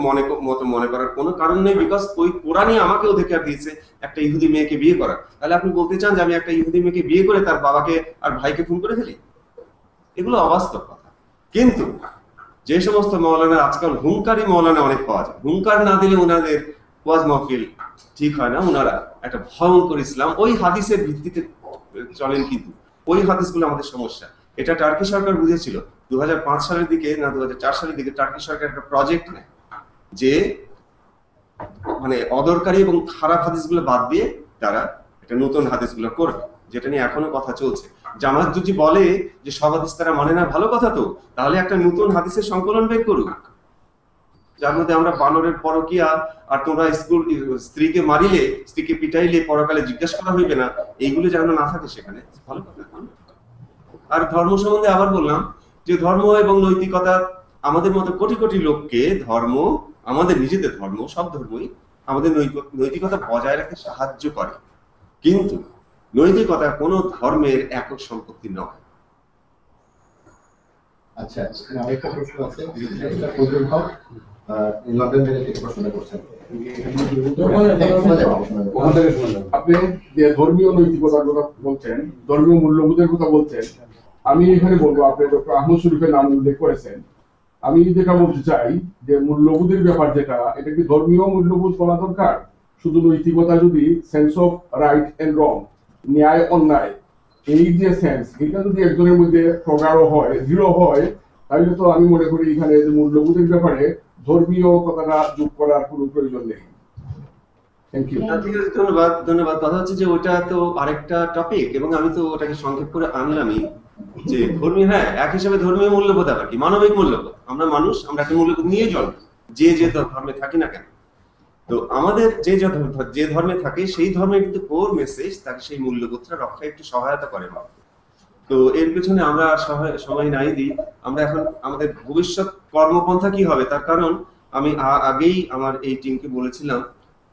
মতো মনে করার কোনো কারণ নেই, বিকজ ওই কোরআনই আমাকে অধিকার দিয়েছে একটা ইহুদি মেয়েকে বিয়ে করার। তাহলে আপনি বলতে চান যে আমি একটা ইহুদি মেয়েকে বিয়ে করে তার বাবাকে আর ভাইকে খুন করে ফেলি? এগুলো অবাস্তব কথা। কিন্তু যে সমস্ত মৌলানা, আজকাল হুঙ্কারি মৌলানা অনেক পাওয়া যায়, হুঙ্কার না দিলে ওনাদের ওয়াজ মাহফিল ঠিক হয় না। ওনারা একটা ভয়ঙ্কর ইসলাম ওই হাদিসের ভিত্তিতে চলেন, কিন্তু ওই হাদিসগুলো আমাদের সমস্যা। এটা টার্কি সরকার বুঝেছিল 2005 সালের দিকে না 2004 সালের দিকে। টার্কি সরকার একটা প্রজেক্ট নেয় যে মানে অদরকারি এবং খারাপ হাদিসগুলো বাদ দিয়ে তারা একটা নতুন হাদিসগুলো করবে, যেটা নিয়ে এখনো কথা চলছে। জামাত যদি বলে যে সব হাদিস তারা মানে না, ভালো কথা তো, তাহলে একটা নতুন হাদিসের সংকলন বের করুক যার মধ্যে আমরা বানরের পরকিয়া আর তোমরা স্ত্রীকে মারিলে, স্ত্রীকে পিটাইলে পরকালে জিজ্ঞাসা করা হইবে না, এইগুলো যেন না থাকে সেখানে, ভালো কথা। আর ধর্ম সম্বন্ধে আবার বললাম যে ধর্ম এবং নৈতিকতা, আমাদের মতো কোটি কোটি লোককে ধর্ম, আমাদের নিজেদের ধর্ম, সব ধর্মই আমাদের নৈতিকতা বজায় রাখতে সাহায্য করে, কিন্তু নৈতিকতা কোনো ধর্মের একক সম্পত্তি নয়। আচ্ছা, আরেকটা প্রশ্ন আছে, এটা ফজলুল হক লন্ডন থেকে প্রশ্ন করছেন। আপনি যে ধর্মীয় নৈতিকতার কথা বলছেন, ধর্মীয় মূল্যবোধের কথা বলছেন, আমি এখানে বলবো আপনি ডক্টর আহমদ শরীফের নাম উল্লেখ করেছেন। আমি যেটা বলতে চাই যে মূল্যবোধের ব্যাপার যেটা, এটা কি ধর্মীয় মূল্যবোধ বলা দরকার? শুধু নৈতিকতা যদি sense of right and wrong, ন্যায় অন্যায়, এই যে সেন্স, এটা যদি একজনের মধ্যে প্রগাঢ় হয়, দৃঢ় হয়, তাহলে তো আমি মনে করি এখানে যে মূল্যবোধের ব্যাপারে ধর্মীয় কথাটা যোগ করার কোনো প্রয়োজন নেই। Thank you. ধন্যবাদ ধন্যবাদ। কথা হচ্ছে যে ওটা তো আরেকটা টপিক, এবং আমি তো ওটাকে সংক্ষেপ করে আনলামই যে ধর্মীয়, হ্যাঁ, এক হিসেবে ধর্মীয় মূল্যবোধ আবার কি মানবিক মূল্যবোধ। আমরা মানুষ, আমরা একটা মূল্যবোধ নিয়ে জন্ম, যে ধর্মে থাকি না কেন। তো আমাদের যে ধর্মে থাকে সেই ধর্মের কিন্তু কোর মেসেজ তাকে সেই মূল্যবোধটা রক্ষায় একটু সহায়তা করে। তো এর পেছনে আমরা সময় নাই দিই। আমরা এখন আমাদের ভবিষ্যৎ কর্মপন্থা কি হবে, তার কারণ আমি আগেই আমার এই টিমকে বলেছিলাম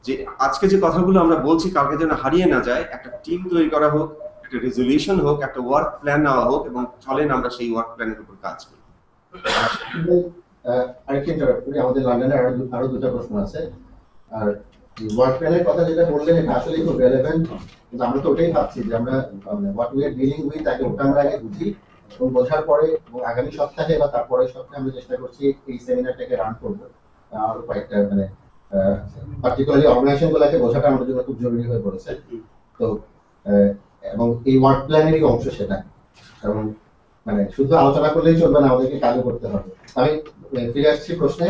যে আজকে যে কথাগুলো আমরা বলছি কালকে যেন হারিয়ে না যায়। একটা টিম তৈরি করা হোক, একটা রেজলিউশন হোক, একটা ওয়ার্ক প্ল্যান নেওয়া হোক, এবং চলেন আমরা সেই ওয়ার্ক প্ল্যানের উপর কাজ করি। আরেকটা ইন্টারাপ্ট করি, আমাদের লন্ডনে আরো দুটো প্রশ্ন আছে। আর ওয়ার্ক প্ল্যানের কথা যেটা বললেন এটা আসলে খুব রেলেভেন্ট, কিন্তু আমরা তো ওটাই ভাবছি যে আমরা what we are dealing with তাকে ওটা আমরা আগে বুঝি, এবং বোঝার পরে এবং আগামী সপ্তাহে বা তারপরের সপ্তাহে আমরা চেষ্টা করছি এই সেমিনারটাকে রান করবো। আর কয়েকটা মানে পার্টিকুলারলি অর্গানাইজেশন গুলাকে বোঝাটা আমাদের জন্য খুব জরুরি হয়ে পড়েছে। তো এবং এই ওয়ার্ক প্ল্যানেরই অংশ সেটা, এবং মানে শুধু আলোচনা করলেই চলবে না, আমাদেরকে কাজও করতে হবে। আমি ফিরে আসছি প্রশ্নে।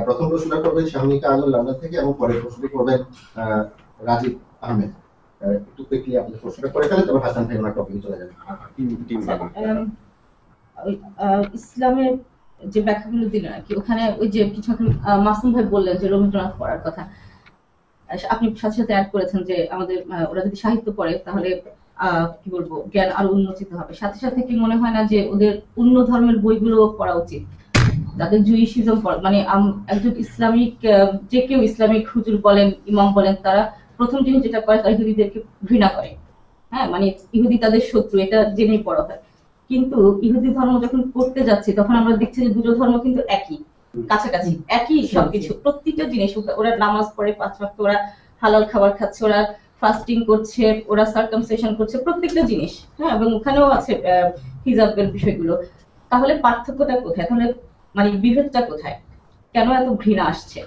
প্রথম প্রশ্নটা করবেন শাহমিকা আলম লন্ডন থেকে, এবং পরের প্রশ্নটি করবেন রাজীব আহমেদ। একটু কুইকলি আপনাদের প্রশ্নটা করে ফেলে, তারপর হাসান ভাই ওনার টপিকে চলে যাবেন। ইসলামের যে ব্যাখ্যাগুলো দিলেন আর কি, ওখানে ওই যে কিছু মাসুম ভাই বললেন যে রবীন্দ্রনাথ পড়ার কথা, আপনি সাথে সাথে অ্যাড করেছেন যে আমাদের ওরা যদি সাহিত্য পড়ে তাহলে কি বলবো জ্ঞান আরো উন্নতিত হবে, সাথে সাথে কি মনে হয় না যে ওদের অন্য ধর্মের বইগুলো পড়া উচিত, তাদের জুইশিজম মানে একজন ইসলামিক যে কেউ ইসলামিক হুজুর বলেন ইমাম বলেন তারা প্রথম জিনিস যেটা করে তারা ইহুদিদেরকে ঘৃণা করে, হ্যাঁ মানে ইহুদি তাদের শত্রু, এটা জেনেই পড়া হয়। কিন্তু ইহুদি ধর্ম যখন পড়তে যাচ্ছি তখন আমরা দেখছি যে দুটো ধর্ম কিন্তু একই, কাছাকাছি একই সবকিছু, প্রত্যেকটা জিনিস ওরা নামাজ পড়ে 5 ওয়াক্ত, ওরা হালাল খাবার খাচ্ছে, ওরা ফাস্টিং করছে, ওরা সার্কামসিশন করছে, প্রত্যেকটা জিনিস, হ্যাঁ এবং ওখানেও আছে হিজাবের বিষয়গুলো। তাহলে পার্থক্যটা কোথায়, তাহলে মানে বিভেদটা কোথায়, কেন এত ঘৃণা আসছে?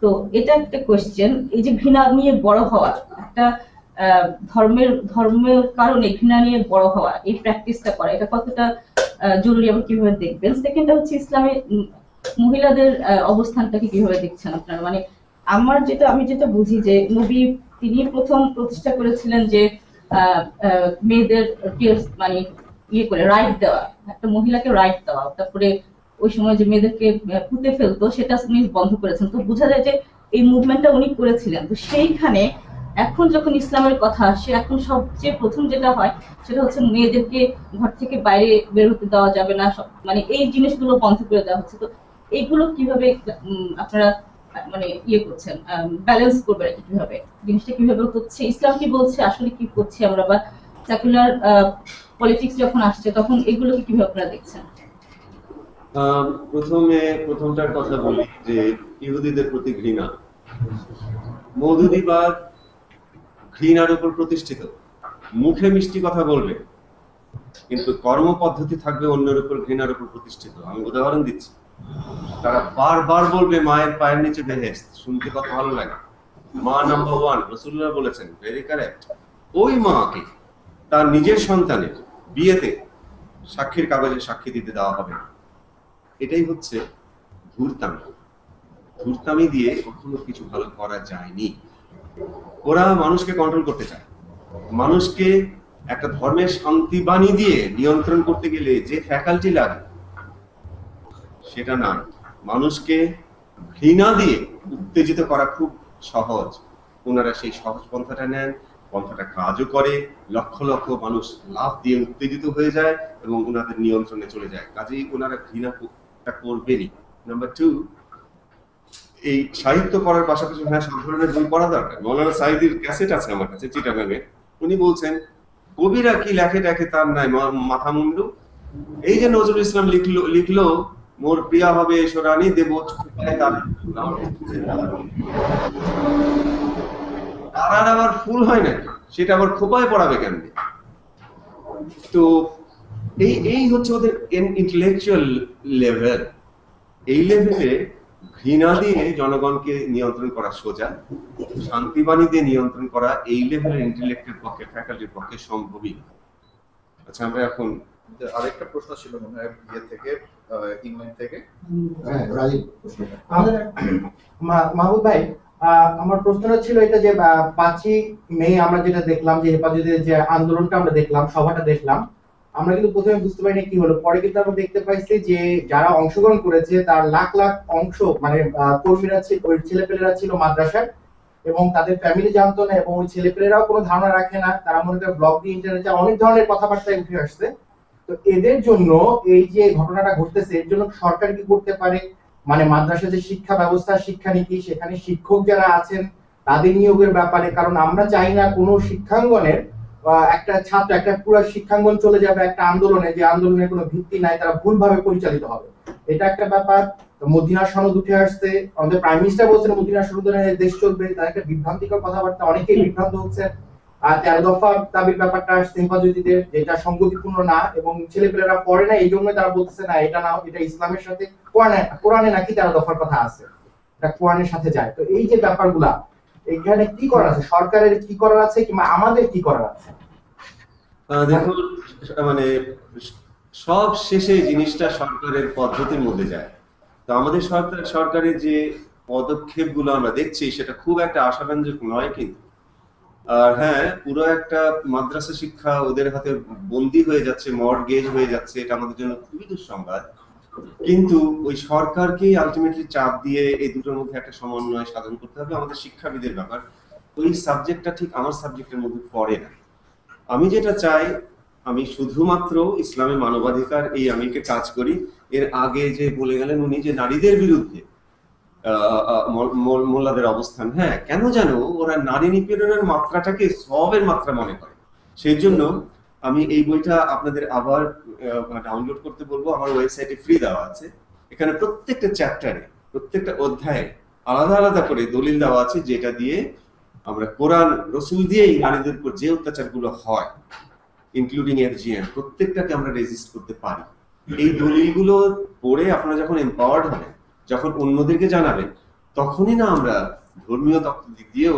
তো এটা একটা কোয়েশ্চেন। এই যে ঘৃণা নিয়ে বড় হওয়া, একটা ধর্মের কারণে ঘৃণা নিয়ে বড় হওয়া, এই প্র্যাকটিসটা করা, এটা কতটা জরুরি এবং কিভাবে দেখবেন? সেকেন্ডটা হচ্ছে ইসলামে মহিলাদের অবস্থানটাকে কিভাবে দেখছেন আপনারা? মানে আমি যেটা বুঝি যে নবী তিনি প্রথম প্রতিষ্ঠা করেছিলেন যে মেয়েদের মানে ইয়ে করে রাইট দেওয়া, একটা মহিলাকে রাইট দেওয়া, তারপরে ওই সময় যে মেয়েদেরকে পুঁতে ফেলতো সেটা উনি বন্ধ করেছেন। তো বোঝা যায় যে এই মুভমেন্টটা উনি করেছিলেন। তো সেইখানে এখন যখন ইসলামের কথা আসে, এখন সবচেয়ে প্রথম যেটা হয় সেটা হচ্ছে মেয়েদেরকে ঘর থেকে বাইরে বের হতে দেওয়া যাবে না, মানে এই জিনিসগুলো বন্ধ করে দেওয়া হচ্ছে। তো এইগুলো কিভাবে আপনারা মানে ইয়ে করছেন, ব্যালেন্স করবেন কিভাবে, জিনিসটা কিভাবে হচ্ছে, ইসলাম কি বলছে, আসলে কি করছে আমরা, বা সেকুলার পলিটিক্স যখন আসছে তখন এগুলোকে কিভাবে আপনারা দেখছেন? প্রথমটার কথা বলি যে ইহুদিদের প্রতি ঘৃণা, মৌদুদিবাদ ঘৃণার উপর প্রতিষ্ঠিত। মুখে মিষ্টি কথা বলবে কিন্তু কর্ম পদ্ধতি থাকবে অন্যের উপর ঘৃণার উপর প্রতিষ্ঠিত। আমি উদাহরণ দিচ্ছি, তারা বারবার বলবে মায়ের পায়ের নিচে বেহেশত, শুনতে কত ভালো লাগে, মা নাম্বার 1, রাসূলুল্লাহ বলেছেন, ভেরি কারেক্ট। ওই মাকে তার নিজের সন্তানের বিয়েতে সাক্ষীর কাগজে সাক্ষী দিতে দেওয়া হবে না। এটাই হচ্ছে ধূর্তামি দিয়ে কখনো কিছু ভালো করা যায়নি। ওরা মানুষকে কন্ট্রোল করতে চায়, মানুষকে একটা ধর্মের শান্তি বাণী দিয়ে নিয়ন্ত্রণ করতে গেলে যে ফ্যাকাল্টি লাগে সেটা না, মানুষকে ঘৃণা দিয়ে উত্তেজিত করা খুব সহজ। ওনারা সেই সহজ পন্থাটা নেন, পন্থাটা কাজও করে, লক্ষ লক্ষ মানুষ লাভ দিয়ে উত্তেজিত হয়ে যায় এবং ওনাদের নিয়ন্ত্রণে চলে যায়। কাজেই ওনারা ঘৃণাটা করবেনই। নাম্বার 2, এই সাহিত্য পড়ার পাশাপাশি হ্যাঁ সব ধরনের বই পড়া দরকার। মৌলানা সাঈদীর ক্যাসেট আছে আমার কাছে চিটাগাঙে, উনি বলছেন কবিরা কি লেখে দেখে তার নাই মাথা মুন্ডু। এই যে নজরুল ইসলাম লিখলো মোর প্রিয়া হবে সোরানি দেব, তার আবার ফুল হয় না, সেটা আবার খোপায় পড়াবে কেন? তো এই হচ্ছে ওদের ইন্টেলেকচুয়াল লেভেল। এই লেভেলে ঘৃণা দিয়ে জনগণকে নিয়ন্ত্রণ করা সোজা, শান্তিবাণী দিয়ে নিয়ন্ত্রণ করা এই লেভেলের ইন্টেলেক্টের পক্ষে, ফ্যাকাল্টির পক্ষে সম্ভবই। আচ্ছা, আমরা এখন আরেকটা প্রশ্ন ছিল মনে হয় ইয়ে থেকে, ইংল্যান্ড থেকে। মাহবুব ভাই, আমার প্রশ্নটা ছিল এটা যে 5ই মে আমরা যেটা দেখলাম যে হেফাজতের যে আন্দোলনটা আমরা দেখলাম, সভাটা দেখলাম, আমরা কিন্তু প্রথমে বুঝতে পারিনি কি হলো। পরে কিন্তু আমরা দেখতে পাইছি যে যারা অংশগ্রহণ করেছে তার লাখ লাখ অংশ মানে কর্মীরা ছিল, ওই ছেলেপেলেরা ছিল মাদ্রাসার, এবং তাদের ফ্যামিলি জানতো না, এবং ওই ছেলেপেলেরাও কোনো ধারণা রাখে না, তারা মনে করে ব্লগ দিয়ে ইন্টারনেটে অনেক ধরনের কথাবার্তায় উঠে আসছে। তো এদের জন্য এই যে ঘটনাটা ঘটতেছে এর জন্য সরকার কি করতে পারে? মানে মাদ্রাসা যে শিক্ষা ব্যবস্থা, শিক্ষানীতি, সেখানে শিক্ষক যারা আছেন তাদের নিয়োগের ব্যাপারে, কারণ আমরা চাই না কোনো শিক্ষাঙ্গনের একটা ছাত্র, একটা পুরো শিক্ষাঙ্গন চলে যাবে একটা আন্দোলনে, যে আন্দোলনের কোনো ভিত্তি নাই, তারা ভুলভাবে পরিচালিত হবে, এটা একটা ব্যাপার। মদিনা সনদ উঠে আসছে, আমাদের প্রাইম মিনিস্টার বলছেন মদিনা সনদে দেশ চলবে, তার একটা বিভ্রান্তিকর কথাবার্তা, অনেকেই বিভ্রান্ত হচ্ছে। আর 13 দফা দাবির ব্যাপারটা আসছে হেফাজতিদের, যেটা সংগতিপূর্ণ না এবং ছেলেপেলেরা পড়ে না, এই জন্য তারা বলতেছে না এটা না, এটা ইসলামের সাথে, কোরআনে নাকি 13 দফার কথা আছে, এটা কোরআনের সাথে যায়। তো এই যে ব্যাপারগুলা, এখানে কি করার আছে, সরকারের কি করার আছে কিংবা আমাদের কি করার আছে? দেখুন, মানে সব শেষে জিনিসটা সরকারের পদ্ধতির মধ্যে যায়। তো আমাদের সরকারের যে পদক্ষেপগুলো আমরা দেখছি সেটা খুব একটা আশাব্যঞ্জক নয় কিন্তু। আর হ্যাঁ, পুরো একটা মাদ্রাসা শিক্ষা ওদের হাতে বন্দী হয়ে যাচ্ছে, মর্টগেজ হয়ে যাচ্ছে, এটা আমাদের জন্য খুবই দুঃসংবাদ। কিন্তু ওই সরকারকেই আলটিমেটলি চাপ দিয়ে এই দুটোর মধ্যে একটা সমন্বয় সাধন করতে হবে, আমাদের শিক্ষাবিদের ব্যাপার। ওই সাবজেক্টটা ঠিক আমার সাবজেক্টের মধ্যে পড়ে না। আমি যেটা চাই, আমি শুধুমাত্র ইসলামে মানবাধিকার এই আমিকে কাজ করি। এর আগে যে বলে গেলেন উনি যে নারীদের বিরুদ্ধে মোল্লাদের অবস্থান, হ্যাঁ কেন জানো ওরা নারী নিপীড়নের মাত্রাটাকে সবের মাত্রা মনে করে। সেই জন্য আমি এই বইটা আপনাদের আবার ডাউনলোড করতে বলবো, আমার ওয়েবসাইটে ফ্রি দেওয়া আছে। এখানে প্রত্যেকটা চ্যাপ্টারে প্রত্যেকটা অধ্যায়ে আলাদা আলাদা করে দলিল দেওয়া আছে, যেটা দিয়ে আমরা কোরআন রসুল দিয়েই নারীদের উপর যে অত্যাচারগুলো হয় ইনক্লুডিং এফজিএম প্রত্যেকটাকে আমরা রেজিস্ট করতে পারি। এই দলিলগুলো পড়ে আপনারা যখন এম্পাওয়ার্ড হবেন, যখন অন্যদেরকে জানাবেন, তখনই না আমরা ধর্মীয় তত্ত্ব দিক দিয়েও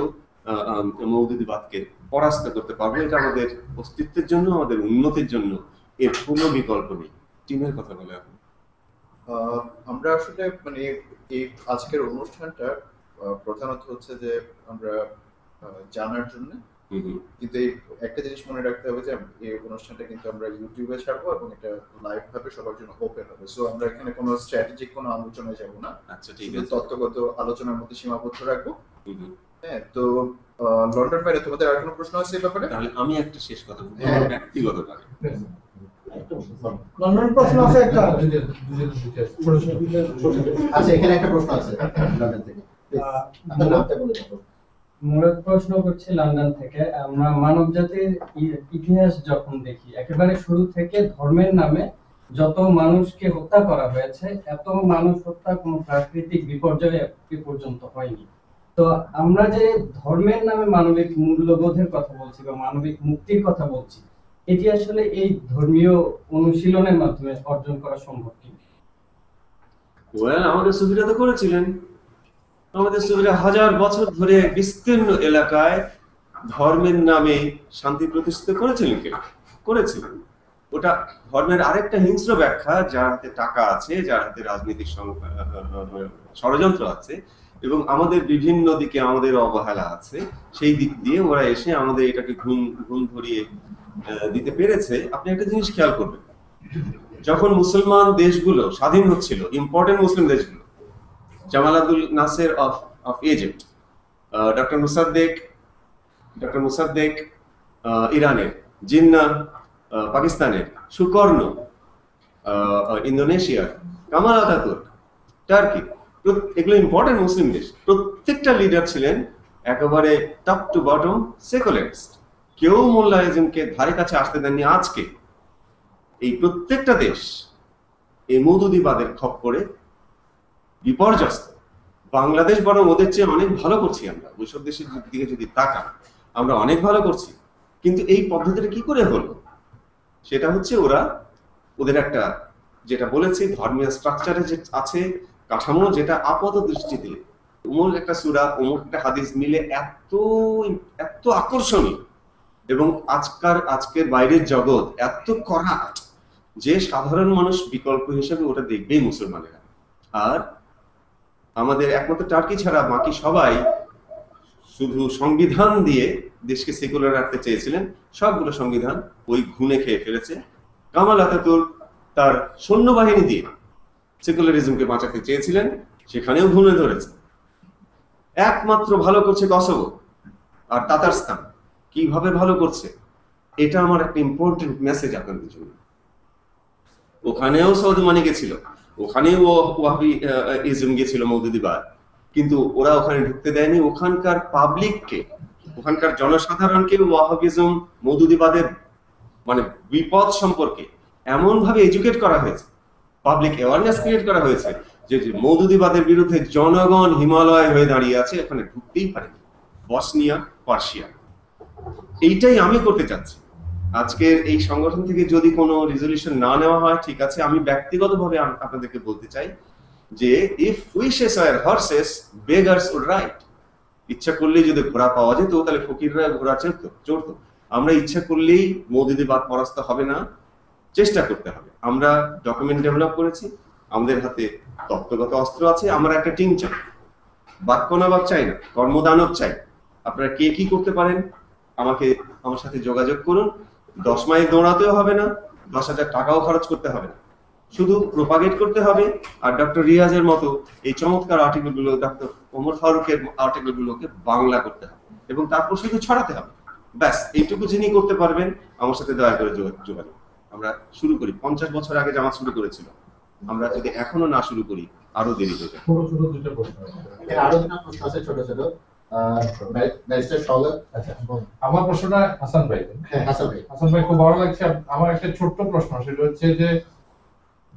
মৌদুদিবাদকে পরাস্ত করতে পারবো। এটা আমাদের অস্তিত্বের জন্য, আমাদের উন্নতির জন্য এর কোনো বিকল্প নেই। টিমের কথা বলে এখন আমরা আসলে মানে এই আজকের অনুষ্ঠানটা প্রধানত হচ্ছে যে আমরা জানার জন্য, কিন্তু এই একটা জিনিস মনে রাখতে হবে যে এই অনুষ্ঠানটা কিন্তু আমরা ইউটিউবে ছাড়বো এবং এটা লাইভ ভাবে সবার জন্য ওপেন হবে। সো আমরা এখানে কোনো স্ট্র্যাটেজিক কোনো আলোচনায় যাব না। আচ্ছা ঠিক আছে, তত্ত্বগত আলোচনার মধ্যে সীমাবদ্ধ রাখবো। হ্যাঁ, তো লন্ডন বাইরে তোমাদের আর কোনো প্রশ্ন আছে এই ব্যাপারে? তাহলে আমি একটা শেষ কথা বলবো ব্যক্তিগতভাবে। লন্ডন প্রশ্ন আছে একটা। আচ্ছা, এখানে একটা প্রশ্ন আছে লন্ডন থেকে। আপনার নামটা বলে দাও। মূলত প্রশ্ন করছি লন্ডন থেকে। আমরা মানব জাতির ইতিহাস যখন দেখি, একেবারে শুরু থেকে ধর্মের নামে যত মানুষকে হত্যা করা হয়েছে, এত মানুষ হত্যা কোনো প্রাকৃতিক বিপর্যয়ে এ পর্যন্ত হয়নি। তো আমরা যে ধর্মের নামে মানবিক মূল্যবোধের কথা বলছি বা মানবিক মুক্তির কথা বলছি, এটি আসলে এই ধর্মীয় অনুশীলনের মাধ্যমে অর্জন করা সম্ভব কি? আমাদের সুবিধা তো করেছিলেন। আমাদের সুবিধা হাজার বছর ধরে বিস্তীর্ণ এলাকায় ধর্মের নামে শান্তি প্রতিষ্ঠিত করেছিলেন। কে করেছিলেন? ওটা ধর্মের আরেকটা হিংস্র ব্যাখ্যা, যার হাতে টাকা আছে, যার হাতে রাজনৈতিক ষড়যন্ত্র আছে এবং আমাদের বিভিন্ন দিকে আমাদের অবহেলা আছে, সেই দিক দিয়ে ওরা এসে আমাদের এটাকে ঘুম ধরিয়ে দিতে পেরেছে। আপনি একটা জিনিস খেয়াল করবেন, যখন মুসলমান দেশগুলো স্বাধীন হচ্ছিল, ইম্পর্টেন্ট মুসলিম দেশগুলো, Jamal Abdul Nasser of Egypt, doctor Mossadegh ইরানের, জিন্না পাকিস্তানের, সুকর্ণ ইন্দোনেশিয়ার, কামাল আতাতুর্ক টার্কি, এগুলো ইম্পর্টেন্ট মুসলিম দেশ। প্রত্যেকটা লিডার ছিলেন একেবারে টপ টু বটম সেকুলারিস্ট। কেউ মোল্লাইজমকে ধারে কাছে আসতে দেননি। আজকে এই প্রত্যেকটা দেশ এই মৌদুদিবাদের খপ্পরে বিপর্যস্ত। বাংলাদেশ বরং ওদের চেয়ে অনেক ভালো করছি। আমরা ওইসব দেশের দিকে যদি তাকান, আমরা অনেক ভালো করছি। কিন্তু এই পদ্ধতিটা কি করে হলো? সেটা হচ্ছে ওদের একটা, যেটা বলেছি, ধর্মীয় স্ট্রাকচারে যে আছে কাঠামো, যেটা আপাত দৃষ্টিতে ওমর একটা সূরা, ওমর একটা হাদিস মিলে এত আকর্ষণীয় এবং আজকের বাইরের জগৎ এত করাপ্ট যে সাধারণ মানুষ বিকল্প হিসেবে ওটা দেখবেই মুসলমানেরা। আর আমাদের একমাত্র টার্কি ছাড়া বাকি সবাই শুধু সংবিধান দিয়ে দেশকে সেকুলার রাখতে চেয়েছিলেন। সবগুলো সংবিধান ওই ঘুণে খেয়ে ফেলেছে। কামাল আতাতুর্ক তার সৈন্যবাহিনী দিয়ে সেকুলারিজমকে বাঁচাতে চেয়েছিলেন, সেখানেও ঘুণে ধরেছে। একমাত্র ভালো করছে কসোভো আর তাতারস্তান। কিভাবে ভালো করছে, এটা আমার একটা ইম্পর্টেন্ট মেসেজ আপনাদের জন্য। ওখানেও সৌদি মানি গেছিল, ওখানেও ওয়াহাবি ইজম গেছিল, মৌদুদিবাদ, কিন্তু ওরা ওখানে ঢুকতে দেয়নি। ওখানকার পাবলিককে, ওখানকার জনসাধারণকে ওয়াহাবিজম মৌদুদিবাদের মানে বিপদ সম্পর্কে এমন ভাবে এডুকেট করা হয়েছে, পাবলিক অ্যাওয়ারনেস ক্রিয়েট করা হয়েছে যে মৌদুদিবাদের বিরুদ্ধে জনগণ হিমালয় হয়ে দাঁড়িয়ে আছে, ওখানে ঢুকতেই পারেনি। Bosnia, Persia. এইটাই আমি করতে চাচ্ছি। আজকের এই সংগঠন থেকে যদি কোনো রেজলিউশন না নেওয়া হয়, ঠিক আছে, আমি ব্যক্তিগতভাবে আপনাদেরকে বলতে চাই যে if wishes are horses, beggars would ride. ইচ্ছা করলেই যদি ঘোড়া পাওয়া যেত, তাহলে ফকিররা ঘোড়া চড়তো। আমরা ইচ্ছা করলেই মৌদুদিবাদ পরাস্ত হবে না, চেষ্টা করতে হবে। আমরা ডকুমেন্ট ডেভেলপ করেছি, আমাদের হাতে তত্ত্বগত অস্ত্র আছে। আমরা একটা টিম চাই, বাক্য নবাব চাই না, কর্মদানব চাই। আপনারা কে কি করতে পারেন আমার সাথে যোগাযোগ করুন। 10 মাইল দৌড়াতেও হবে না, 10,000 টাকাও খরচ করতে হবে না, শুধু প্রোপাগেট করতে হবে। আর ডক্টর রিয়াজের মতো এই চমৎকার আর্টিকেলগুলো, ডক্টর ওমর ফারুকের আর্টিকেলগুলোকে বাংলা করতে হবে। এবং তারপর শুধু ছড়াতে হবে, ব্যাস এইটুকু যিনি করতে পারবেন আমার সাথে দয়া করে যোগাযোগ। আমরা শুরু করি, 50 বছর আগে জামাত শুরু করেছিল, আমরা যদি এখনো না শুরু করি আরো দেরি হয়ে যাবে। ছোট দুটো প্রশ্ন আরো দুটো প্রশ্ন আছে, ছোট ছোট। ব্যারিস্টার সওগাত। আচ্ছা, আমার প্রশ্নটা হাসান ভাই। হ্যাঁ, হাসান ভাই খুব ভালো লাগছে। আমার একটা ছোট্ট প্রশ্ন, সেটা হচ্ছে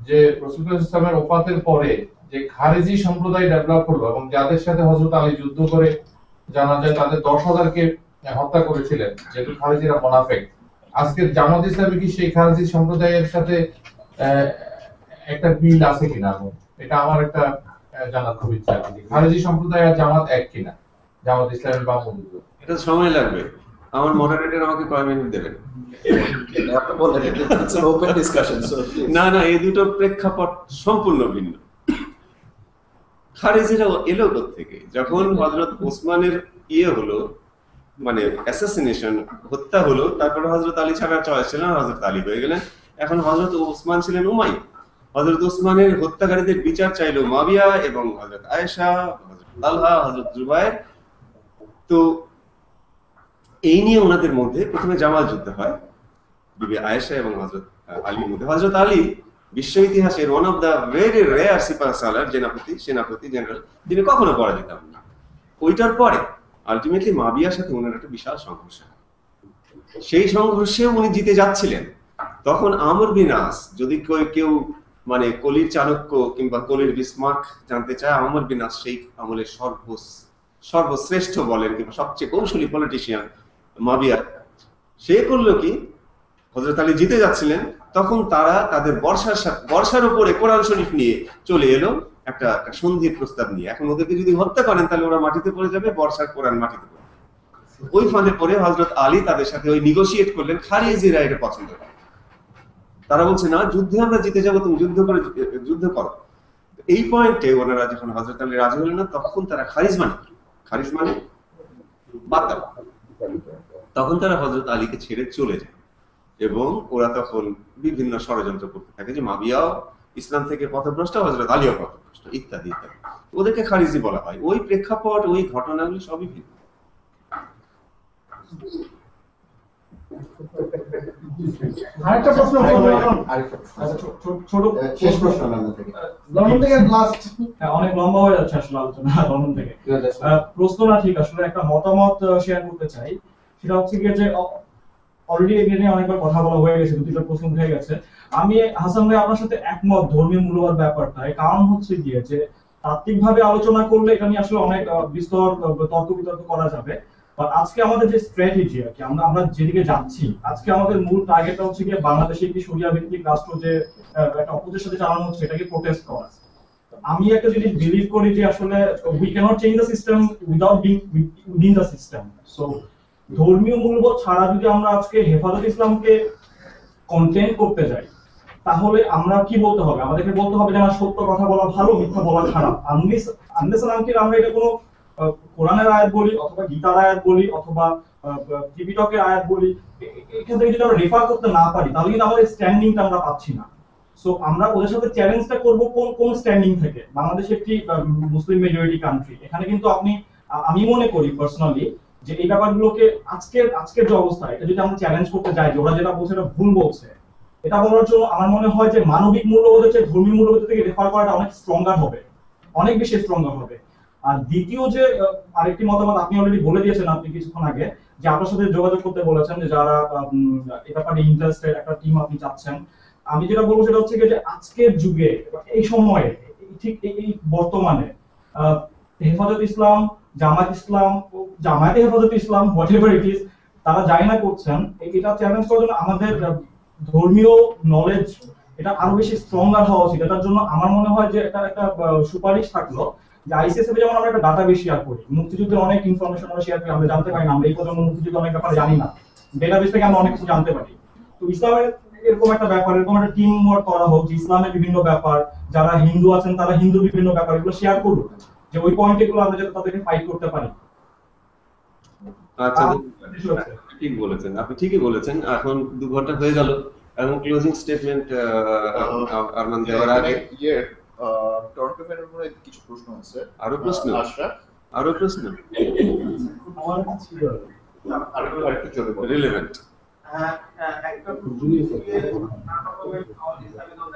যে রাসূলুল্লাহ ইসলামের ওফাতের পরে যে খারেজি সম্প্রদায় ডেভেলপ হলো এবং যাদের সাথে হযরত আলী যুদ্ধ করে জানা যায় তাদের 10,000-কে হত্যা করেছিলেন, যেহেতু খারেজিরা মুনাফিক। আজকে জামাত ইসলামী কি সেই খারেজি সম্প্রদায়ের সাথে একটা মিল আছে কিনা? এটা আমার একটা জানার খুব ইচ্ছা আছে, খারেজি সম্প্রদায় আর জামাত এক কিনা, জামাত ইসলামী বা মৌদুদ। এটা সময় লাগবে, আমার মডারেটর আমাকে কয় মিনিট দেবেন? না না, এই দুটো প্রেক্ষাপট সম্পূর্ণ ভিন্ন। খারেজিরা এলো থেকে যখন হযরত ওসমানের হলো, মানে অ্যাসাসিনেশন, হত্যা হলো, তারপরে হযরত আলী ছাড়া চয়েস ছিল না, হযরত আলী হয়ে গেলেন। এখন হযরত ওসমান ছিলেন উমাইয়া, হযরত ওসমানের হত্যাকারীদের বিচার চাইলো মুয়াবিয়া এবং হযরত আয়েশা, হযরত তালহা, হযরত জুবায়ের। তো এই নিয়ে ওনাদের মধ্যে প্রথমে জামাল যুদ্ধ হয়, বিবি আয়েশা এবং হযরত আলীর মধ্যে। হযরত আলী বিশ্ব ইতিহাসের one of the very rare সিপাহ সালার সেনাপতি জেনারেল, যিনি কখনো পরাজিত হন না। ওইটার পরে আলটিমেটলি মুয়াবিয়ার সাথে ওনার একটা বিশাল সংঘর্ষ। সেই সংঘর্ষে উনি জিতে যাচ্ছিলেন, তখন আমর বিন আস, যদি কেউ মানে কলির চাণক্য কিংবা কলির বিসমার্ক জানতে চায়, আমর বিন আস সেই আমলের সর্বশ্রেষ্ঠ বলেন কিংবা সবচেয়ে কৌশলী পলিটিশিয়ান মুয়াবিয়া। সে করলো কি, হযরত আলী জিতে যাচ্ছিলেন, তখন তারা তাদের বর্ষার উপরে কোরআন শরীফ নিয়ে চলে এলো একটা সন্ধির প্রস্তাব নিয়ে। এখন ওদেরকে যদি হত্যা করেন তাহলে ওরা মাটিতে পড়ে যাবে, বর্ষার কোরআন মাটিতে পড়ে। ওই ফাঁদে পড়ে হযরত আলী তাদের সাথে ওই নেগোশিয়েট করলেন, খারিজিরা এটা পছন্দ করে। তারা বলছে না, যুদ্ধে আমরা জিতে যাবো, তুমি যুদ্ধ করো। এই পয়েন্টে ওনারা যখন হযরত আলী রাজি হলেন না, তখন তারা খারিজ মানে বাতাল, তখন তারা হযরত আলীকে ছেড়ে চলে যায় এবং ওরা তখন বিভিন্ন ষড়যন্ত্র করতে থাকে যে মুয়াবিয়াও ইসলাম থেকে পথভ্রষ্ট, হযরত আলীও পথভ্রষ্ট, ইত্যাদি ইত্যাদি। ওদেরকে খারিজি বলা হয়। ওই প্রেক্ষাপট, ওই ঘটনাগুলো সবই ভিন্ন। আরেকটা প্রশ্ন, ছোট শেষ প্রশ্ন থেকে লন্ডন থেকে লাস্ট, অনেক লম্বা হয়ে যাচ্ছে আসলে আলোচনা লন্ডন থেকে। প্রশ্ন না ঠিক, আসলে একটা মতামত শেয়ার করতে চাই। সেটা হচ্ছে কি যে অলরেডি এখানে অনেকবার কথা বলা হয়ে গেছে, দুটো প্রশ্ন হয়ে গেছে। আমি হাসান ভাই আপনার সাথে একমত ধর্মীয় মূল্যবোধ ব্যাপারটায়। কারণ হচ্ছে গিয়ে যে তাত্ত্বিকভাবে আলোচনা করলে এটা নিয়ে আসলে অনেক বিস্তর তর্ক বিতর্ক করা যাবে। বাট আজকে আমাদের যে স্ট্র্যাটেজি আর কি, আমরা যেদিকে যাচ্ছি, আজকে আমাদের মূল টার্গেটটা হচ্ছে গিয়ে বাংলাদেশে একটি শরিয়া ভিত্তিক রাষ্ট্র যে একটা অপোজিশনের সাথে চালানো হচ্ছে, এটাকে প্রোটেস্ট করা। আমি একটা জিনিস বিলিভ করি যে আসলে we can't change the system without being within the system. So ধর্মীয় মূল্যবোধ ছাড়া যদি আমরা আজকে হেফাজত ইসলামকে কন্টেন্ট করতে যাই, তাহলে আমরা কি বলতে হবে? আমাদেরকে বলতে হবে যে সত্য কথা বলা ভালো, মিথ্যা বলা খারাপ। আনলেস আমরা এটা কোনো কোরআনের আয়াত বলি অথবা গীতার আয়াত বলি অথবা ত্রিপিটকের আয়াত বলি, এখান থেকে যদি আমরা রেফার করতে না পারি, তাহলে কিন্তু আমাদের স্ট্যান্ডিংটা আমরা পাচ্ছি না। সো আমরা ওদের সাথে চ্যালেঞ্জটা করব কোন স্ট্যান্ডিং থেকে? বাংলাদেশ একটি মুসলিম মেজরিটি কান্ট্রি। এখানে কিন্তু আমি মনে করি পার্সোনালি যে এই ব্যাপারগুলোকে আজকের যে অবস্থা, এটা যদি আমরা চ্যালেঞ্জ করতে যাই যে ওরা যেটা বলছে এটা ভুল বলছে, এটা বলার জন্য আমার মনে হয় যে মানবিক মূল্যবোধের চেয়ে ধর্মীয় মূল্যবোধ থেকে রেফার করাটা অনেক স্ট্রঙ্গার হবে, অনেক বেশি স্ট্রঙ্গার হবে। আর দ্বিতীয় যে আরেকটি মতামত আপনি অলরেডি বলে দিয়েছেন আপনি কিছুক্ষণ আগে, যে আপনার সাথে যোগাযোগ করতে বলেছেন যে যারা এই ব্যাপারে ইন্টারেস্টেড একটা টিম আপনি চাচ্ছেন। আমি যেটা বলবো সেটা হচ্ছে যে আজকের যুগে, এই সময়ে, ঠিক এই বর্তমানে হেফাজত ইসলাম, জামায়াতে হেফাজত ইসলাম, হোয়াটএভার ইট ইজ, তারা যাই না করছেন, এটা চ্যালেঞ্জ করার জন্য আমাদের ধর্মীয় নলেজ এটা আরো বেশি স্ট্রঙ্গার হওয়া উচিত। এটার জন্য আমার মনে হয় যে এটা একটা সুপারিশ থাকলো যে আইসিএসএফ যেমন আমরা একটা ডাটাবেস শেয়ার করি, মুক্তিযুদ্ধের অনেক ইনফরমেশন আমরা শেয়ার করি, আমরা জানতে পারি না, আমরা এই পর্যন্ত মুক্তিযুদ্ধ অনেক ব্যাপারে জানি না, ডেটাবেস থেকে আমরা অনেক কিছু জানতে পারি। তো ইসলামের এরকম একটা ব্যাপার, এরকম একটা টিম ওয়ার্ক করা হোক যে ইসলামের বিভিন্ন ব্যাপার, যারা হিন্দু আছেন তারা হিন্দুর বিভিন্ন ব্যাপার এগুলো শেয়ার করুন, যে ওই পয়েন্ট গুলো আমরা যাতে তাদেরকে ফাইট করতে পারি। আচ্ছা, ঠিক বলেছেন, আপনি ঠিকই বলেছেন। এখন 2 ঘন্টা হয়ে গেল এবং ক্লোজিং স্টেটমেন্ট আরমান দেওয়ার আগে টর্কের উপরে কিছু প্রশ্ন আছে। আরো প্রশ্ন? আশরাফ, আরো প্রশ্ন? আমার ছিল আরেকটু চলে রিলেভেন্ট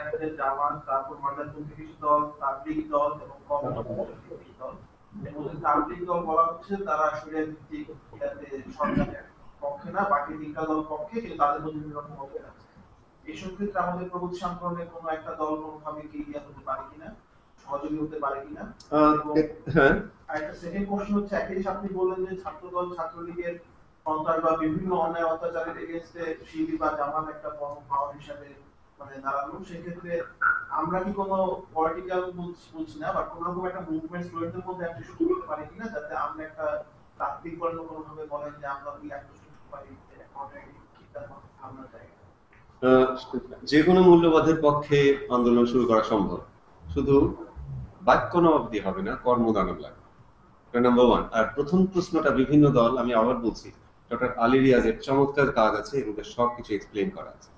একটা জামাত, তারপর মাদ্রাসা কিছু দল, তাবলীগ দল এবং কমিউনিস্ট দল। এর মধ্যে তাবলীগ দল বলা হচ্ছে তারা আসলে ভিত্তিক সরকারের পক্ষে না, বাকি তিনটা দল পক্ষে, কিন্তু তাদের মধ্যে বিভিন্ন রকম মতভেদ আছে। এইসব ক্ষেত্রে আমাদের প্রগতি আন্দোলনের কোনো একটা দল কোনোভাবে কি ইয়ে হতে পারে কিনা, সহযোগী হতে পারে কিনা? হ্যাঁ, একটা সেকেন্ড প্রশ্ন হচ্ছে, একই জিনিস আপনি বললেন যে ছাত্রদল ছাত্রলীগের সন্ত্রাস বা বিভিন্ন অন্যায় অত্যাচারের এগেইনস্টে শিবির বা জামাত একটা বড় পাওয়ার হিসাবে মানে দাঁড়ালো। সেক্ষেত্রে আমরা কি কোনো পলিটিক্যাল বলছি না, বা কোনো রকম একটা মুভমেন্ট স্টুডেন্টদের মধ্যে একটা শুরু করতে পারি কিনা, যাতে আমরা একটা তাত্ত্বিক বলেন কোনোভাবে বলেন যে আমরা ওই একটা শুরু করতে পারি আমরা চাই। যে কোনো মূল্যবোধের পক্ষে আন্দোলন শুরু করা সম্ভব, শুধু বাক্য নবাবদি হবে না, কর্মদানব লাগবে, নাম্বার ওয়ান। আর প্রথম প্রশ্নটা বিভিন্ন দল, আমি আবার বলছি, ডক্টর আলী রিয়াজের চমৎকার কাজ আছে, এগুলো সবকিছু এক্সপ্লেন করা আছে।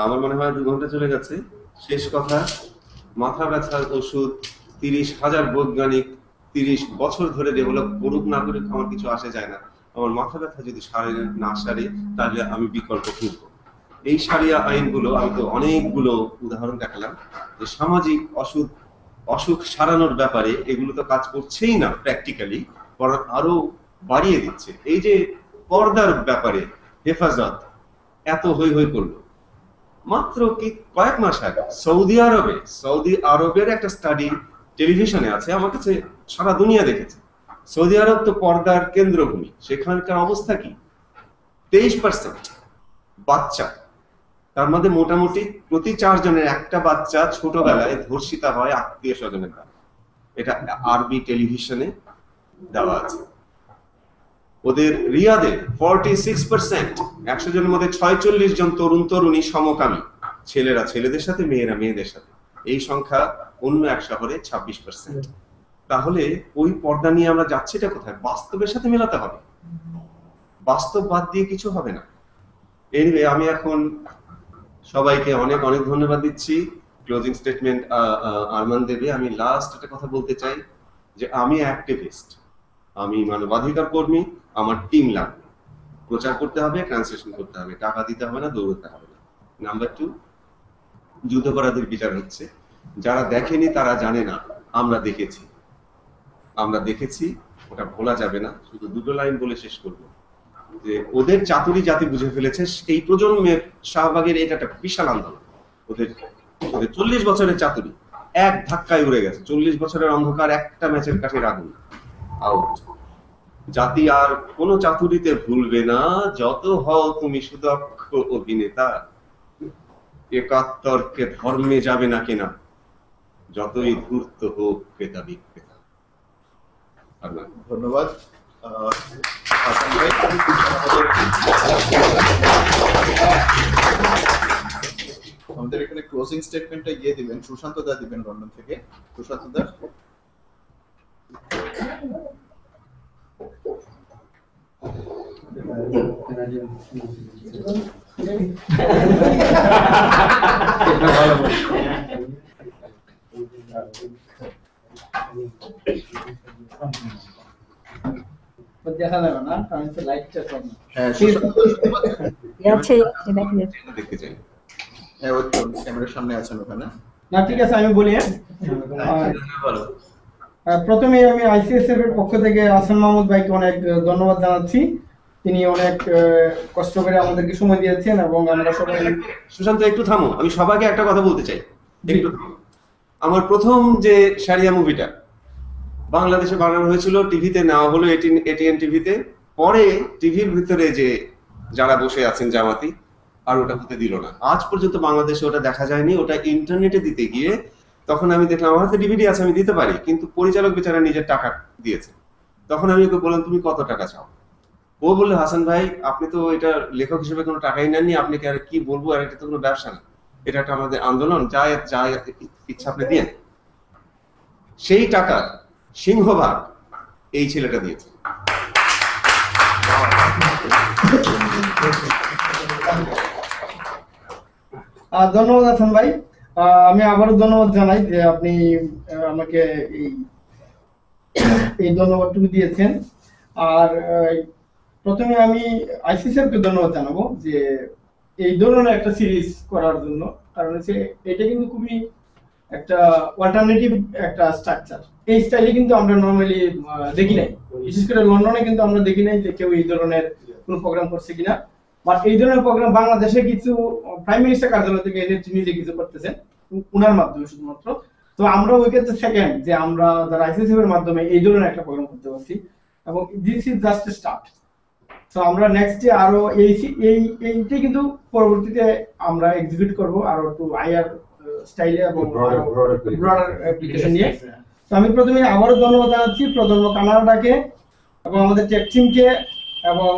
আমার মনে হয় 2 ঘন্টা চলে গেছে। শেষ কথা, মাথা ব্যথার ওষুধ 30,000 বৈজ্ঞানিক 30 বছর ধরে ডেভেলপ করুক না করুক আমার কিছু আসে যায় না। আমার মাথা ব্যথা যদি না সারে, তাহলে আমি বিকল্প খুঁজবো। এই সারিয়া আইনগুলো, আমি তো অনেকগুলো উদাহরণ দেখালাম, যে সামাজিক অসুখ সারানোর ব্যাপারে এগুলো তো কাজ করছেই না প্র্যাকটিক্যালি, বরং আরো বাড়িয়ে দিচ্ছে। এই যে পর্দার ব্যাপারে হেফাজত এত হই হই করলো, মাত্র কি কয়েক মাস আগে সৌদি আরবের একটা স্টাডি টেলিভিশনে আছে, আমার কাছে সারা দুনিয়া দেখেছে। সৌদি আরব তো পর্দার কেন্দ্রভূমি, সেখানকার অবস্থা কি? 23% বাচ্চা, তার মধ্যে মোটামুটি প্রতি 4 জনের একটা বাচ্চা ছোটবেলায় ধর্ষিতা হয় আত্মীয় স্বজনের দ্বারা। এটা আরবি টেলিভিশনে দেওয়া আছে। ওদের রিয়াদে 46%, 100 জনের মধ্যে 46 জন তরুণ তরুণী সমকামী, ছেলেরা ছেলেদের সাথে, মেয়েরা মেয়েদের সাথে। এই সংখ্যা অন্য এক শহরে 26%। তাহলে ওই পর্দা নিয়ে আমরা যাচ্ছিটা কোথায়? বাস্তবের সাথে মেলাতে হবে, বাস্তব বাদ দিয়ে কিছু হবে না। এনিওয়ে, আমি এখন সবাইকে অনেক অনেক ধন্যবাদ দিচ্ছি। ক্লোজিং স্টেটমেন্ট আরমান দেবে। আমি লাস্ট একটা কথা বলতে চাই, যে আমি অ্যাক্টিভিস্ট, আমি মানবাধিকার কর্মী, আমার টিম লাগবে, প্রচার করতে হবে, ট্রান্সলেশন করতে হবে, টাকা দিতে হবে না, দৌড়তে হবে না। নাম্বার 2, যুদ্ধাপরাধীর বিচার হচ্ছে, যারা দেখেনি তারা জানে না, আমরা দেখেছি, ওটা ভোলা যাবে না। শুধু 2 লাইন বলে শেষ করবো, যে ওদের চাতুরি জাতি বুঝে ফেলেছে। এই প্রজন্মের শাহবাগের এটা একটা বিশাল আন্দোলন, ওদের 40 বছরের চাতুরি এক ধাক্কায় উড়ে গেছে। 40 বছরের অন্ধকার একটা ম্যাচের কাঠের আগুন, আউট। জাতি আর কোন চাতুরিতে ভুলবে না, যত হও তুমি সুদক্ষ অভিনেতা, 71কে ধর্মে যাবে না কিনা, যতই ধূর্ত হোক ক্রেতা বিক্রেতা। ধন্যবাদ হাসান ভাই। আমাদের এখানে ক্লোজিং স্টেটমেন্টটা গিয়ে দিবেন, সুশান্ত দা দিবেন লন্ডন থেকে। সুশান্ত দা। দেখা যাবে না, কারণ লাইটটা কম। হ্যাঁ, দেখতে চাই। হ্যাঁ, ওই ক্যামেরার সামনে আছেন ওখানে। না, ঠিক আছে, আমি বলি। প্রথমে আমি আইসিএসএফ এর পক্ষ থেকে হাসান মাহমুদ ভাইকে অনেক ধন্যবাদ জানাচ্ছি। তিনি অনেক কষ্ট করে আমাদেরকে সময় দিয়েছেন এবং আমরা সবাই। সুশান্ত, একটু থামো, আমি সবাইকে একটা কথা বলতে চাই। একটু, আমার প্রথম যে শারিয়া মুভিটা বাংলাদেশে বানানো হয়েছিল, টিভিতে নেওয়া হলো, এটিএন টিভিতে। পরে টিভির ভিতরে যে যারা বসে আছেন জামাতি, আর ওটা হতে দিল না। আজ পর্যন্ত বাংলাদেশে ওটা দেখা যায়নি। ওটা ইন্টারনেটে দিতে গিয়ে তখন আমি দেখলাম, আমার হাতে ডিভিডি আছে, আমি দিতে পারি, কিন্তু পরিচালক বেচারা নিজের টাকা দিয়েছে। তখন আমি ওকে বললাম, তুমি কত টাকা চাও? ও বললো, হাসান ভাই, আপনি তো এটা লেখক হিসেবে কোনো টাকাই নেননি, আপনাকে আর কি বলবো, আর এটা তো কোনো ব্যবসা না, এটা একটা আমাদের আন্দোলন, যা ইচ্ছা আপনি দিয়ে। সেই টাকা সিংহভাগ এই ছেলেটা দিয়েছে। ধন্যবাদ হাসান ভাই। আমি আবারও ধন্যবাদ জানাই যে আপনি আমাকে এই ধন্যবাদটুকু দিয়েছেন। আর প্রথমে আমি আইসিসিএফকে ধন্যবাদ জানাবো যে এই ধরনের একটা সিরিজ করার জন্য, কারণ হচ্ছে এটা কিন্তু খুবই একটা অল্টারনেটিভ একটা স্ট্রাকচার। এই স্টাইলে কিন্তু আমরা নরমালি দেখি নাই, বিশেষ করে লন্ডনে কিন্তু আমরা দেখি নাই যে কেউ এই ধরনের কোনো প্রোগ্রাম করছে কিনা। বাট এই ধরনের প্রোগ্রাম বাংলাদেশে কিছু প্রাইম মিনিস্টার কার্যালয় থেকে নিজে কিছু করতেছেন উনার মাধ্যমে শুধুমাত্র। তো আমরা ওই ক্ষেত্রে সেকেন্ড যে আমরা যারা আইসিসিএফ এর মাধ্যমে এই ধরনের একটা প্রোগ্রাম করতে পারছি, এবং this is just a start. তো আমরা নেক্সট আরো এইটাই কিন্তু পরবর্তীতে আমরা এক্সিকিউট করব আরো একটু আইআর স্টাইলে এবং ব্রডার অ্যাপ্লিকেশন নিয়ে। তো আমি প্রথমে আবারও ধন্যবাদ জানাচ্ছি প্রজন্ম কানাডাকে এবং আমাদের টেক টিমকে, এবং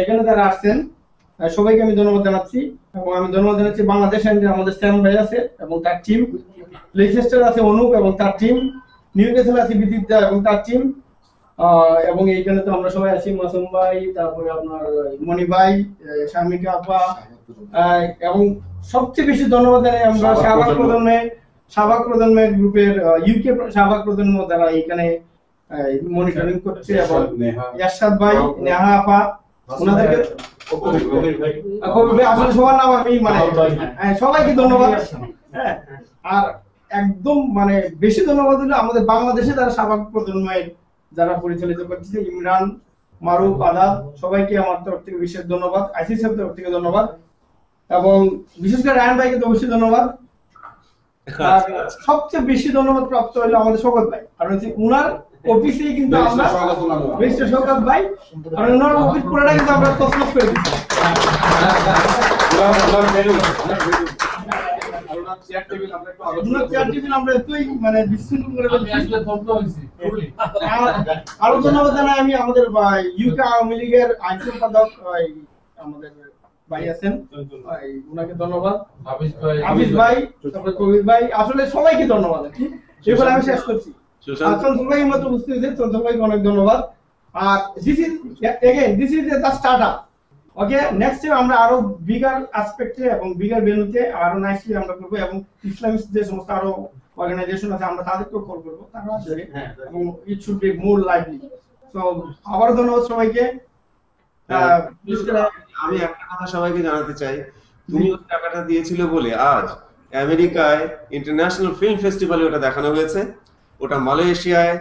এখানে যারা আসছেন সবাইকে আমি ধন্যবাদ জানাচ্ছি। এবং আমি ধন্যবাদ জানাচ্ছি বাংলাদেশ আমাদের স্যাম ভাই আছে এবং তার টিম, লেইসেস্টার আছে অনুপ এবং তার টিম, নিউ ক্যাসেল আছে বিদিত এবং তার টিম, এবং এইখানে তো আমরা সবাই আছি, মাসুম ভাই, তারপরে আপনার মনি ভাই, শামিকা আপা, এবং সবচেয়ে বেশি ধন্যবাদ জানাই আমরা শাহবাগ প্রজন্মের গ্রুপের ইউকে শাহবাগ প্রজন্ম যারা এখানে মনিটরিং করছে, এবং ইয়াশাদ ভাই, নেহা আপা, ওনাদেরকে আসলে সবার নাম আমি মানে সবাইকে ধন্যবাদ। হ্যাঁ, আর একদম মানে বেশি ধন্যবাদ দিল আমাদের বাংলাদেশে যারা শাহবাগ প্রজন্মের যারা পরিচালিত করছে, ইমরান, মারুফ, আদাব, সবাইকে আমার তরফ থেকে বিশেষ ধন্যবাদ, আইসিসিএফ তরফ থেকে ধন্যবাদ, এবং বিশেষ করে রায়ন ভাইকে তো অবশ্যই ধন্যবাদ। আর সবচেয়ে বেশি ধন্যবাদ প্রাপ্ত হলো আমাদের শওকত ভাই, কারণ হচ্ছে উনার অফিসেই কিন্তু আমরা মিস্টার শওকত ভাই, কারণ উনার অফিস পুরোটা কিন্তু আমরা তছনছ করে দিচ্ছি। আরো ধন্যবাদ জানাই আমি আমাদের ইউকে আওয়ামী লীগের আইন সম্পাদক আমাদের ভাই আছেন, উনাকে ধন্যবাদ, হাফিজ ভাই, তারপরে কবির ভাই, আসলে সবাইকে ধন্যবাদ। এবার আমি শেষ করছি, চঞ্চল ভাই মতো বুঝতে হয়েছে, চঞ্চল ভাইকে অনেক ধন্যবাদ। আর this is the startup. Okay, next time আমরা আরো বিগার অ্যাসপেক্টে এবং বিগার ভেন্যুতে আরো নাইসলি আমরা করবো, এবং ইসলামিক যে সমস্ত আরো অর্গানাইজেশন আছে আমরা তাদেরকেও কল করবো, তারা আসবে, এবং it should be more lively. তো আবারও ধন্যবাদ সবাইকে। আমি একটা কথা সবাইকে জানাতে চাই, তুমি ওই টাকাটা দিয়েছিল বলে আজ আমেরিকায় ইন্টারন্যাশনাল ফিল্ম ফেস্টিভ্যালে ওটা দেখানো হয়েছে। ওটা মালয়েশিয়ায়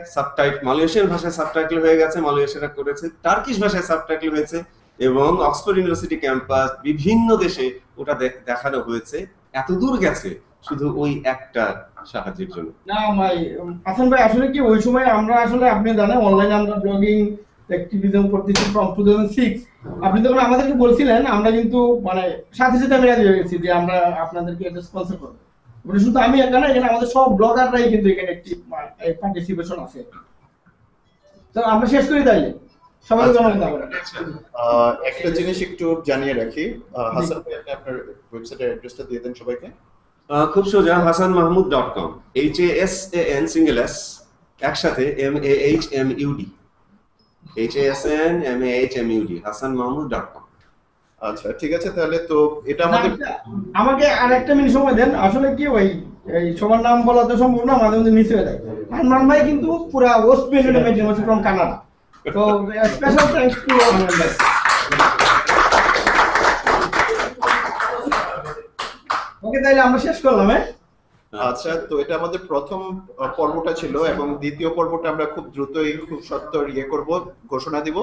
মালয়েশিয়ান ভাষায় সাবটাইটেল হয়ে গেছে, মালয়েশিয়ারা করেছে, টার্কিশ ভাষায় সাবটাইটেল হয়েছে, এবং অক্সফোর্ড ইউনিভার্সিটি ক্যাম্পাস বিভিন্ন দেশে ওটা দেখানো হয়েছে। এত দূর গেছে শুধু ওই একটা সাহায্যের জন্য। না ভাই, হাসান ভাই, আসলে কি ওই সময় আমরা আসলে আপনি জানেন অনলাইনে আমরা ব্লগিং অ্যাক্টিভিজম করতেছি ফ্রম 2006। আপনি যখন আমাদেরকে বলছিলেন আমরা কিন্তু মানে সাথে সাথে আমি রাজি হয়ে গেছি যে আমরা আপনাদেরকে এটা স্পন্সর করব। ওটা শুধু আমি একা না, এখানে আমাদের সব ব্লগাররাই কিন্তু এখানে একটি পার্টিসিপেশন আছে। তো আমরা শেষ করি তাইলে, সবাইকে ধন্যবাদ। একটা জিনিস একটু জানিয়ে রাখি, হাসান ভাই আপনি আপনার ওয়েবসাইটের অ্যাড্রেসটা দিয়ে দেন সবাইকে। খুব সোজা, hasanmahmood.com, HASAN সিঙ্গেল এস একসাথে MAHMUD, HASANMAHMUD, hasanmahmood.com। আচ্ছা ঠিক আছে, তাহলে তো এটা আমাকে আর একটা মিনিট সময় দেন। আসলে কি ওই এই সবার নাম বলা তো সম্ভব না, মাঝে মাঝে মিস হয়ে যায়। আরমান ভাই কিন্তু পুরা West Bengal medical from Canada, তো স্পেশাল থ্যাঙ্কস টু আরমান ভাই। ওকে, তাইলে আমরা শেষ করলাম। আচ্ছা, তো এটা আমাদের প্রথম পর্বটা ছিল, এবং দ্বিতীয় পর্বটা আমরা খুব দ্রুতই খুব সত্তর করব, ঘোষণা দিব,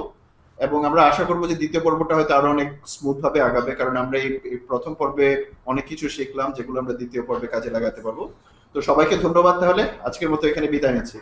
এবং আমরা আশা করব যে দ্বিতীয় পর্বটা হয়তো আরো অনেক স্মুথ ভাবে আগাবে, কারণ আমরা এই প্রথম পর্বে অনেক কিছু শিখলাম যেগুলো আমরা দ্বিতীয় পর্বে কাজে লাগাতে পারবো। তো সবাইকে ধন্যবাদ, তাহলে আজকের মতো এখানে বিদায় নিচ্ছি।